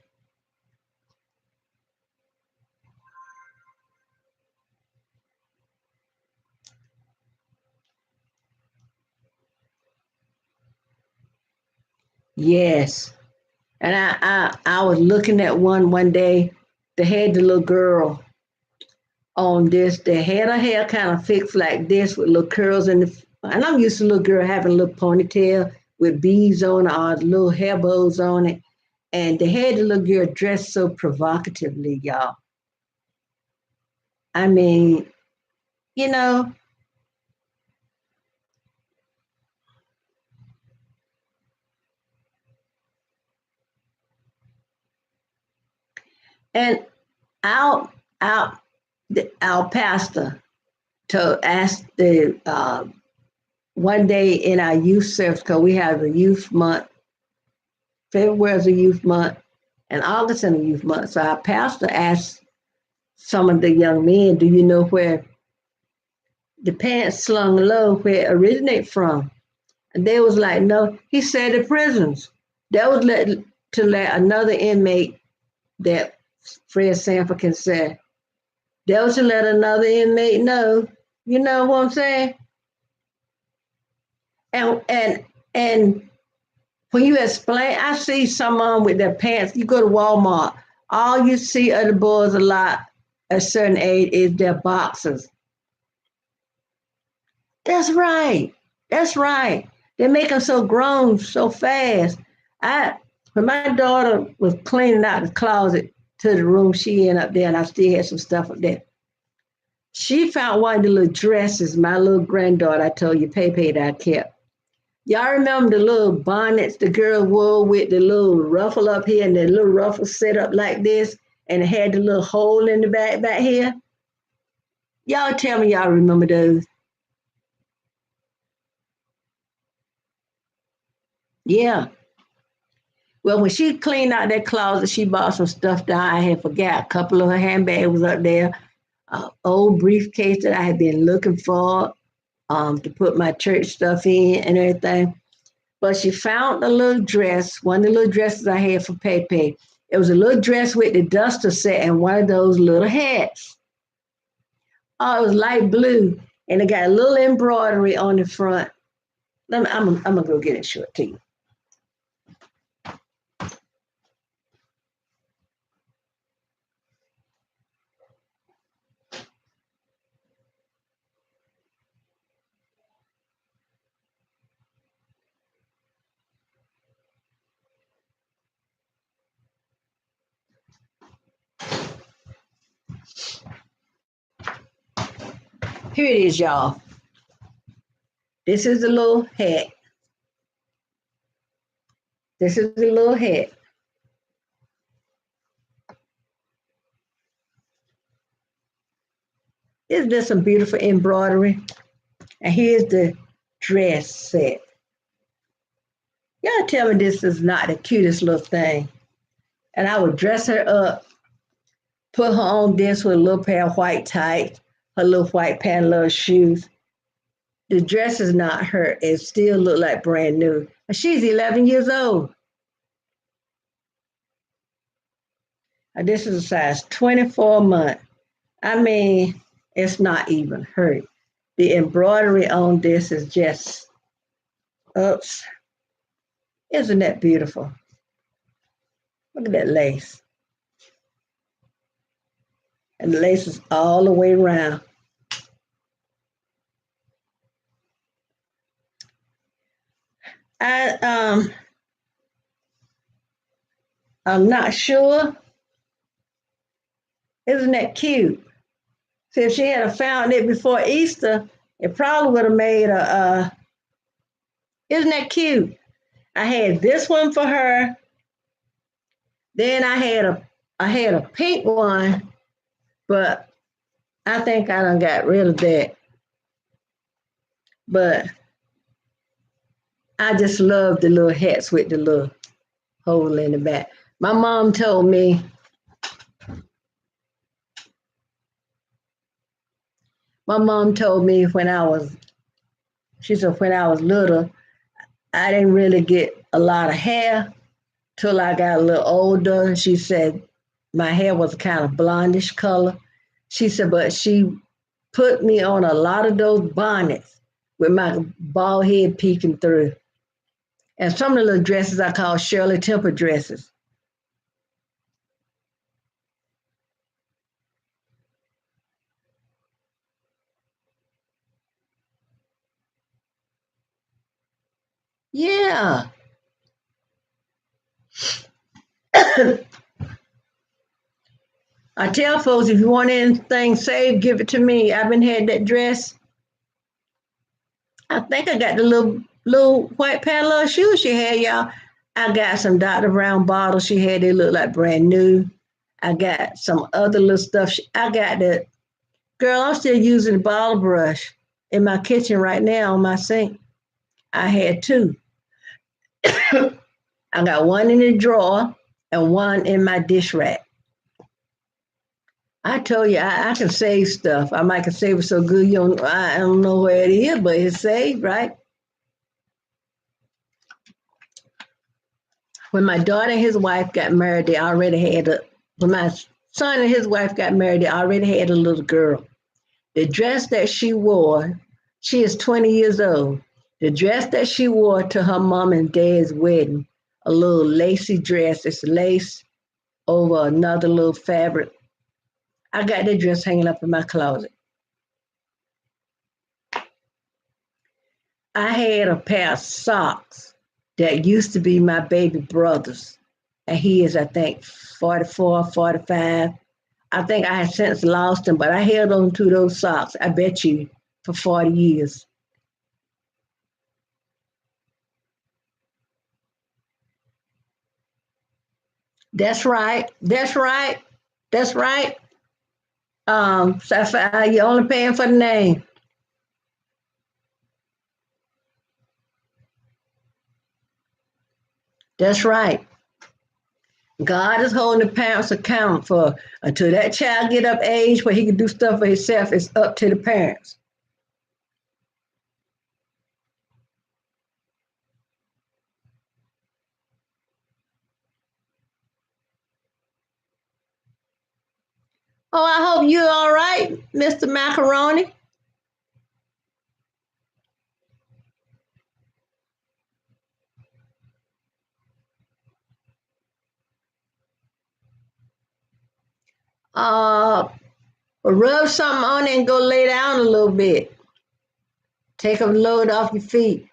Yes. And I was looking at one day. They had the little girl on this. They had her hair kind of fixed like this with little curls and I'm used to little girl having a little ponytail with beads on it or little hair bows on it. And they had the little girl dressed so provocatively, y'all. I mean, you know, and our our our pastor to ask the one day in our youth service because we have a youth month. February is a youth month, and August is a youth month. So our pastor asked some of the young men, "Do you know where the pants slung low where it originated from. And they was like, no, he said the prisons. That was let another inmate that Fred Sanford can say. That was to let another inmate know. You know what I'm saying? And when you explain, I see someone with their pants. You go to Walmart, all you see of the boys a lot at a certain age is their boxers. That's right. That's right. They make them so grown so fast. I when my daughter was cleaning out the closet to the room she in up there, and I still had some stuff up there. She found one of the little dresses my little granddaughter I told you, Pepe, that I kept. Y'all remember the little bonnets the girl wore with the little ruffle up here and the little ruffle set up like this, and it had the little hole in the back here? Y'all tell me y'all remember those. Yeah. Well, when she cleaned out that closet, she bought some stuff that I had forgot. A couple of her handbags was up there, an old briefcase that I had been looking for to put my church stuff in and everything. But she found a little dress, one of the little dresses I had for Pepe. It was a little dress with the duster set and one of those little hats. Oh, it was light blue, and it got a little embroidery on the front. I'm gonna go get it and show it to you. Here it is, y'all. This is the little hat. This is the little hat. There's been some beautiful embroidery. And here's the dress set. Y'all tell me this is not the cutest little thing. And I would dress her up, put her on this with a little pair of white tights, her little white pant, little shoes. The dress is not her. It still look like brand new. And she's 11 years old. And this is a size 24 month. I mean, it's not even her. The embroidery on this is just, oops. Isn't that beautiful? Look at that lace. And the lace is all the way around. I I'm not sure. Isn't that cute? See, if she had found it before Easter, it probably would have made a. Isn't that cute? I had this one for her. Then I had a pink one, but I think I done got rid of that. But I just love the little hats with the little hole in the back. My mom told me she said when I was little, I didn't really get a lot of hair till I got a little older. She said my hair was kind of blondish color. She said, but she put me on a lot of those bonnets with my bald head peeking through. And some of the little dresses I call Shirley Temple dresses. Yeah. I tell folks if you want anything saved, give it to me. I've been had that dress. I think I got the little white parallel shoes she had, y'all. I got some Dr. Brown bottles she had. They look like brand new. I got some other little stuff. I got the girl. I'm still using the bottle brush in my kitchen right now on my sink. I had two. I got one in the drawer and one in my dish rack. I told you I can save stuff. I might can save it so good I don't know where it is, but it's saved, right? When my daughter and his wife got married, they already had a. When my son and his wife got married, they already had a little girl. The dress that she wore, she is 20 years old. The dress that she wore to her mom and dad's wedding, a little lacy dress. It's lace over another little fabric. I got that dress hanging up in my closet. I had a pair of socks that used to be my baby brother's. And he is, I think, 44, 45. I think I have since lost them, but I held on to those socks, I bet you, for 40 years. That's right. That's right. That's right. Sapphire, you're only paying for the name. That's right. God is holding the parents account for until that child get up age where he can do stuff for himself. It's up to the parents. Oh, I hope you're all right, Mr. Macaroni. Uh, rub something on it and go lay down a little bit. Take a load off your feet.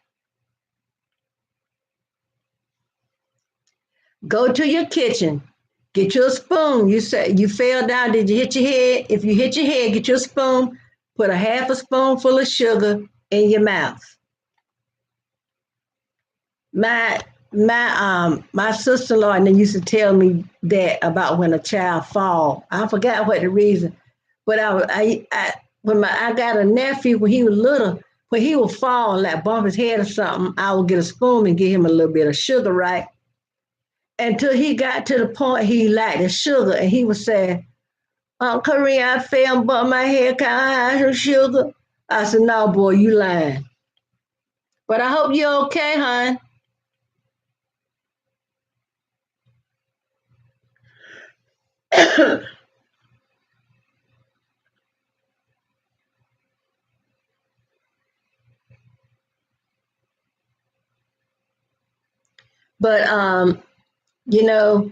Go to your kitchen. Get you a spoon. You say you fell down. Did you hit your head? If you hit your head, get your spoon. Put a half a spoonful of sugar in your mouth. My sister-in-law and they used to tell me that about when a child fall. I forgot what the reason, but I when I got a nephew when he was little, when he would fall and like bump his head or something, I would get a spoon and give him a little bit of sugar, right? Until he got to the point he liked the sugar and he would say, Korea, I fell and bumped my head, can I have some sugar? I said, no, boy, you lying. But I hope you're okay, hon. But you know,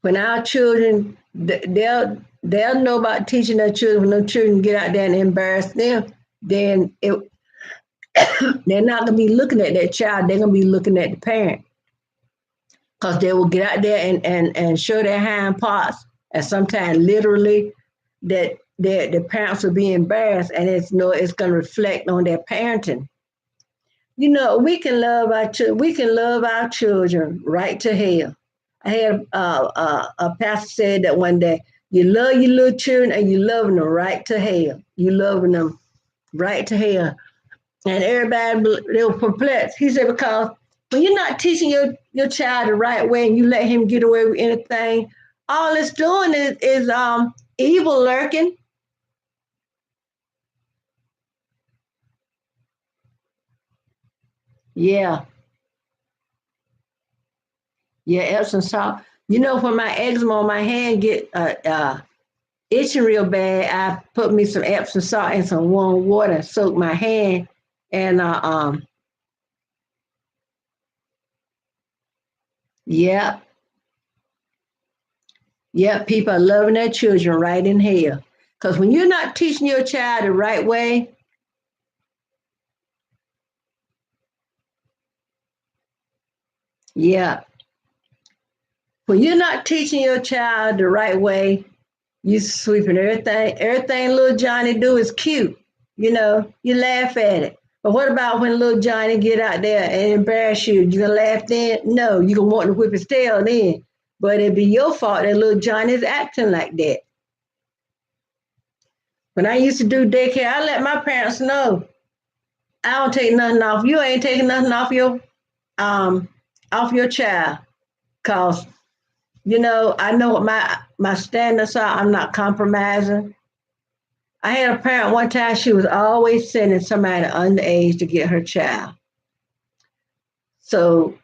when our children they'll know about teaching their children when their children get out there and embarrass them, then they're not gonna be looking at that child, they're gonna be looking at the parent. Because they will get out there and show their hind parts and sometimes literally that the parents will be embarrassed and it's gonna reflect on their parenting. We can love our children right to hell. I had a pastor said that one day. You love your little children and you loving them right to hell. You loving them right to hell. And everybody they were perplexed. He said because when you're not teaching your child the right way and you let him get away with anything, all it's doing is evil lurking. Yeah, yeah, Epsom salt. When my eczema on my hand get itching real bad, I put me some Epsom salt and some warm water, soak my hand, and yeah, yeah, people are loving their children right in here. Because when you're not teaching your child the right way, yeah, when you're not teaching your child the right way, you sweeping everything. Everything little Johnny do is cute. You laugh at it. But what about when little Johnny get out there and embarrass you? You gonna laugh then? No, you gonna want to whip his tail then. But it'd be your fault that little Johnny's acting like that. When I used to do daycare, I let my parents know I don't take nothing off. You ain't taking nothing um off your child, cause I know what my standards are. I'm not compromising. I had a parent one time, she was always sending somebody underage to get her child. So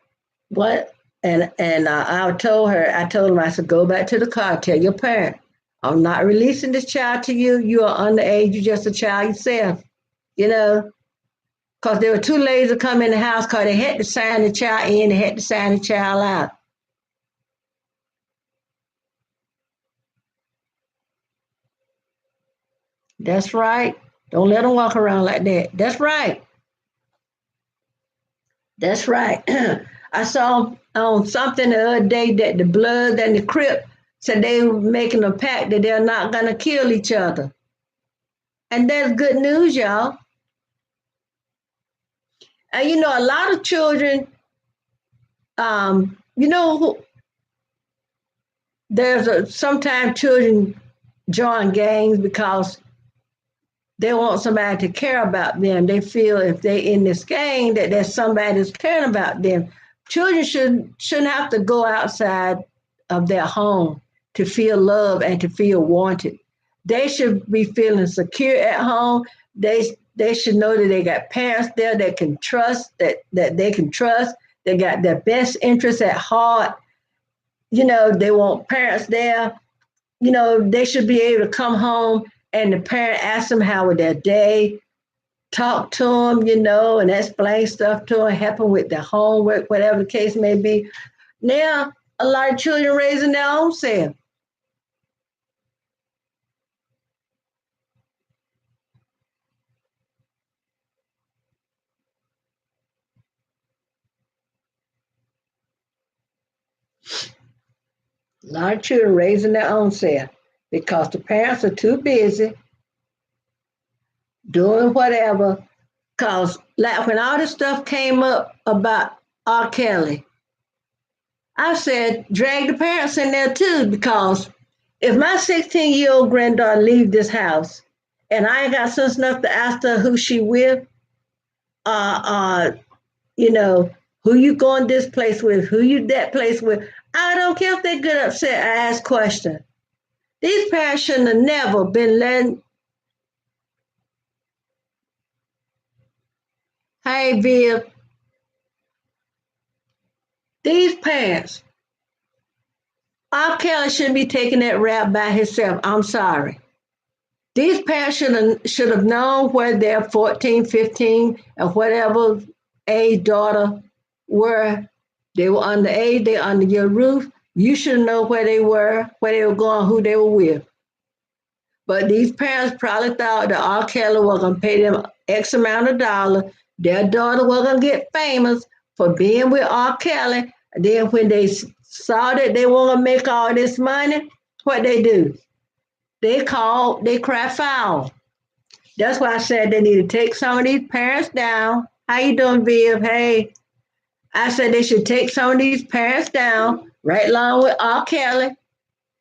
what? And I told him, I said, go back to the car, tell your parent, I'm not releasing this child to you. You are underage. You're just a child yourself. You know, because there were two ladies that come in the house because they had to sign the child in, they had to sign the child out. That's right. Don't let them walk around like that. That's right. That's right. I saw on something the other day that the Blood and the Crip said they were making a pact that they're not going to kill each other. And that's good news, y'all. And a lot of children, sometimes children join gangs because they want somebody to care about them. They feel if they in this gang that there's somebody that's caring about them. Children shouldn't have to go outside of their home to feel love and to feel wanted. They should be feeling secure at home. They should know that they got parents there that can trust, that they can trust. They got their best interests at heart. They want parents there. They should be able to come home and the parent asks them how was their day, talk to them, and explain stuff to them, help them with their homework, whatever the case may be. Now, a lot of children raising their own self. A lot of children raising their own self because the parents are too busy doing whatever. Because, like, when all this stuff came up about R. Kelly, I said, drag the parents in there too, because if my 16-year-old granddaughter leave this house and I ain't got sense enough to ask her who she with, uh, uh, you know, who you going this place with, who you that place with, I don't care if they get upset. I ask questions. These parents shouldn't have never been letting. Hey, Viv, these parents, R. Kelly shouldn't be taking that rap by himself. I'm sorry. These parents should have known where their 14, 15, or whatever age daughter were. They were underage, they under your roof. You should know where they were going, who they were with. But these parents probably thought that R. Kelly was gonna pay them X amount of dollars. Their daughter was gonna get famous for being with R. Kelly. And then when they saw that they were gonna make all this money, what they do? They cry foul. That's why I said they need to take some of these parents down. How you doing, Viv? Hey, I said they should take some of these parents down, right along with R. Kelly,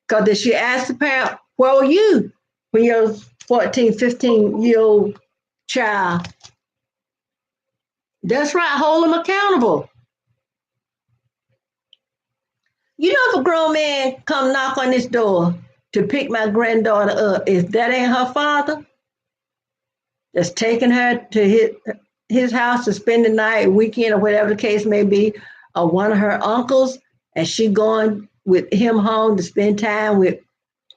because they should ask the parent, where were you when your 14, 15-year-old child? That's right, hold them accountable. If a grown man come knock on this door to pick my granddaughter up, if that ain't her father, that's taking her to his house to spend the night, weekend, or whatever the case may be, or one of her uncles, and she going with him home to spend time with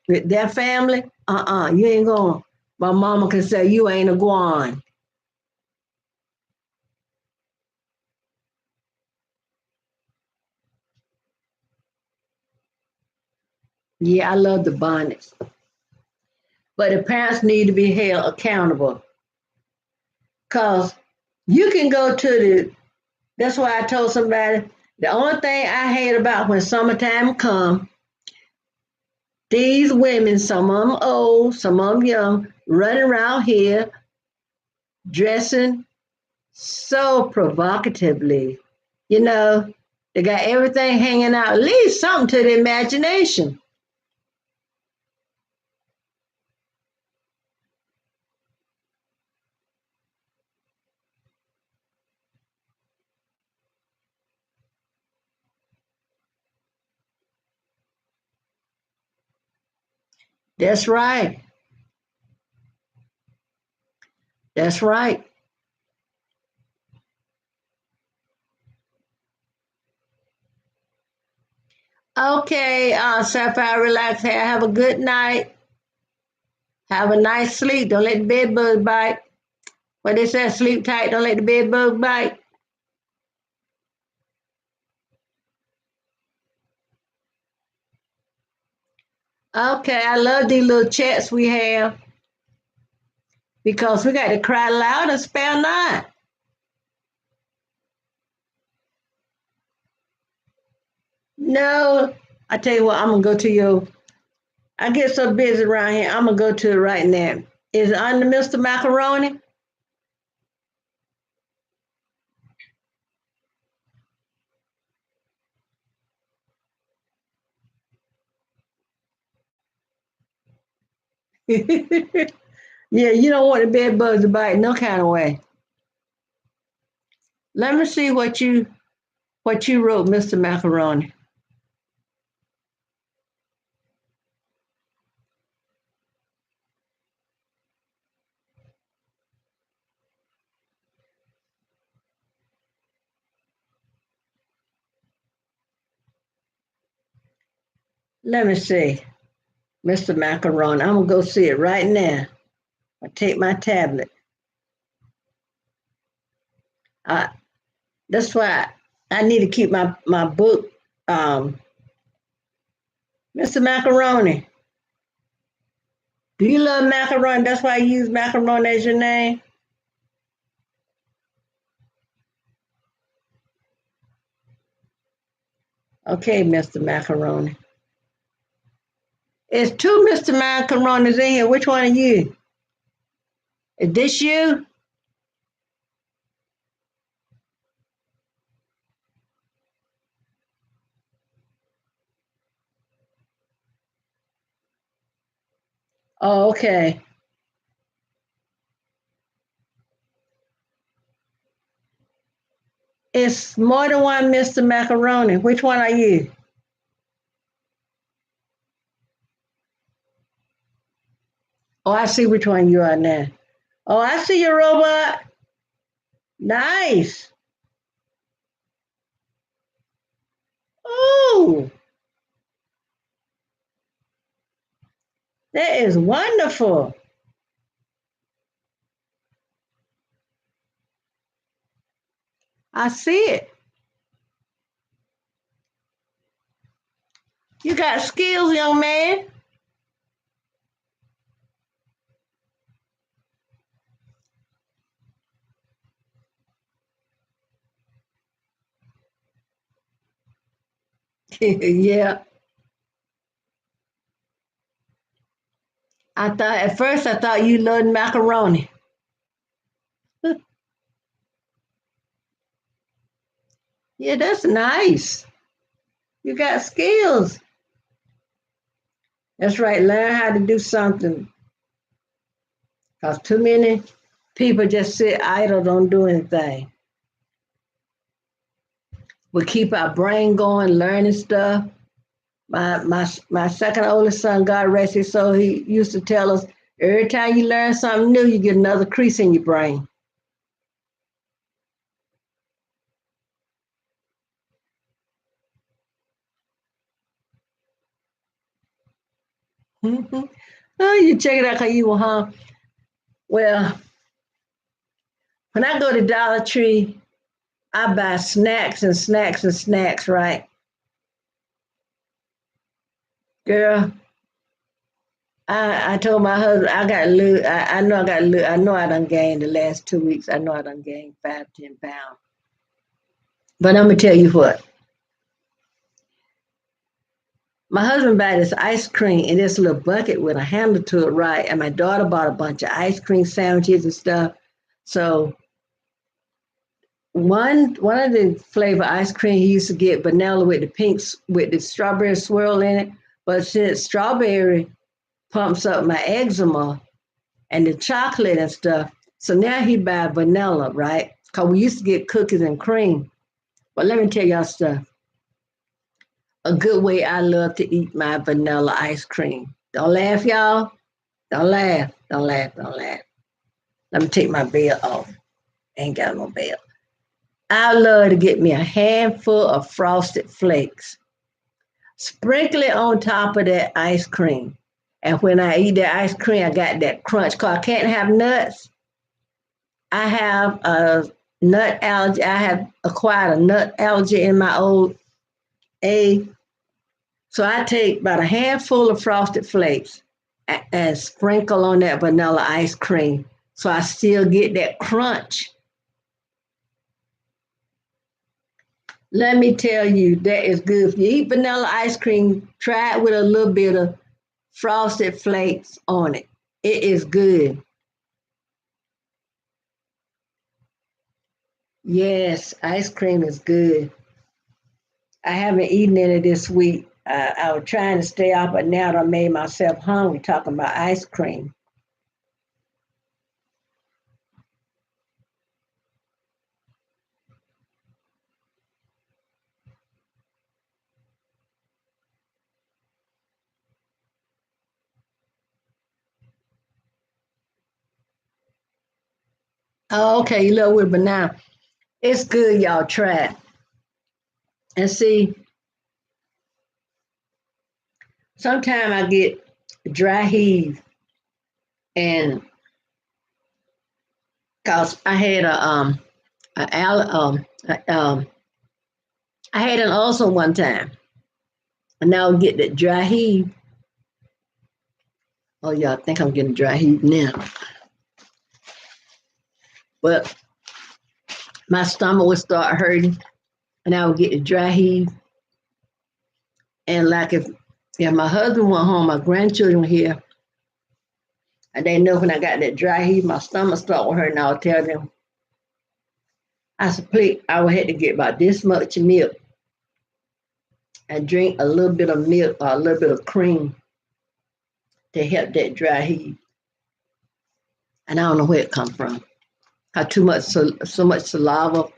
their family. You ain't going. My mama can say you ain't a guan. Yeah, I love the bonnets, but the parents need to be held accountable. Cause you can go to the. That's why I told somebody the only thing I hate about when summertime come, these women, some of them old, some of them young, running around here dressing so provocatively. You know, they got everything hanging out, leave something to the imagination. That's right. That's right. Okay, Sapphire, relax. Hey, have a good night. Have a nice sleep. Don't let the bed bug bite. What they say, sleep tight. Don't let the bed bug bite. Okay, I love these little chats we have because we got to cry loud and spare not. No, I tell you what, I'm gonna go to your. I get so busy around here. I'm gonna go to it right now. Is it under Mr. Macaroni? Yeah, you don't want the bed bugs to bite no kind of way. Let me see what you wrote, Mr. Macaroni. Let me see, Mr. Macaroni. I'm gonna go see it right now. I take my tablet. I, that's why I need to keep my book. Um, Mr. Macaroni, do you love macaroni? That's why you use macaroni as your name. Okay, Mr. Macaroni. It's two Mr. Macaronis in here. Which one are you? Is this you? Oh, okay. It's more than one Mr. Macaroni. Which one are you? Oh, I see which one you are now. Oh, I see your robot. Nice. Oh, that is wonderful. I see it. You got skills, young man. Yeah. At first I thought you loved macaroni. Yeah, that's nice. You got skills. That's right. Learn how to do something. Because too many people just sit idle, don't do anything. We keep our brain going, learning stuff. My second oldest son, God rest his soul, he used to tell us every time you learn something new, you get another crease in your brain. Mhm. Oh, you check it out, cause you will, huh? Well, when I go to Dollar Tree, I buy snacks and snacks and snacks, right? Girl, I told my husband I got lose. I know I got lose. I know I done gained the last 2 weeks. I know I done gained 5, 10 pounds. But I'm gonna tell you what. My husband bought this ice cream in this little bucket with a handle to it, right? And my daughter bought a bunch of ice cream sandwiches and stuff. So one of the flavor ice cream he used to get vanilla with the pinks with the strawberry swirl in it. But since strawberry pumps up my eczema and the chocolate and stuff, so now he buy vanilla, right? Cause we used to get cookies and cream. But let me tell y'all stuff. A good way I love to eat my vanilla ice cream. Don't laugh, y'all. Don't laugh. Don't laugh. Don't laugh. Let me take my belt off. Ain't got no belt. I love to get me a handful of frosted flakes. Sprinkle it on top of that ice cream. And when I eat that ice cream, I got that crunch. Cause I can't have nuts. I have a nut allergy. I have acquired a nut allergy in my old age. So I take about a handful of frosted flakes and sprinkle on that vanilla ice cream. So I still get that crunch. Let me tell you, that is good. If you eat vanilla ice cream, try it with a little bit of frosted flakes on it. It is good. Yes, ice cream is good. I haven't eaten any this week. I was trying to stay off, but now I made myself hungry talking about ice cream. Oh, okay, you love with banana. It's good, y'all. Try it. And see, sometimes I get dry heave, and cause I had a, I had an ulcer one time, and now I get that dry heave. Oh, y'all think I'm getting dry heave now, but my stomach would start hurting, and I would get the dry heave. And like if my husband went home, my grandchildren were here, and they know when I got that dry heave, my stomach start hurting. I'll tell them, I said, please, I would have to get about this much milk and drink a little bit of milk or a little bit of cream to help that dry heave. And I don't know where it come from. How too much so much saliva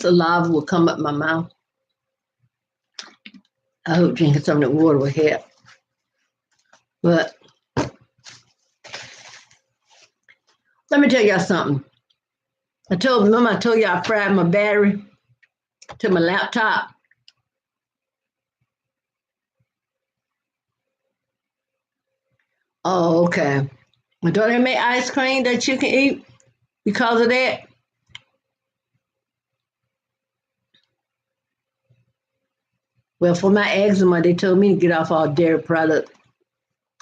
will come up my mouth. I hope drinking some of the water will help. But let me tell y'all something. Remember I told y'all I fried my battery to my laptop. Oh, okay. Don't they make ice cream that you can eat because of that? Well, for my eczema, they told me to get off all dairy products.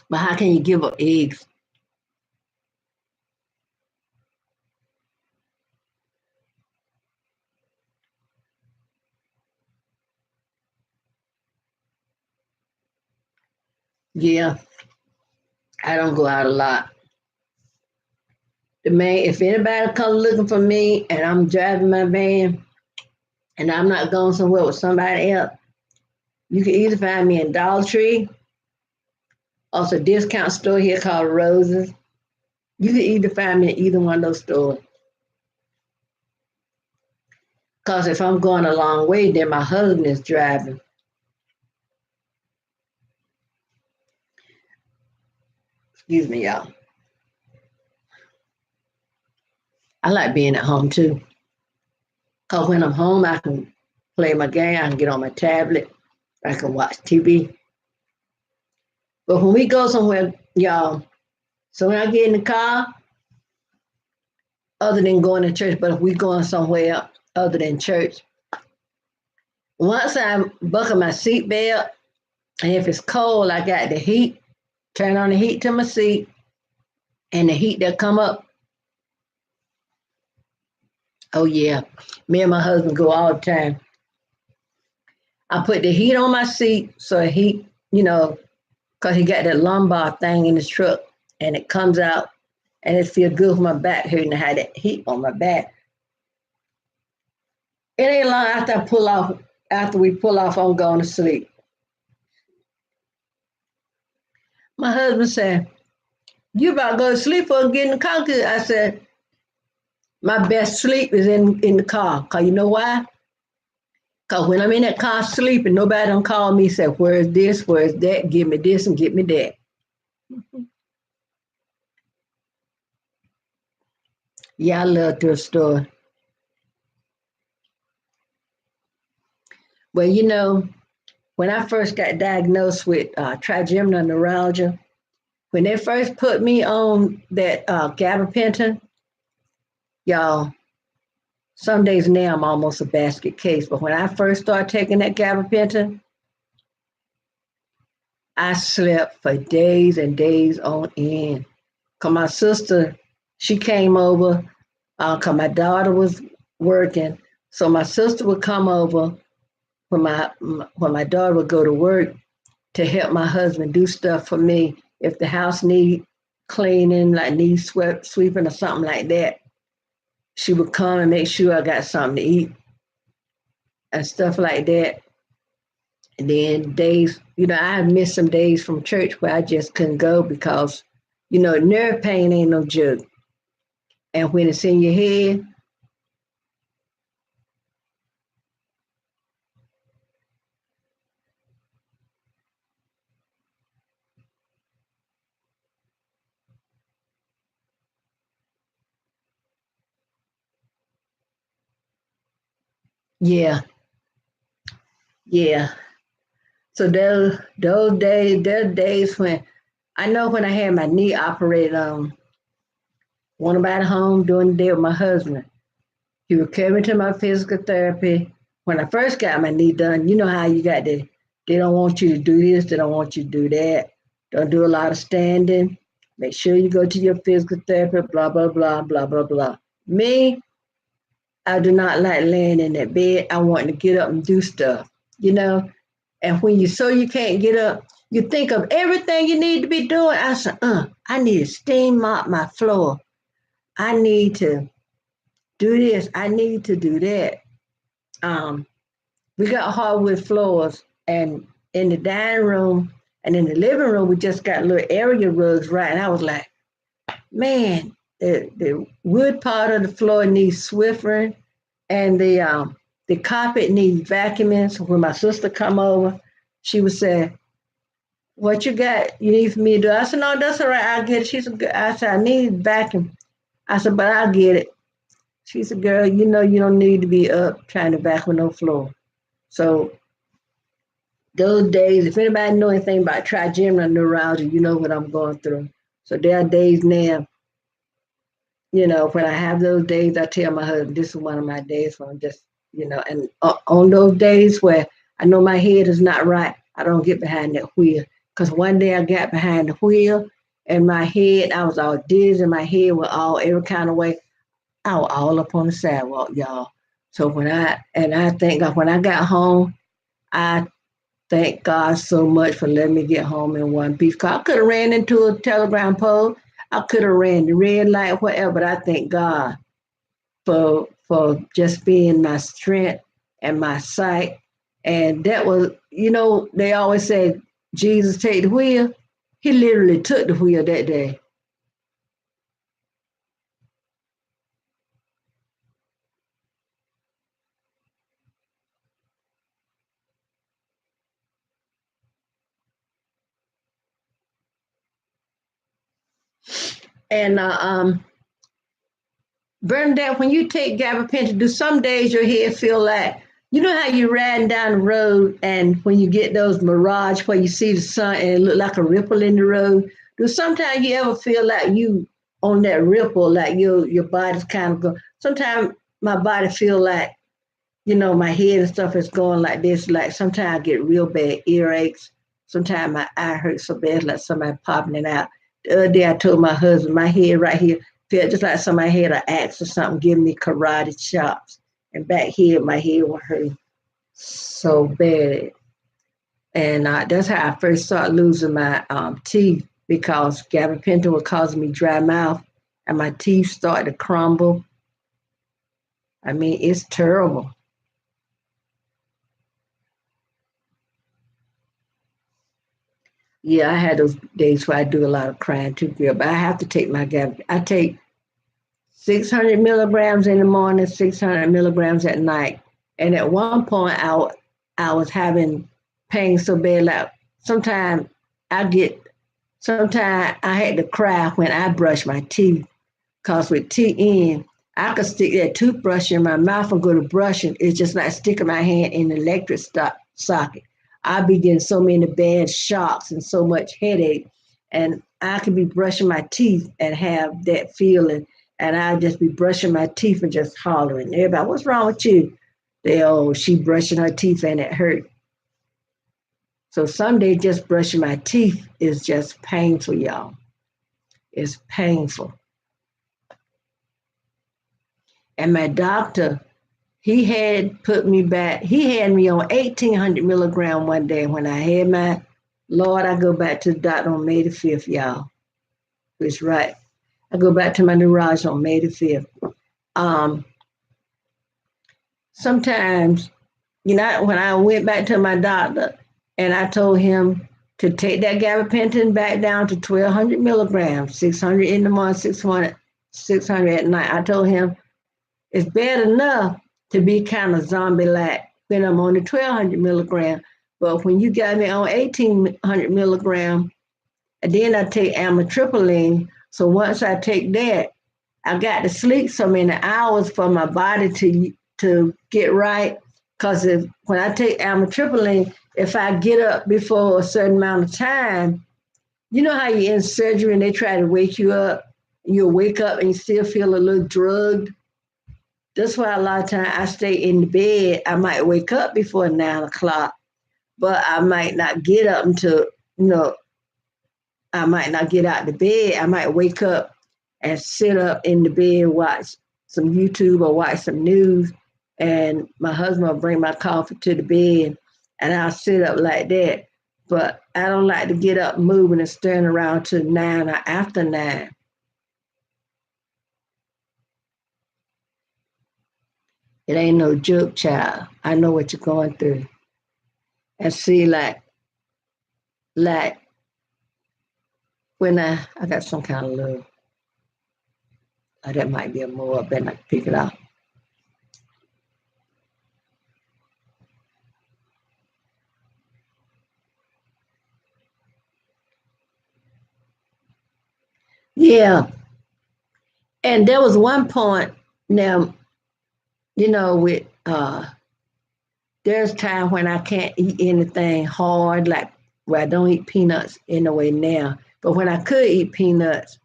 But how can you give up eggs? Yeah, I don't go out a lot. The man, if anybody comes looking for me and I'm driving my van and I'm not going somewhere with somebody else, you can either find me in Dollar Tree or it's a discount store here called Roses. You can either find me in either one of those stores. Because if I'm going a long way, then my husband is driving. Excuse me, y'all. I like being at home too. Because when I'm home, I can play my game, I can get on my tablet, I can watch TV. But when we go somewhere, y'all, so when I get in the car, other than going to church, but if we going somewhere other than church, once I buckle my seatbelt, and if it's cold, I got the heat, turn on the heat to my seat, and the heat that come up. Oh yeah, me and my husband go all the time. I put the heat on my seat so he, because he got that lumbar thing in his truck, and it comes out, and it feels good for my back hurting to have that heat on my back. It ain't long after we pull off, I'm going to sleep. My husband said, you about to go to sleep or get in the car? I said, my best sleep is in the car. Because you know why? Because when I'm in that car sleeping, nobody don't call me and say, where is this, where is that? Give me this and give me that. Yeah, I love thrift store. Well, when I first got diagnosed with trigeminal neuralgia, when they first put me on that gabapentin, y'all, some days now I'm almost a basket case. But when I first started taking that gabapentin, I slept for days and days on end. Cause my sister, she came over. Cause my daughter was working, so my sister would come over when my daughter would go to work to help my husband do stuff for me. If the house need cleaning, like need sweeping or something like that, she would come and make sure I got something to eat and stuff like that. And then days, I missed some days from church where I just couldn't go because, nerve pain ain't no joke. And when it's in your head, yeah, yeah. So those days, there are days when I know when I had my knee operated on, one about home during the day with my husband. He would carry me to my physical therapy. When I first got my knee done, you know how you got they don't want you to do this, they don't want you to do that. Don't do a lot of standing. Make sure you go to your physical therapy, blah, blah, blah, blah, blah, blah. Me, I do not like laying in that bed. I want to get up and do stuff, you know? And when you can't get up, you think of everything you need to be doing. I said, I need to steam mop my floor. I need to do this. I need to do that. Um, we got hardwood floors, and in the dining room and in the living room, we just got little area rugs, right? And I was like, man, the wood part of the floor needs Swiffering, and the carpet needs vacuuming. So when my sister come over, she would say, "What you got? You need for me to do?" I said, "No, that's all right. I'll get it." I said, "I need vacuum." I said, "But I'll get it." She said, "Girl, you know you don't need to be up trying to vacuum no floor." So those days, if anybody know anything about trigeminal neuralgia, you know what I'm going through. So there are days now, when I have those days, I tell my husband, this is one of my days when I'm just, and on those days where I know my head is not right, I don't get behind that wheel. Because one day I got behind the wheel and my head, I was all dizzy, my head was all every kind of way. I was all up on the sidewalk, y'all. So I think when I got home, I thank God so much for letting me get home in one piece. 'Cause I could have ran into a telegram pole. I could have ran the red light, whatever. But I thank God for just being my strength and my sight. And that was, they always say, Jesus take the wheel. He literally took the wheel that day. And Bernadette, when you take gabapentin, do some days your head feel like, how you riding down the road and when you get those mirage where you see the sun and it look like a ripple in the road? Do sometimes you ever feel like you on that ripple, like your body's kind of go? Sometimes my body feel like, my head and stuff is going like this. Like sometimes I get real bad earaches. Sometimes my eye hurts so bad, like somebody popping it out. The other day I told my husband, my head right here felt just like somebody had an axe or something giving me karate chops. And back here, my head was hurting so bad. And that's how I first started losing my teeth because gabapentin was causing me dry mouth and my teeth started to crumble. I mean, it's terrible. Yeah, I had those days where I do a lot of crying too, girl. But I have to take my gab. I take 600 milligrams in the morning, 600 milligrams at night. And at one point, I was having pain so bad, like sometimes I get Sometimes I had to cry when I brush my teeth, cause with TN, I could stick that toothbrush in my mouth and go to brushing. It's just like sticking my hand in the electric socket. I be getting so many bad shocks and so much headache, and I could be brushing my teeth and have that feeling, and I just be brushing my teeth and just hollering. Everybody, what's wrong with you? They, oh, she brushing her teeth and it hurt. So some days just brushing my teeth is just painful, y'all. It's painful. And my doctor, he had put me back, he had me on 1800 milligram one day when I had my, Lord, I go back to the doctor on May the 5th, y'all. It's right. I go back to my neurologist on May the 5th. Um, Sometimes, when I went back to my doctor and I told him to take that gabapentin back down to 1200 milligrams, 600 in the morning, 600 at night. I told him it's bad enough to be kind of zombie-like when I'm on the 1200 milligram, but when you got me on 1800 milligram, and then I take amitriptyline. So once I take that, I got to sleep so many hours for my body to get right. Because when I take amitriptyline, if I get up before a certain amount of time, you know how you're in surgery and they try to wake you up, and you'll wake up and you still feel a little drugged. That's why a lot of times I stay in the bed. I might wake up before 9 o'clock, but I might not get up until, I might not get out of the bed. I might wake up and sit up in the bed, watch some YouTube or watch some news, and my husband will bring my coffee to the bed, and I'll sit up like that. But I don't like to get up moving and stirring around till 9 or after 9. It ain't no joke, child. I know what you're going through. And see, like when I got some kind of love. Oh, that might be a more. I better not pick it up. Yeah. And there was one point now, with there's time when I can't eat anything hard, like where I don't eat peanuts anyway now. But when I could eat peanuts,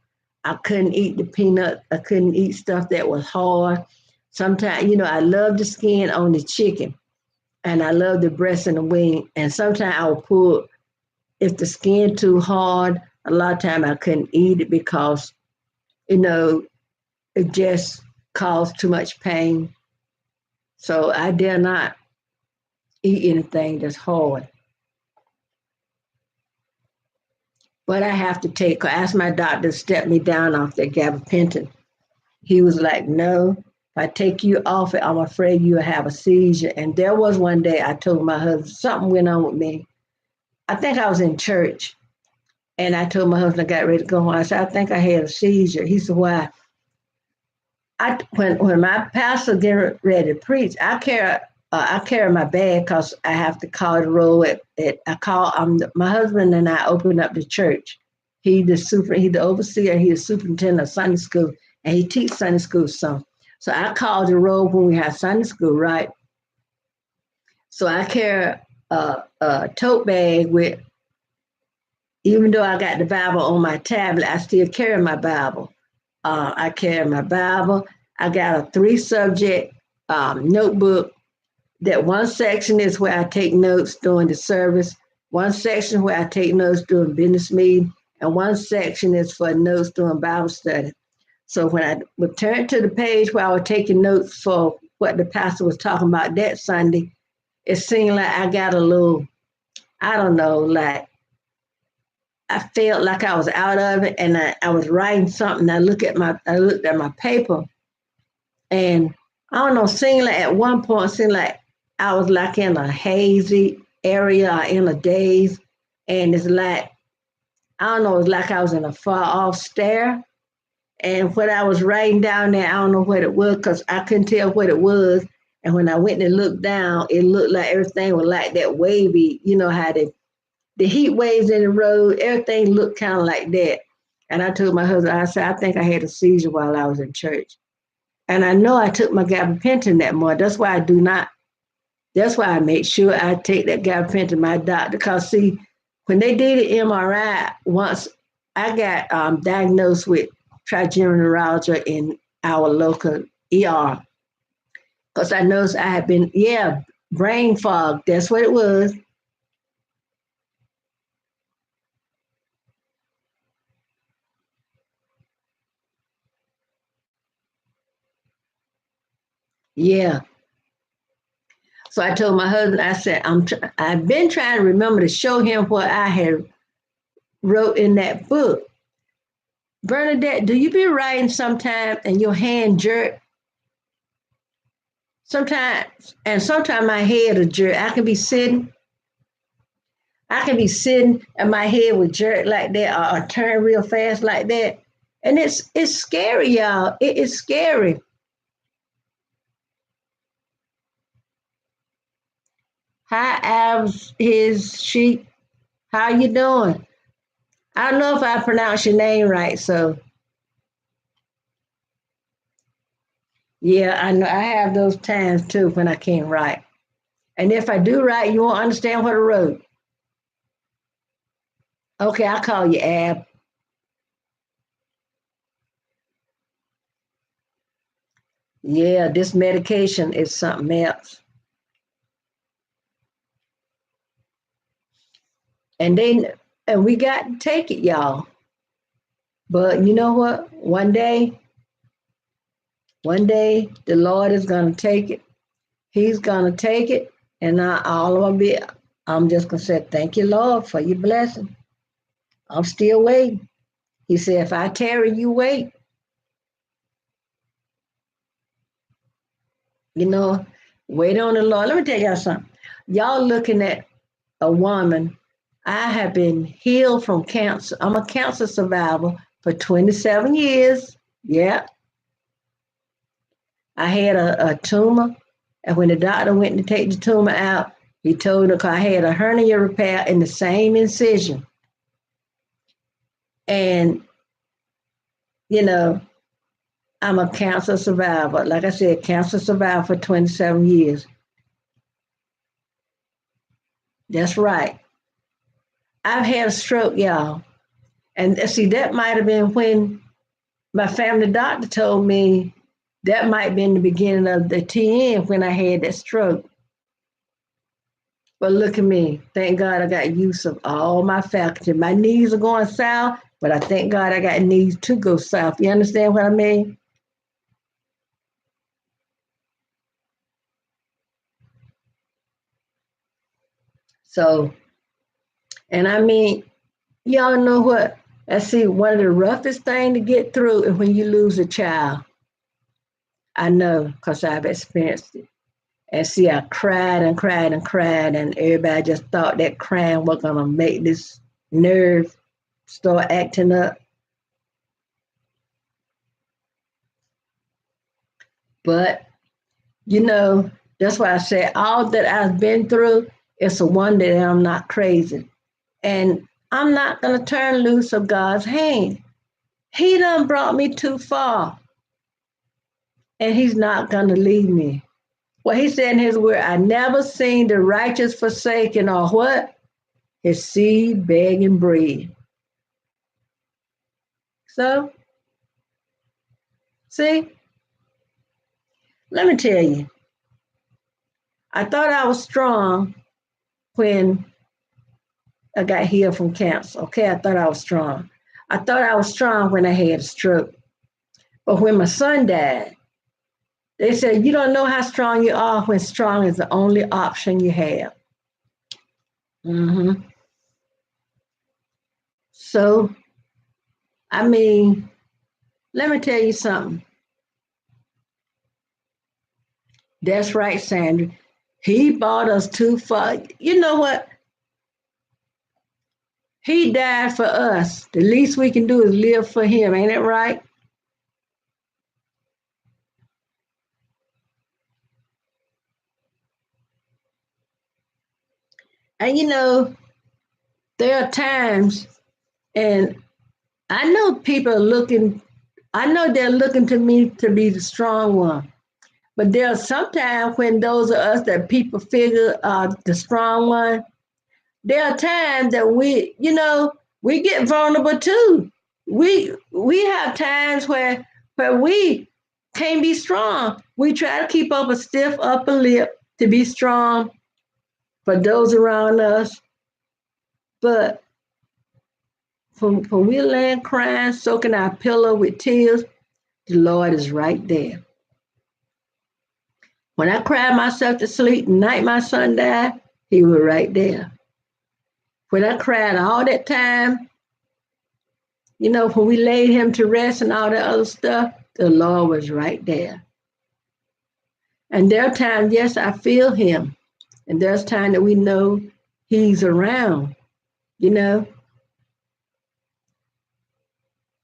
I couldn't eat the peanut. I couldn't eat stuff that was hard. Sometimes, I love the skin on the chicken and I love the breast and the wing. And sometimes I would pull, if the skin too hard, a lot of time I couldn't eat it because, you know, it just caused too much pain. So I dare not eat anything that's hard. But I have to I asked my doctor to step me down off that gabapentin. He was like, no, if I take you off it, I'm afraid you'll have a seizure. And there was one day I told my husband, something went on with me. I think I was in church. And I told my husband I got ready to go home. I said, I think I had a seizure. He said, why? When my pastor get ready to preach, I carry my bag because I have to call the roll my husband and I open up the church. He the overseer, he the superintendent of Sunday school, and he teaches Sunday school some. So I call the roll when we have Sunday school, right? So I carry a tote bag with, even though I got the Bible on my tablet, I still carry my Bible. I carry my Bible. I got a 3-subject notebook. That one section is where I take notes during the service, one section where I take notes during business meeting, and one section is for notes during Bible study. So when I would turn to the page where I was taking notes for what the pastor was talking about that Sunday, it seemed like I got a little, I don't know, like I felt like I was out of it, and I was writing something. I looked at my paper, and I don't know, seemed like at one point, seemed like I was like in a hazy area or in a daze, and it's like, I don't know, it's like I was in a far off stare. And what I was writing down there, I don't know what it was because I couldn't tell what it was. And when I went and looked down, it looked like everything was like that wavy, you know how the heat waves in the road, everything looked kind of like that. And I told my husband, I said, I think I had a seizure while I was in church. And I know I took my gabapentin that morning. That's why I do not. That's why I make sure I take that gabapentin to my doctor. Because see, when they did the MRI, once I got diagnosed with trigeminal neuralgia in our local ER, because I noticed I had been, yeah, brain fog. That's what it was. Yeah. So I told my husband, I said, I've been trying to remember to show him what I had wrote in that book. Bernadette, do you be writing sometime and your hand jerk? Sometimes, and sometimes my head will jerk. I can be sitting and my head would jerk like that or turn real fast like that. And it's scary, y'all. It is scary. Hi, Abs, his sheep. How you doing? I don't know if I pronounced your name right, so yeah, I know I have those times too when I can't write. And if I do write, you won't understand what I wrote. Okay, I'll call you Ab. Yeah, this medication is something else. And they and we got to take it, y'all. But you know what? One day, the Lord is gonna take it. He's gonna take it, and all of be. I'm just gonna say thank you, Lord, for your blessing. I'm still waiting. He said, if I tarry, you wait. You know, wait on the Lord. Let me tell y'all something. Y'all looking at a woman. I have been healed from cancer. I'm a cancer survivor for 27 years. Yeah, I had a tumor, and when the doctor went to take the tumor out, he told her I had a hernia repair in the same incision. And, you know, I'm a cancer survivor. Like I said, cancer survivor for 27 years. That's right. I've had a stroke, y'all. And see, that might have been when my family doctor told me that might have been the beginning of the TN when I had that stroke. But look at me. Thank God I got use of all my faculty. My knees are going south, but I thank God I got knees to go south. You understand what I mean? So, and I mean, y'all know what? I see one of the roughest thing to get through is when you lose a child. I know because I've experienced it. And see, I cried and cried and cried, and everybody just thought that crying was gonna make this nerve start acting up. But you know, that's why I say all that I've been through, it's a wonder that I'm not crazy. And I'm not gonna turn loose of God's hand. He done brought me too far, and he's not gonna leave me. Well, he said in his word, I never seen the righteous forsaken or what? His seed begging bread. So, see, let me tell you, I thought I was strong when I got healed from cancer. Okay, I thought I was strong. I thought I was strong when I had a stroke. But when my son died, they said, you don't know how strong you are when strong is the only option you have. Hmm. So, I mean, let me tell you something. That's right, Sandra. He bought us too far. You know what? He died for us. The least we can do is live for him. Ain't it right? And you know, There are times, and I know people are looking, I know they're looking to me to be the strong one. But there are sometimes when those of us that people figure are the strong one, there are times that we get vulnerable too. We have times where we can't be strong. We try to keep up a stiff upper lip to be strong for those around us. But when we laying crying, soaking our pillow with tears, the Lord is right there. When I cried myself to sleep the night my son died, he was right there. When I cried all that time, when we laid him to rest and all that other stuff, the Lord was right there. And there are times, yes, I feel him. And there's times that we know he's around, you know.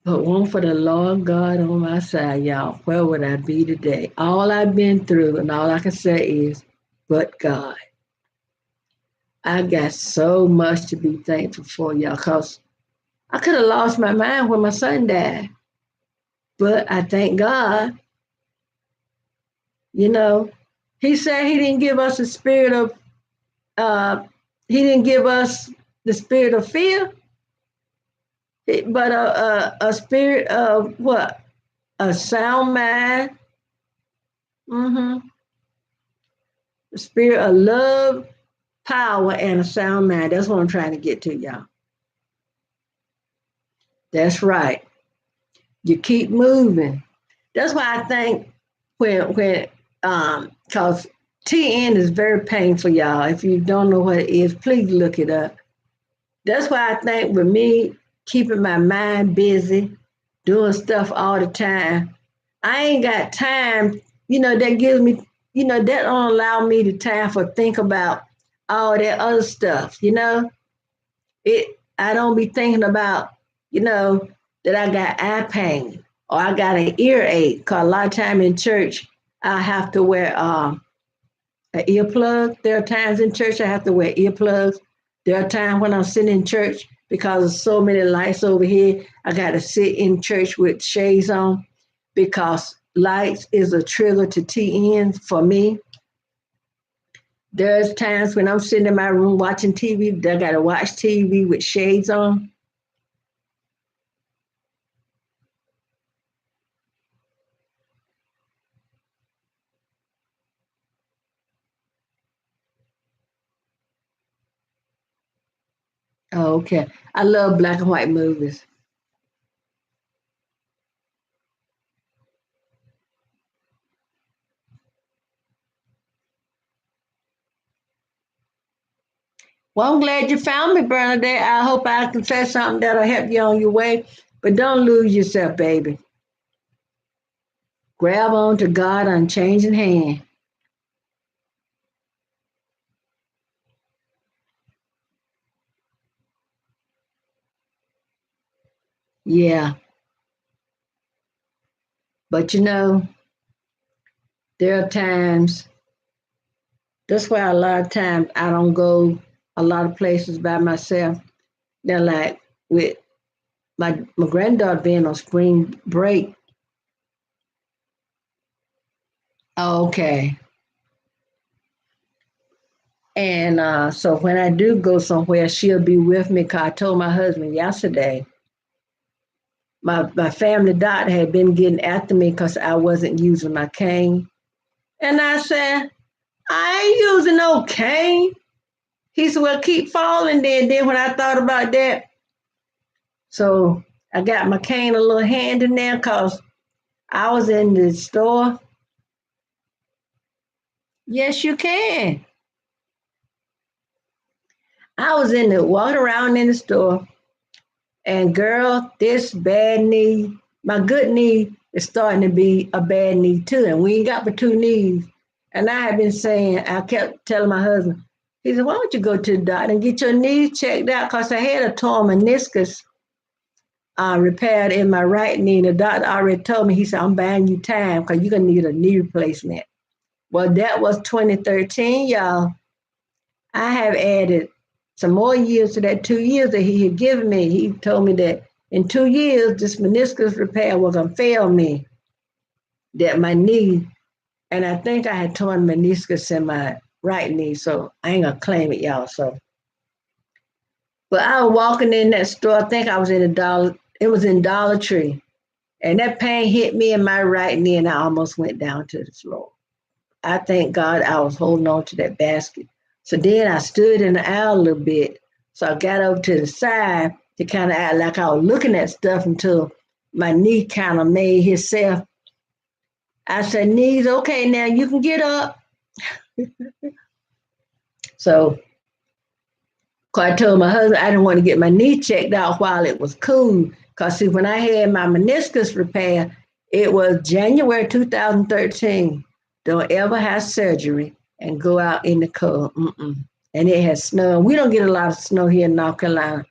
But one for the Lord God on my side, y'all, where would I be today? All I've been through, and all I can say is, but God. I got so much to be thankful for, y'all, because I could have lost my mind when my son died. But I thank God, you know, he said he didn't give us a spirit of, uh, he didn't give us the spirit of fear, but a spirit of what? A sound mind, mm-hmm. A spirit of love, power, and a sound mind. That's what I'm trying to get to, y'all. That's right. You keep moving. That's why I think cause TN is very painful, y'all. If you don't know what it is, please look it up. That's why I think with me keeping my mind busy, doing stuff all the time, I ain't got time, that gives me, that don't allow me the time for think about all that other stuff. I don't be thinking about, that I got eye pain or I got an earache. Cause a lot of time in church, I have to wear an earplug. There are times in church I have to wear earplugs. There are times when I'm sitting in church because of so many lights over here, I got to sit in church with shades on because lights is a trigger to TN for me. There's times when I'm sitting in my room watching TV, I got to watch TV with shades on. Oh, okay. I love black and white movies. Well, I'm glad you found me, Bernadette. I hope I can say something that'll help you on your way. But don't lose yourself, baby. Grab on to God unchanging hand. Yeah. But there are times, that's why a lot of times I don't go a lot of places by myself. They're like with my granddaughter being on spring break. Okay. And so when I do go somewhere, she'll be with me. Cause I told my husband yesterday, my family doctor had been getting after me because I wasn't using my cane. And I said, I ain't using no cane. He said, well, keep falling then. Then when I thought about that, so I got my cane a little hand in there because I was in the store. Yes, you can. I was in the walking around in the store, and girl, this bad knee, my good knee is starting to be a bad knee too. And we ain't got but two knees. And I have been saying, I kept telling my husband, he said, why don't you go to the doctor and get your knees checked out? Because I had a torn meniscus repaired in my right knee. And the doctor already told me, he said, I'm buying you time because you're going to need a knee replacement. Well, that was 2013, y'all. I have added. some more years to that 2 years that he had given me. He told me that in 2 years, this meniscus repair was going to fail me, that my knee, and I think I had torn meniscus in my right knee, so I ain't going to claim it, y'all. So, but I was walking in that store. I think I was in it was in Dollar Tree. And that pain hit me in my right knee, and I almost went down to the floor. I thank God I was holding on to that basket. So then I stood in the aisle a little bit. So I got over to the side to kind of act like I was looking at stuff until my knee kind of made itself. I said, knees, okay, now you can get up. So I told my husband I didn't want to get my knee checked out while it was cool. Because see, when I had my meniscus repair, it was January 2013. Don't ever have surgery and go out in the cold. Mm-mm. And it has snowed. We don't get a lot of snow here in North Carolina.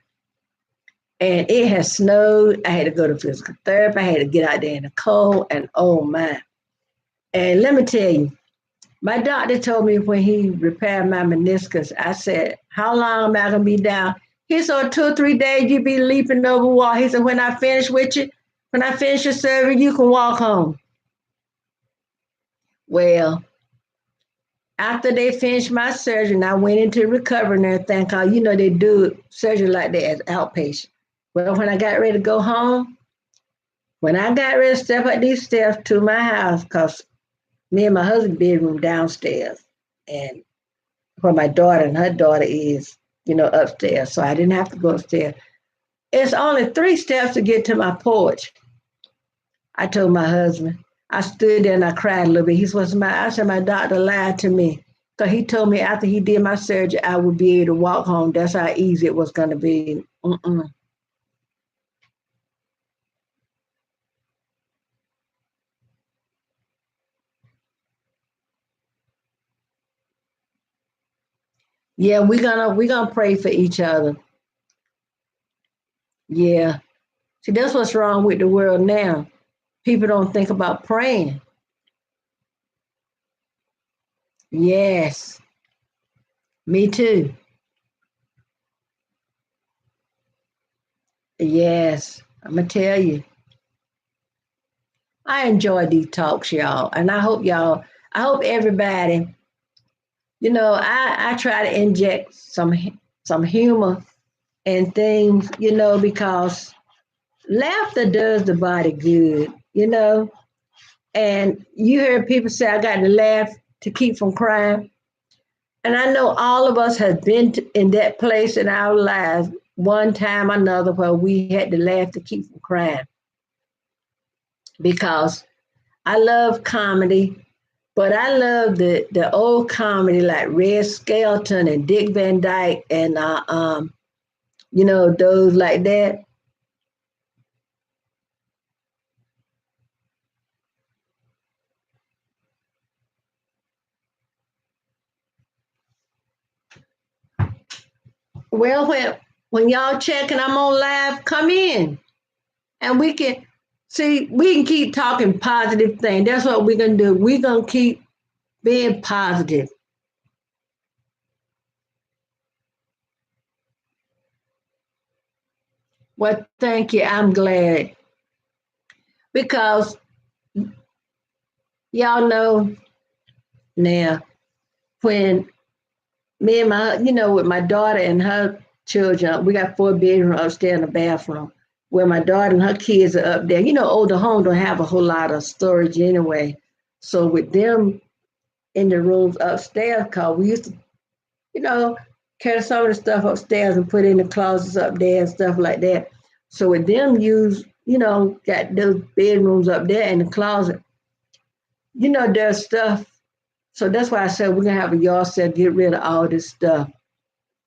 And it has snowed. I had to go to physical therapy. I had to get out there in the cold. And oh my. And let me tell you, my doctor told me when he repaired my meniscus, I said, how long am I going to be down? He said, 2 or 3 days, you be leaping over wall. He said, when I finish with you, when I finish your surgery, you can walk home. Well, after they finished my surgery, and I went into recovery and everything, because, they do surgery like that as outpatient. Well, when I got ready to go home, when I got ready to step up these steps to my house, because me and my husband bedroom downstairs, and where my daughter and her daughter is, upstairs. So I didn't have to go upstairs. It's only 3 steps to get to my porch. I told my husband. I stood there and I cried a little bit. He said, I said, my doctor lied to me. Because he told me after he did my surgery, I would be able to walk home. That's how easy it was going to be. Mm-mm. Yeah, we're gonna pray for each other. Yeah. See, that's what's wrong with the world now. People don't think about praying. Yes, me too. Yes, I'm gonna tell you. I enjoy these talks, y'all, and I hope everybody, I try to inject some humor and things, because laughter does the body good, and you hear people say, I got to laugh to keep from crying. And I know all of us have been in that place in our lives one time or another where we had to laugh to keep from crying, because I love comedy, but I love the old comedy like Red Skelton and Dick Van Dyke and those like that. Well, when y'all checking, I'm on live. Come in, and we can keep talking positive things. That's what we're gonna do. We're gonna keep being positive. Well, thank you. I'm glad because y'all know now when me and with my daughter and her children, we got 4 bedrooms upstairs in the bathroom. Where my daughter and her kids are up there. Older homes don't have a whole lot of storage anyway. So with them in the rooms upstairs, cause we used to, you know, carry some of the stuff upstairs and put in the closets up there and stuff like that. So with them got those bedrooms up there in the closet, there's stuff. So that's why I said we're gonna have a yard sale, get rid of all this stuff.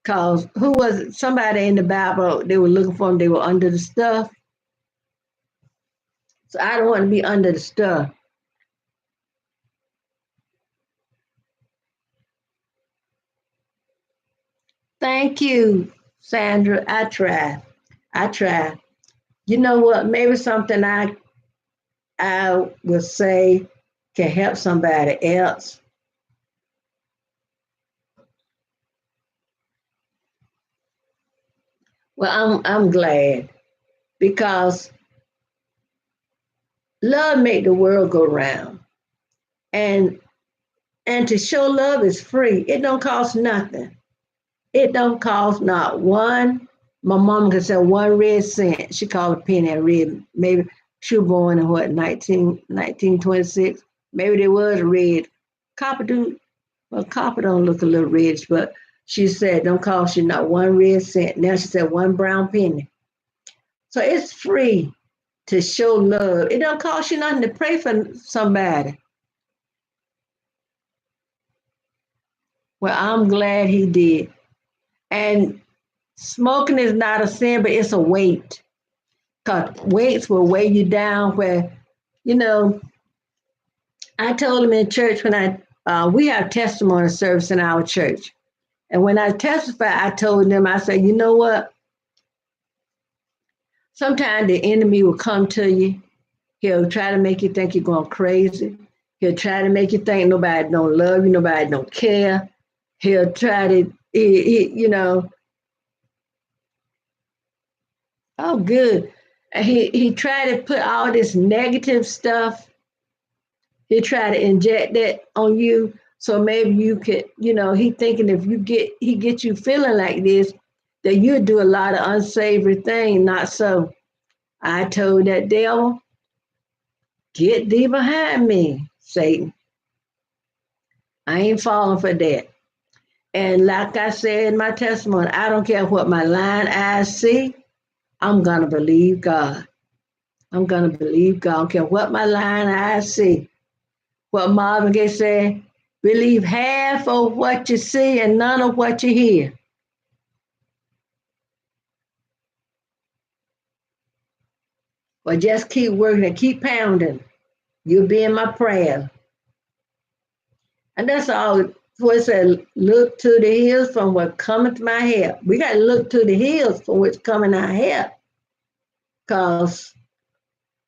Cause who was it? Somebody in the Bible, they were looking for them, they were under the stuff. So I don't want to be under the stuff. Thank you, Sandra. I try. I try. You know what? Maybe something I would say can help somebody else. Well, I'm glad because love make the world go round. And and to show love is free. It don't cost nothing. It don't cost not one. My mom could say 1 red cent. She called a penny a red. Maybe she was born in what, 1926. Maybe there was a red. Copper do, well, copper don't look a little reddish, but she said don't cost you not 1 red cent. Now she said 1 brown penny. So it's free to show love. It don't cost you nothing to pray for somebody. Well, I'm glad he did. And smoking is not a sin, but it's a weight. Because weights will weigh you down where, you know, I told him in church when we have testimony service in our church. And when I testified, I told them, I said, you know what? Sometimes the enemy will come to you. He'll try to make you think you're going crazy. He'll try to make you think nobody don't love you, nobody don't care. He'll try to, oh, good. And he tried to put all this negative stuff. He tried to inject that on you, so maybe you could, he thinking if he get you feeling like this, that you do a lot of unsavory things. Not so. I told that devil, get thee behind me, Satan. I ain't falling for that. And like I said in my testimony, I don't care what my lying eyes see. I'm gonna believe God. I'm gonna believe God. I don't care what my lying eyes see. What Marvin Gaye said, believe half of what you see and none of what you hear. But just keep working and keep pounding. You'll be in my prayer. And that's all. What it said, look to the hills from what cometh my help. We got to look to the hills from which coming our help. Because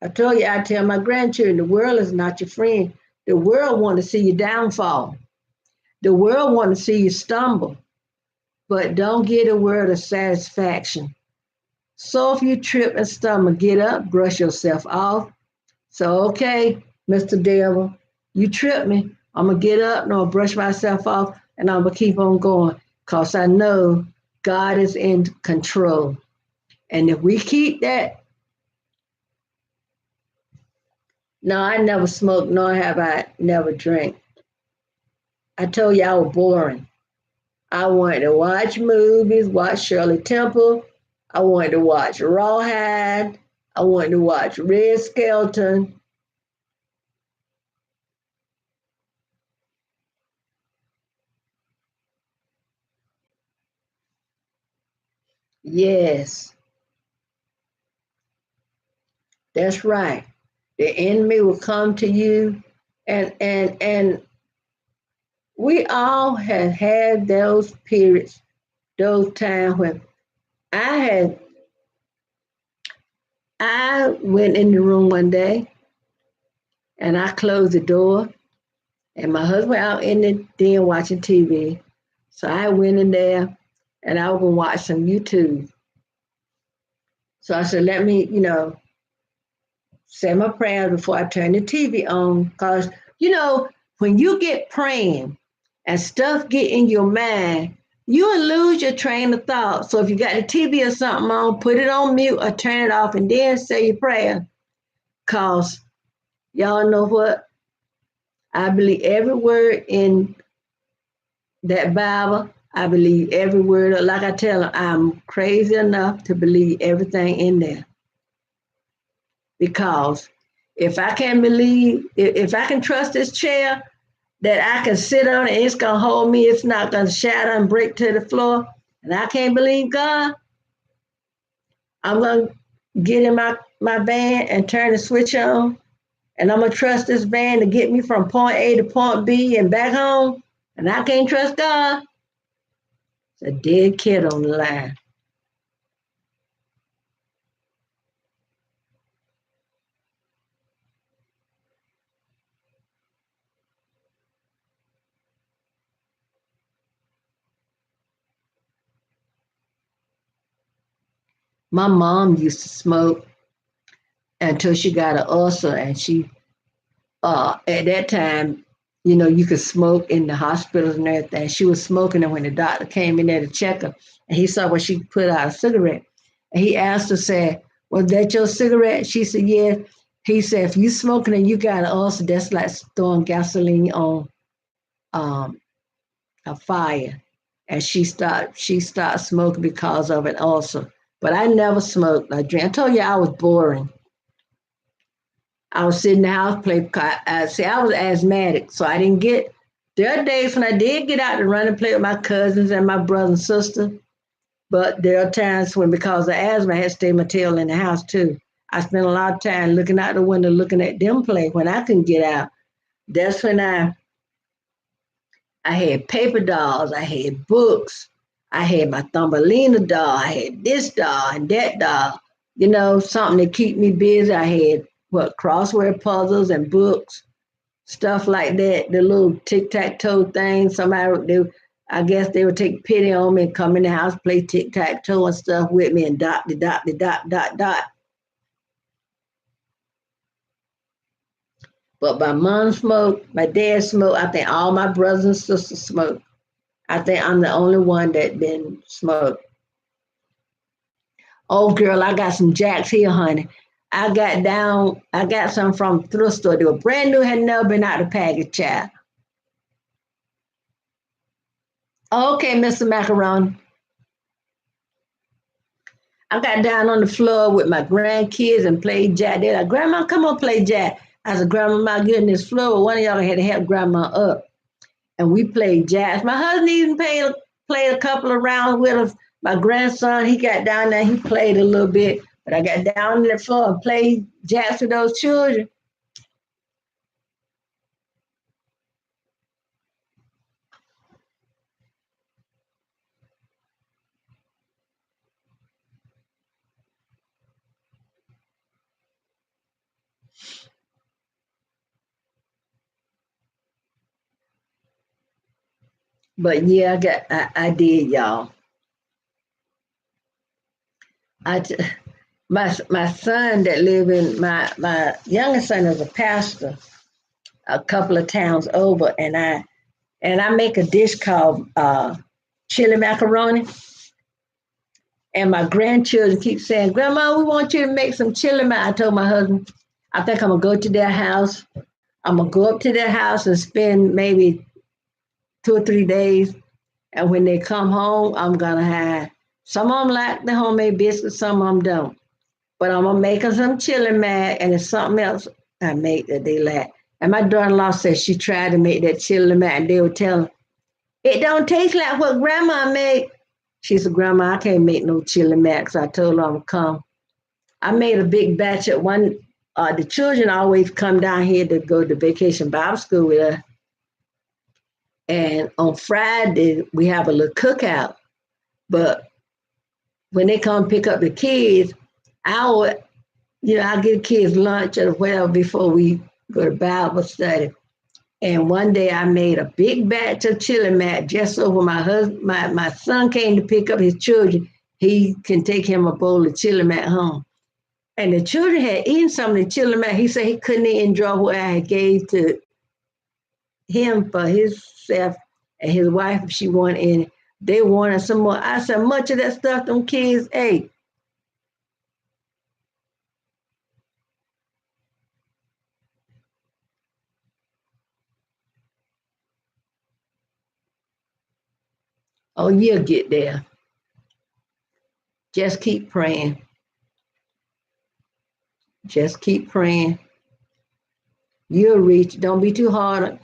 I told you, I tell my grandchildren, the world is not your friend. The world want to see you downfall. The world want to see you stumble. But don't get a word of satisfaction. So if you trip and stumble, get up, brush yourself off. So, okay, Mr. Devil, you tripped me. I'm going to get up and I'll brush myself off and I'm going to keep on going because I know God is in control. And if we keep that, no, I never smoked, nor have I never drank. I told you I was boring. I wanted to watch movies, watch Shirley Temple. I wanted to watch Rawhide. I wanted to watch Red Skelton. Yes, that's right. The enemy will come to you, and we all have had those periods, those times when I had I went in the room one day and I closed the door and my husband out in the den watching TV. So I went in there and I was gonna watch some YouTube. So I said, let me, say my prayers before I turn the TV on. Because, when you get praying and stuff get in your mind, you will lose your train of thought. So if you got the TV or something on, put it on mute or turn it off and then say your prayer. Because y'all know what? I believe every word in that Bible. I believe every word. Like I tell them, I'm crazy enough to believe everything in there. Because if I can believe, if I can trust this chair that I can sit on and it's gonna hold me, it's not gonna shatter and break to the floor, and I can't believe God, I'm gonna get in my van and turn the switch on, and I'm gonna trust this van to get me from point A to point B and back home, and I can't trust God. It's a dead kid on the line. My mom used to smoke until she got an ulcer, and she at that time, you know, you could smoke in the hospitals and everything. She was smoking, and when the doctor came in there to check her, and he saw where she put out a cigarette, and he asked her, said, "Was that your cigarette?" She said, "Yeah." He said, "If you smoking and you got an ulcer, that's like throwing gasoline on um, a fire." And she started smoking because of an ulcer. But I never smoked. I drink. I told you I was boring. I was sitting in the house play. See, I was asthmatic, so I didn't get. There are days when I did get out to run and play with my cousins and my brother and sister, but there are times when, because of asthma, I had to stay my tail in the house too. I spent a lot of time looking out the window, looking at them play when I couldn't get out. That's when I had paper dolls, I had books, I had my Thumbelina doll, I had this doll and that doll. You know, something to keep me busy. I had what crossword puzzles and books, stuff like that. The little tic tac toe thing. I guess they would take pity on me and come in the house, play tic tac toe and stuff with me, and dot the dot the dot dot dot. But my mom smoked, my dad smoked. I think all my brothers and sisters smoked. I think I'm the only one that didn't smoke. Oh, girl, I got some jacks here, honey. I got some from the thrift store. They were brand new, had never been out of the package, child. Okay, Mr. Macaroni. I got down on the floor with my grandkids and played jack. They're like, Grandma, come on, play jack. I said, Grandma, my goodness, floor. One of y'all had to help Grandma up. And we played jazz. My husband even played a couple of rounds with us. My grandson, he got down there, he played a little bit. But I got down on the floor and played jazz with those children. But yeah, I did, y'all. I t- my son that live in my youngest son is a pastor a couple of towns over, and I make a dish called chili macaroni. And my grandchildren keep saying, Grandma, we want you to make some chili macaroni. I told my husband, I think I'm gonna go to their house. I'm gonna go up to their house and spend maybe 2 or 3 days. And when they come home, I'm gonna have some of them like the homemade biscuits, some of them don't. But I'm gonna make them some chili mac, and it's something else I make that they like. And my daughter-in-law said she tried to make that chili mac, and they were telling it don't taste like what Grandma made. She said, Grandma, I can't make no chili mac. So I told her I'm gonna come. I made a big batch at one. The children always come down here to go to vacation Bible school with us. And on Friday, we have a little cookout. But when they come pick up the kids, I'll, I'll give kids lunch or whatever before we go to Bible study. And one day I made a big batch of chili mac just so when my son came to pick up his children, he can take him a bowl of chili mac home. And the children had eaten some of the chili mac. He said he couldn't enjoy what I had gave to him for himself and his wife if she wanted any. They wanted some more. I said, much of that stuff them kids ate. Oh, you'll get there. Just keep praying. Just keep praying. You'll reach. Don't be too hard.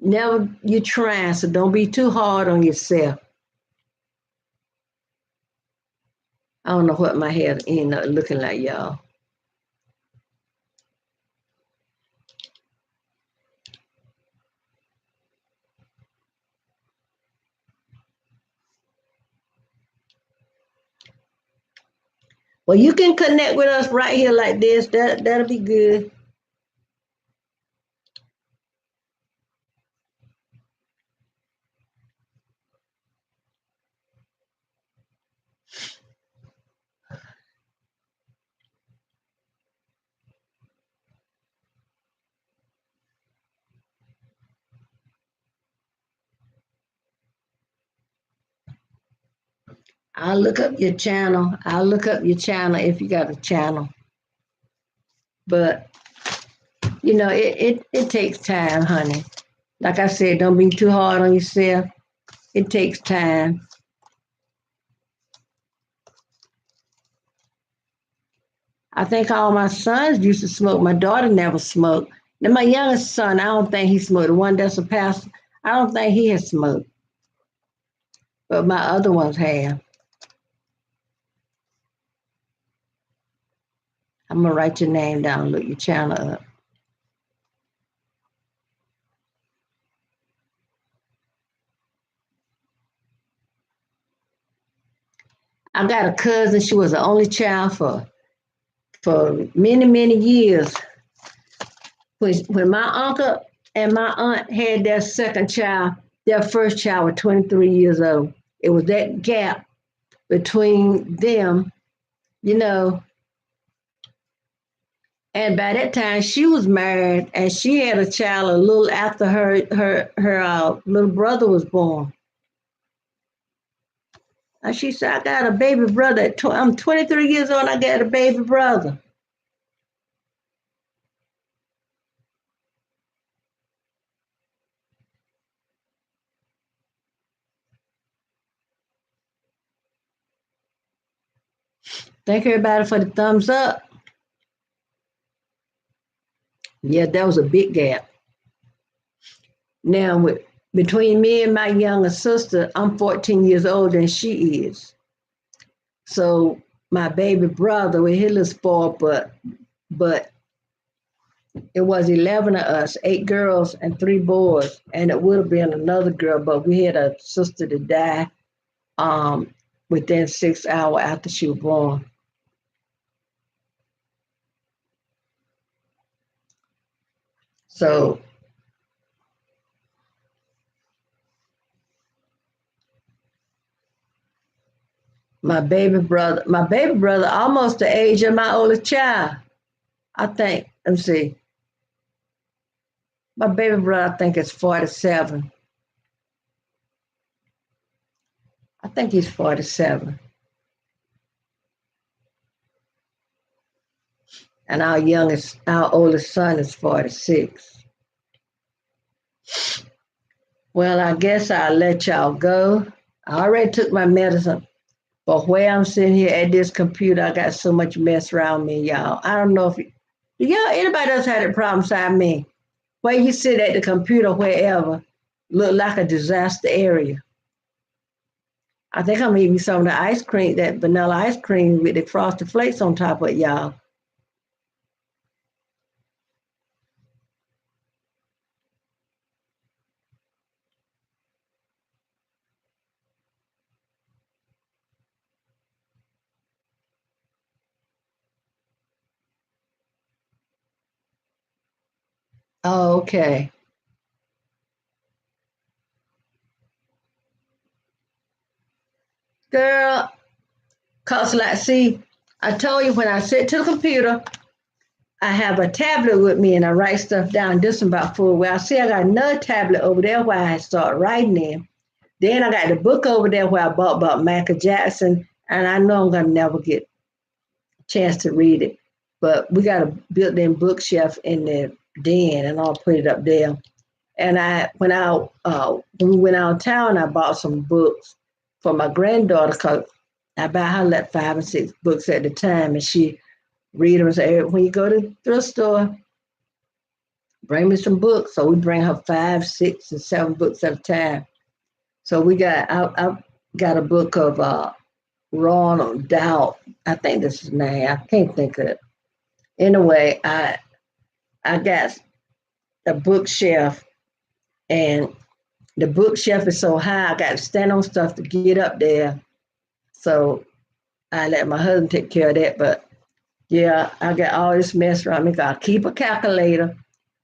Never you trying, so don't be too hard on yourself. I don't know what my hair end up looking like, y'all. Well, you can connect with us right here like this. That'll be good. I'll look up your channel. I'll look up your channel if you got a channel. But it takes time, honey. Like I said, don't be too hard on yourself. It takes time. I think all my sons used to smoke. My daughter never smoked. Then my youngest son, I don't think he smoked. The one that's a pastor, I don't think he has smoked. But my other ones have. I'm gonna write your name down, look your channel up. I got a cousin. She was the only child for many many years. When my uncle and my aunt had their second child, their first child was 23 years old. It was that gap between them, you know. And by that time, she was married, and she had a child a little after her little brother was born. And she said, "I got a baby brother. I'm 23 years old. I got a baby brother." Thank everybody for the thumbs up. Yeah, that was a big gap. Now, between me and my younger sister, I'm 14 years older than she is. So my baby brother, well, he was spoiled, but it was 11 of us, 8 girls and 3 boys, and it would have been another girl, but we had a sister to die um, within 6 hours after she was born. So my baby brother, almost the age of my oldest child. I think. Let me see. My baby brother, I think, is 47. I think he's 47, and our oldest son is 46. Well, I guess I'll let y'all go. I already took my medicine, but where I'm sitting here at this computer, I got so much mess around me, y'all. I don't know if anybody else had a problem beside me. Where you sit at the computer, wherever, look like a disaster area. I think I'm eating some of the ice cream, that vanilla ice cream with the frosted flakes on top of it, y'all. Oh, okay. Girl, cause like, see, I told you when I sit to the computer, I have a tablet with me and I write stuff down. This is about 4 I see I got another tablet over there where I start writing in. Then I got the book over there where I bought about Michael Jackson, and I know I'm gonna never get a chance to read it. But we got a built-in bookshelf in the den, and I'll put it up there. And when we went out of town, I bought some books for my granddaughter because I buy her like 5 and 6 books at the time, and she read them and say, when you go to the thrift store, bring me some books. So we bring her 5, 6, and 7 books at a time. So I got a book of Ronald Doubt. I think this is his name. I can't think of it. Anyway, I got a bookshelf, and the bookshelf is so high, I got to stand on stuff to get up there. So I let my husband take care of that. But yeah, I got all this mess around me. I keep a calculator,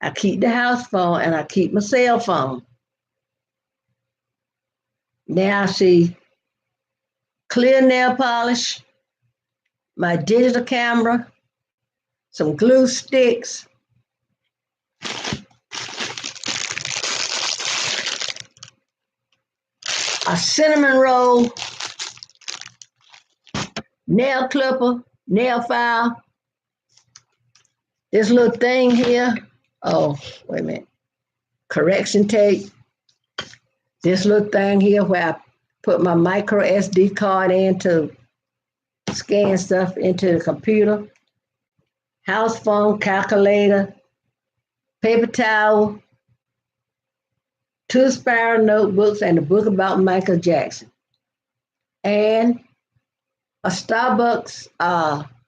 I keep the house phone, and I keep my cell phone. Now I see clear nail polish, my digital camera, some glue sticks, a cinnamon roll, nail clipper, nail file, this little thing here. Oh, wait a minute. Correction tape. This little thing here where I put my micro SD card in to scan stuff into the computer. House phone, calculator, paper towel, two spiral notebooks, and a book about Michael Jackson. And a Starbucks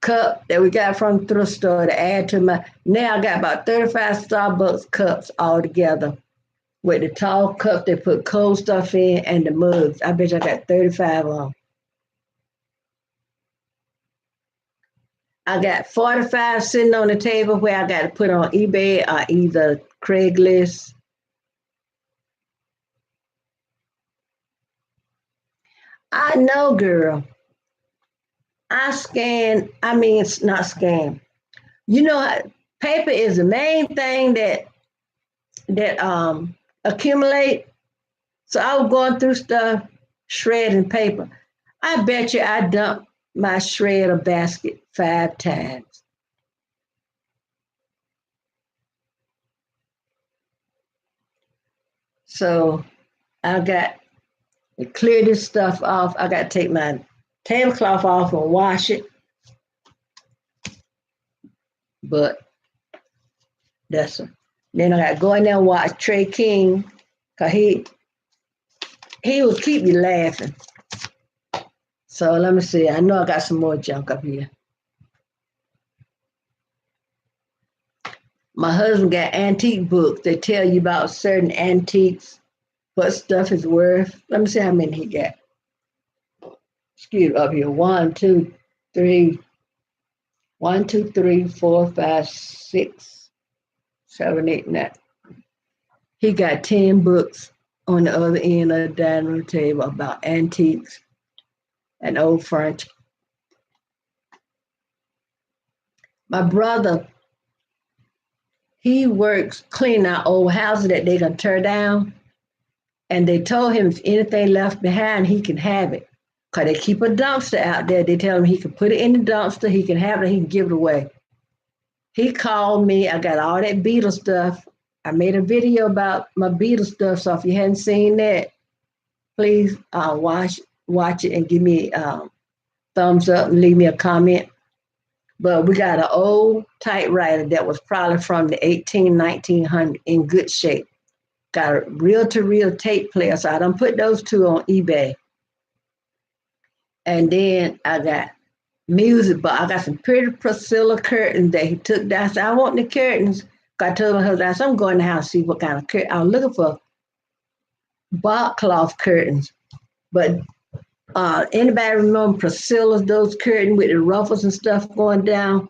cup that we got from the thrift store to add to my. Now I got about 35 Starbucks cups all together with the tall cup they put cold stuff in and the mugs. I bet you I got 35 of them. I got 45 sitting on the table where I got to put on eBay or either Craigslist. I know, girl. It's not scan. You know, paper is the main thing that accumulate. So I was going through stuff, shredding paper. I bet you I dumped my shredder basket 5 times. So I got to clear this stuff off. I got to take my tablecloth off and wash it. But that's a, then I got to go in there and watch Trey King because he will keep you laughing. So let me see. I know I got some more junk up here. My husband got antique books. They tell you about certain antiques, what stuff is worth. Let me see how many he got. Excuse me, up here. 1, 2, 3. 1, 2, 3, 4, 5, 6, 7, 8, 9. He got 10 books on the other end of the dining room table about antiques and old furniture. My brother, he works cleaning out old houses that they're gonna tear down. And they told him if anything left behind, he can have it. Because they keep a dumpster out there. They tell him he can put it in the dumpster, he can have it, he can give it away. He called me. I got all that Beatles stuff. I made a video about my Beatles stuff. So if you hadn't seen that, please watch it and give me thumbs up and leave me a comment. But we got an old typewriter that was probably from the 1900 in good shape. Got a reel-to-reel tape player, so I done put those two on eBay. And then I got music, but I got some pretty Priscilla curtains that he took down. I said, I want the curtains. I told my husband, I said, I'm going to the house to see what kind of curtain. I was looking for bark cloth curtains. But anybody remember Priscilla's, those curtains with the ruffles and stuff going down?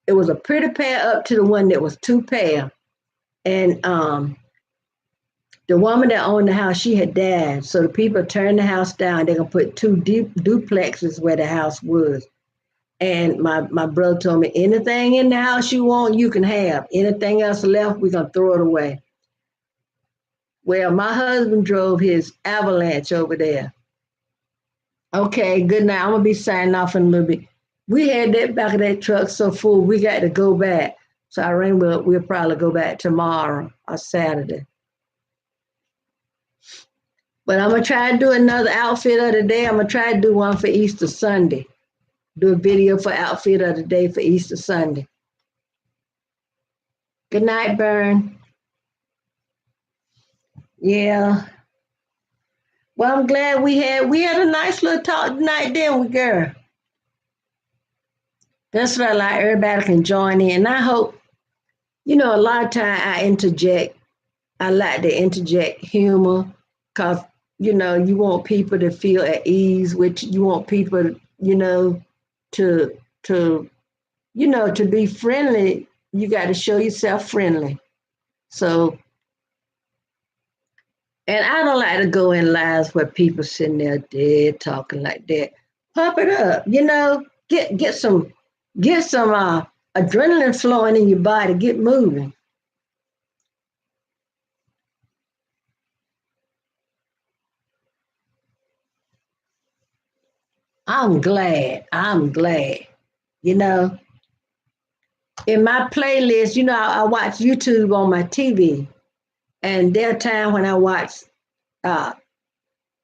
It was a pretty pair up to the one that was 2 pair. And the woman that owned the house, she had died. So the people turned the house down. They're going to put 2 duplexes where the house was. And my brother told me, anything in the house you want, you can have. Anything else left, we're going to throw it away. Well, my husband drove his Avalanche over there. Okay, good night. I'm going to be signing off in a little bit. We had that back of that truck so full, we got to go back. So I rang, we'll probably go back tomorrow or Saturday. But I'm going to try to do another outfit of the day. I'm going to try to do one for Easter Sunday. Do a video for outfit of the day for Easter Sunday. Good night, Bern. Yeah. Well, I'm glad we had a nice little talk tonight, didn't we, girl? That's what I like. Everybody can join in. And I hope, a lot of time I interject. I like to interject humor because, you want people to feel at ease, which you want people, to to be friendly. You got to show yourself friendly. So, and I don't like to go in lives where people sitting there dead talking like that. Pump it up, get some adrenaline flowing in your body, get moving. I'm glad. I'm glad. You know, in my playlist, I watch YouTube on my TV, and there are times when I watch uh,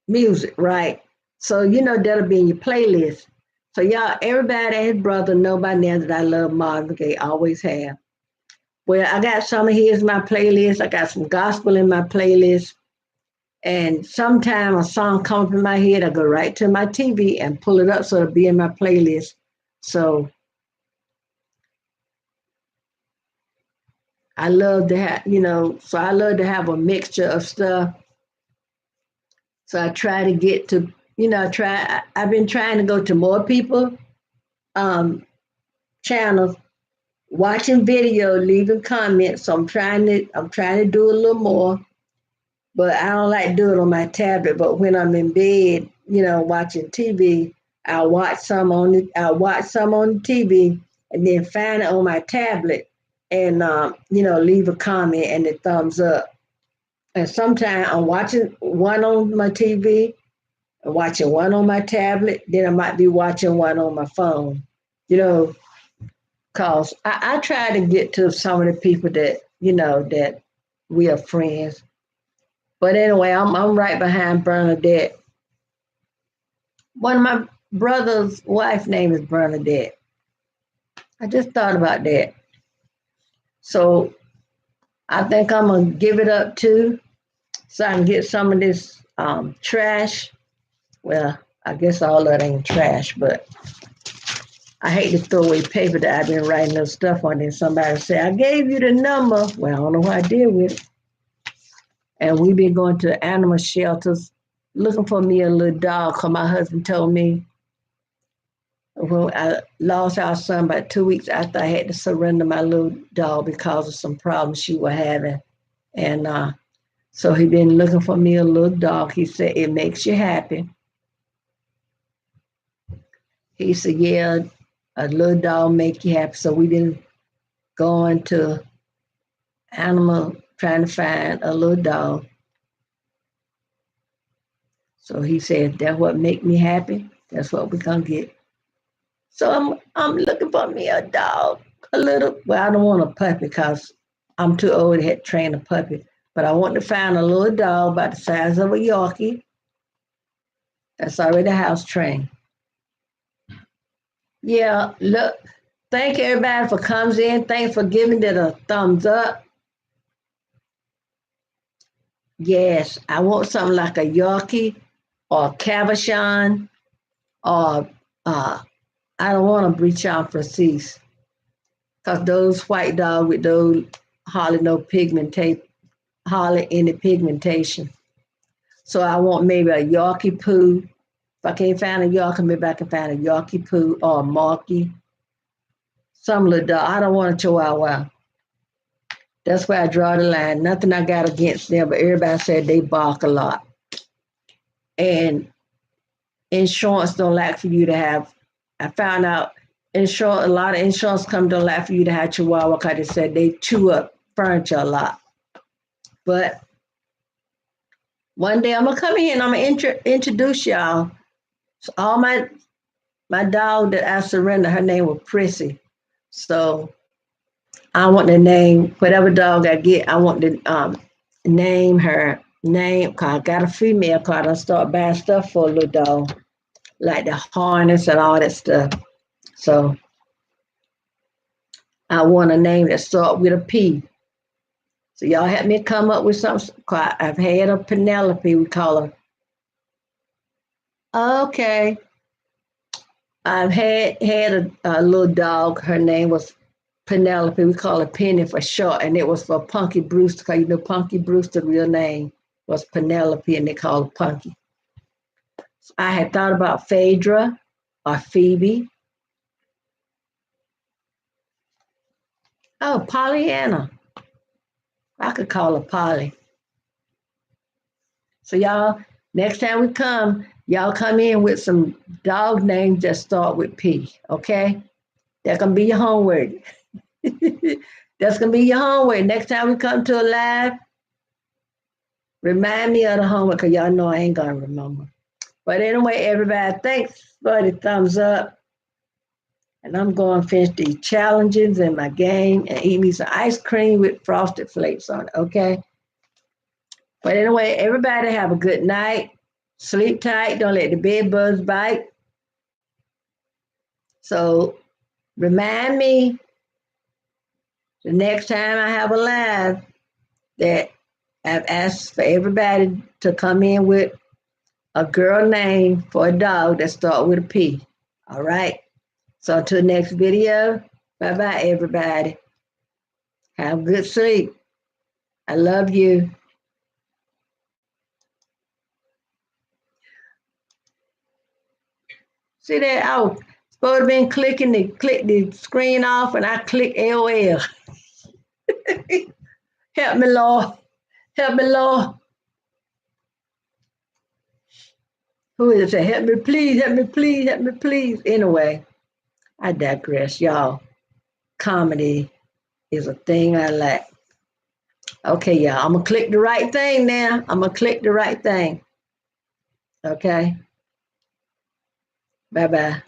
music, right? So, that'll be in your playlist. So, y'all, everybody and his brother know by now that I love Marvin Gaye, always have. Well, I got some of his in my playlist. I got some gospel in my playlist. And sometimes a song comes in my head, I go right to my TV and pull it up so it'll be in my playlist. So I love to have, I love to have a mixture of stuff. So I try to get to, I've been trying to go to more people um, channels, watching video, leaving comments. So I'm trying to do a little more, but I don't like doing it on my tablet. But when I'm in bed, watching TV, I'll watch some on the TV and then find it on my tablet and leave a comment and a thumbs up. And sometimes I'm watching one on my TV and watching one on my tablet. Then I might be watching one on my phone. You know, cause I try to get to some of the people that we are friends. But anyway, I'm right behind Bernadette. One of my brother's wife name is Bernadette. I just thought about that. So I think I'm gonna give it up too, so I can get some of this trash. Well, I guess all of it ain't trash, but I hate to throw away paper that I've been writing those stuff on. And somebody say, I gave you the number. Well, I don't know what I did with it. And we've been going to animal shelters looking for me a little dog because my husband told me when I lost our son about 2 weeks after I had to surrender my little dog because of some problems she was having. And so he been looking for me a little dog. He said, it makes you happy. He said, yeah, a little dog make you happy. So we've been going to animal trying to find a little dog. So he said, that's what make me happy. That's what we're gonna get. So I'm looking for me a dog, a little. Well, I don't want a puppy because I'm too old to train a puppy. But I want to find a little dog about the size of a Yorkie that's already house trained. Yeah, look. Thank everybody for comes in. Thanks for giving it a thumbs up. Yes, I want something like a Yorkie or a Cavachon or I don't want a Breechon Francese because those white dogs with those hardly no pigmentation, hardly any pigmentation. So I want maybe a Yorkie Poo. If I can't find a Yorkie, maybe I can find a Yorkie Poo or a Marky. Some little dog. I don't want a Chihuahua. That's where I draw the line. Nothing I got against them, but everybody said they bark a lot. And insurance don't like for you to have. I found out insurance, a lot of insurance companies don't like for you to have Chihuahua because they said they chew up furniture a lot. But one day I'm gonna come in and I'm gonna introduce y'all. So all my dog that I surrendered, her name was Prissy. So I want to name whatever dog I get. I want to name her name. Cause I got a female card. I start buying stuff for a little dog, like the harness and all that stuff. So I want a name that start with a P. So y'all help me come up with something. I've had a Penelope. We call her. Okay. I've had a little dog. Her name was Penelope. We call her Penny for short, and it was for Punky Brewster because Punky Brewster's real name was Penelope, and they called her Punky. So I had thought about Phaedra or Phoebe. Oh, Pollyanna. I could call her Polly. So y'all, next time we come, y'all come in with some dog names that start with P. Okay, that's gonna be your homework. That's gonna be your homework. Next time we come to a live, remind me of the homework because y'all know I ain't gonna remember. But anyway, everybody, thanks for the thumbs up. And I'm going to finish these challenges in my game and eat me some ice cream with frosted flakes on it, okay? But anyway, everybody have a good night. Sleep tight. Don't let the bed bugs bite. So remind me the next time I have a live that I've asked for everybody to come in with a girl name for a dog that start with a P. All right. So until next video, bye-bye, everybody. Have good sleep. I love you. See that? I was supposed to been clicking to click the screen off, and I click LOL. Help me, Lord. Help me, Lord. Who is it? Help me, please. Help me, please. Help me, please. Anyway, I digress, y'all. Comedy is a thing I like. Okay, y'all. I'm gonna click the right thing now. I'm gonna click the right thing. Okay. Bye-bye.